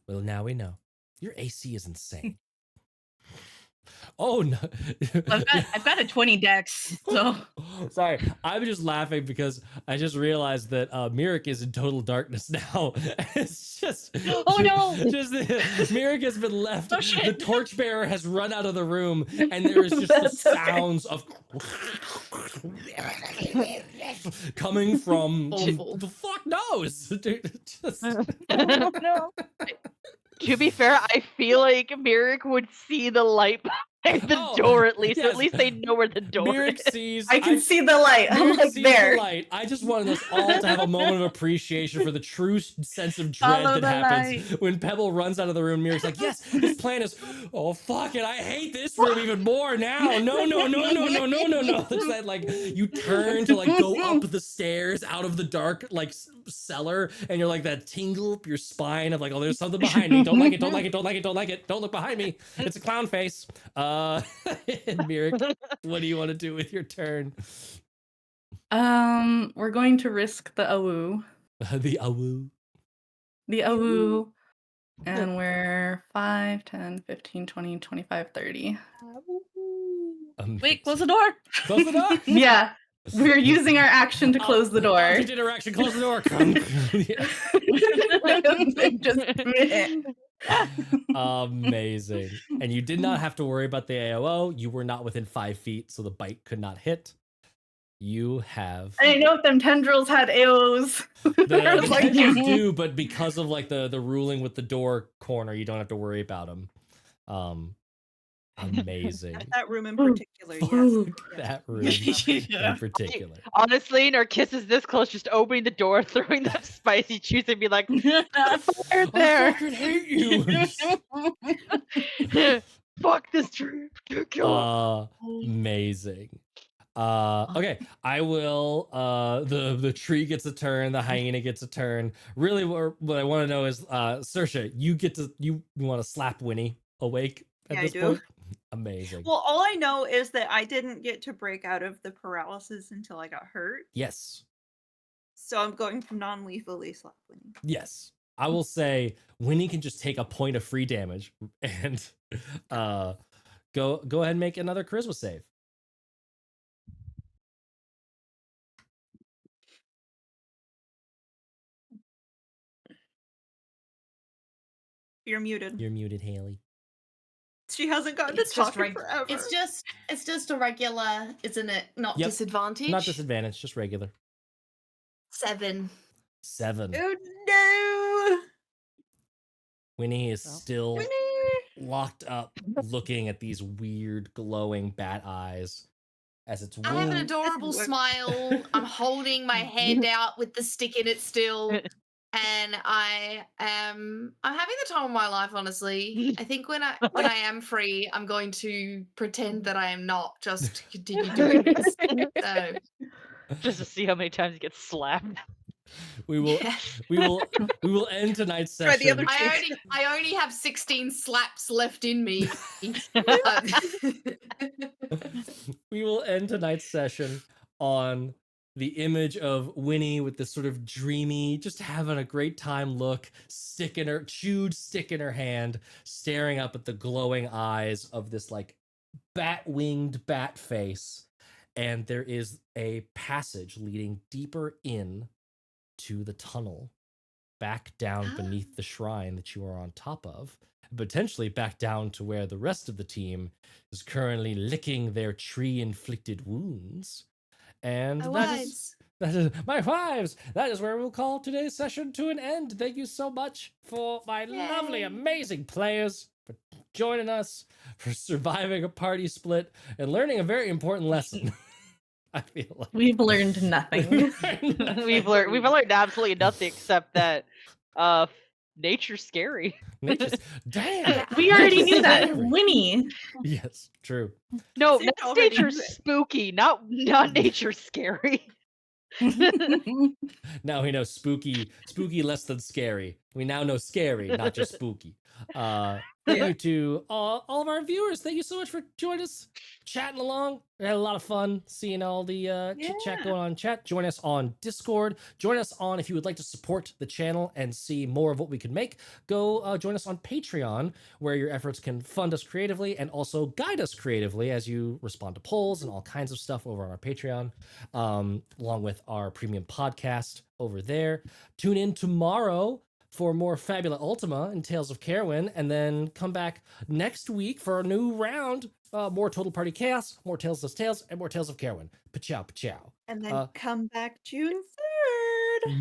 Well, now we know. Your AC is insane. Oh no. I've got a 20 dex, so Sorry, I'm just laughing because I just realized that Mirik is in total darkness now. It's just Oh, no! Just Mirik has been left. Oh, shit. The torchbearer has run out of the room, and there is just the That's okay. sounds of coming from Awful. the fuck knows. Dude, just... no. To be fair, I feel like Mirik would see the light behind the Oh, door at least. So yes. at least they know where the door Mirik is. sees. I can see the light. I'm Mirik like sees there. the light. I just wanted us all to have a moment of appreciation for the true sense of dread Follow that the happens when Pebble runs out of the room. Mirik's like, yes, this plan is. Oh fuck it! I hate this room even more now. No. It's that like you turn to like go up the stairs out of the dark like cellar, and you're like that tingle up your spine of like, oh, there's something behind me. Don't like it. Don't look behind me. It's a clown face. Mirik, what do you want to do with your turn? We're going to risk the AWU. The awu. The AWU. And we're 5, 10, 15, 20, 25, 30. Wait, close the door. Close the door. Yeah. We're using our action to close the door. Object interaction. Close the door. Just Amazing. And you did not have to worry about the AOO. You were not within 5 feet, so the bite could not hit. You have. I didn't know if them tendrils had AOs. I was like, You do, but because of like the ruling with the door corner, you don't have to worry about them. Amazing. That room in particular, yes. That room in particular. Honestly, Narcissus this close, just opening the door, throwing that spicy juice, and be like, "Fire I there! fucking hate you. Fuck this tree! Kill it." Amazing. Okay, I will. The tree gets a turn, the hyena gets a turn. Really, what I want to know is, Saoirse, you want to slap Winnie awake at Yeah, I this do. point? Amazing. Well, all I know is that I didn't get to break out of the paralysis until I got hurt. Yes, So I'm going to non-lethally slap Winnie. yes. I will say Winnie can just take a point of free damage and go ahead and make another charisma save. You're muted. You're muted, Haley. She hasn't gotten to It's just talk in forever. it's just a regular, isn't it? Not Yep. disadvantage. Not disadvantage, just regular. 7. 7. Oh no! Winnie is Well, still Winnie! locked up, looking at these weird, glowing bat eyes as its I have an wound. adorable Look. smile. I'm holding my hand out with the stick in it still. And I'm having the time of my life, honestly. I think when I am free, I'm going to pretend that I am not, just to continue doing this. So Just to see how many times he gets slapped. We will yeah. we will end tonight's Try the other session. I only have 16 slaps left in me. We will end tonight's session on the image of Winnie with this sort of dreamy, just having a great time look, chewed stick in her hand, staring up at the glowing eyes of this like bat-winged bat face. And there is a passage leading deeper in to the tunnel, back down beneath the shrine that you are on top of, potentially back down to where the rest of the team is currently licking their tree-inflicted wounds. And that is my wives. That is where we'll call today's session to an end. Thank you so much for my lovely, Yay. amazing players for joining us, for surviving a party split, and learning a very important lesson. I feel like We've learned nothing. We've learned absolutely nothing except that nature's scary. Nature's, damn. We already knew that. Scary. Winnie. Yes, true. No, Seems that's already nature's good. spooky, not nature's scary. Now we know spooky less than scary. We now know scary, not just spooky. Thank you to all of our viewers. Thank you so much for joining us, chatting along. We had a lot of fun seeing all the chit chat going on in chat. Join us on Discord. Join us on, if you would like to support the channel and see more of what we can make, go join us on Patreon, where your efforts can fund us creatively and also guide us creatively as you respond to polls and all kinds of stuff over on our Patreon, along with our premium podcast over there. Tune in tomorrow for more Fabula Ultima and Tales of Carwin, and then come back next week for a new round. More Total Party Chaos, more Tales of Tales, and more Tales of Carwin. Pachow, pachow. And then come back June 3rd.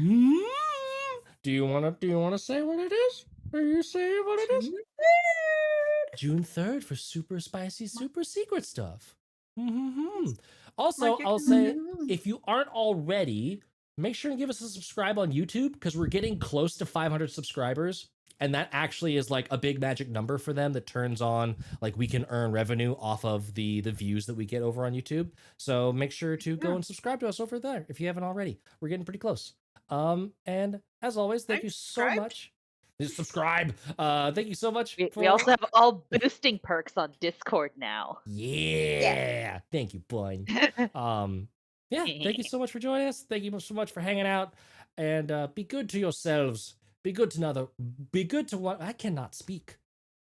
Do you wanna say what it is? Are you saying what it is? June 3rd for super spicy, super secret stuff. Also, Mark your I'll say, calendar. if you aren't already, make sure and give us a subscribe on YouTube, because we're getting close to 500 subscribers. And that actually is like a big magic number for them that turns on, like, we can earn revenue off of the views that we get over on YouTube. So make sure to go and subscribe to us over there if you haven't already. We're getting pretty close. And as always, thank I'm you so subscribed. much. Subscribe. Thank you so much. We also have all boosting perks on Discord now. Yeah. Thank you, bud. Yeah, thank you so much for joining us. Thank you so much for hanging out. And be good to yourselves. Be good to another. Be good to one. I cannot speak.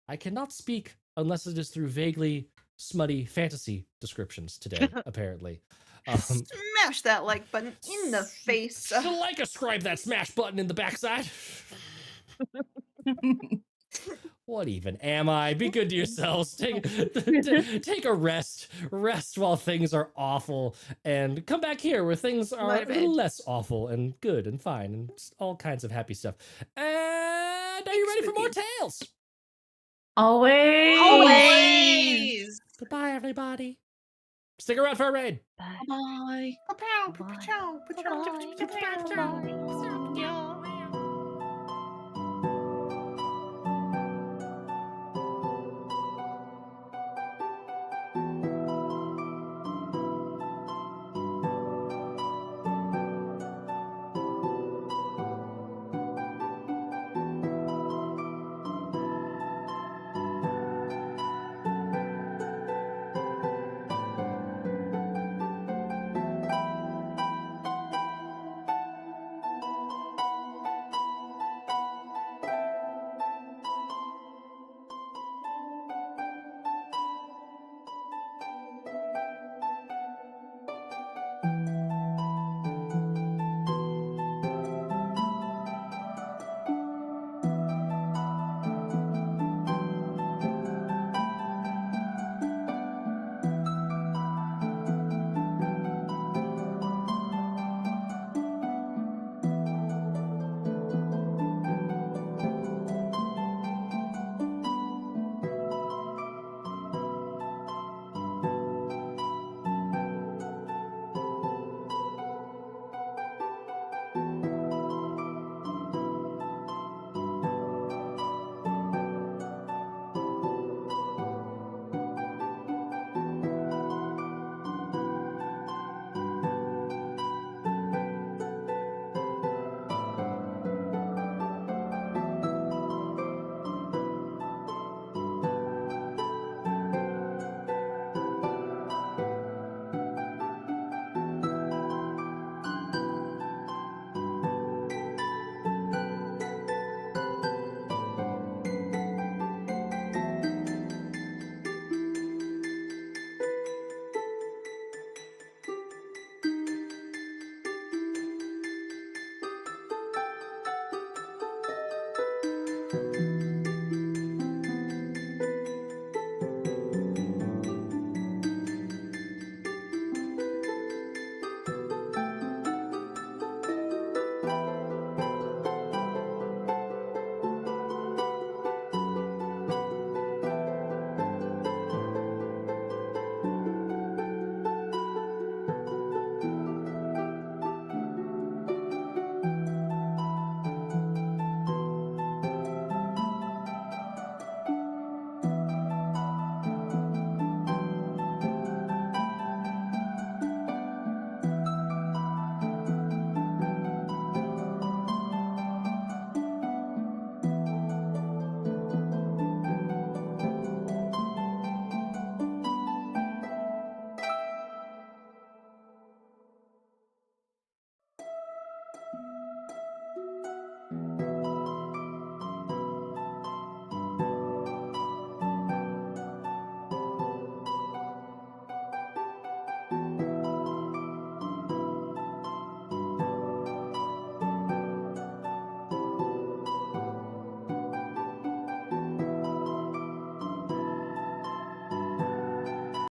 I cannot speak unless it is through vaguely smutty fantasy descriptions today, apparently. Smash that like button in the face. So like ascribe that smash button in the backside. What even am I? Be good to yourselves. Take a rest. Rest while things are awful, and come back here where things are Go a to bed. little less awful and good and fine and all kinds of happy stuff. And are you ready for more tales? Always. Always. Goodbye, everybody. Stick around for a raid. Bye. Bye.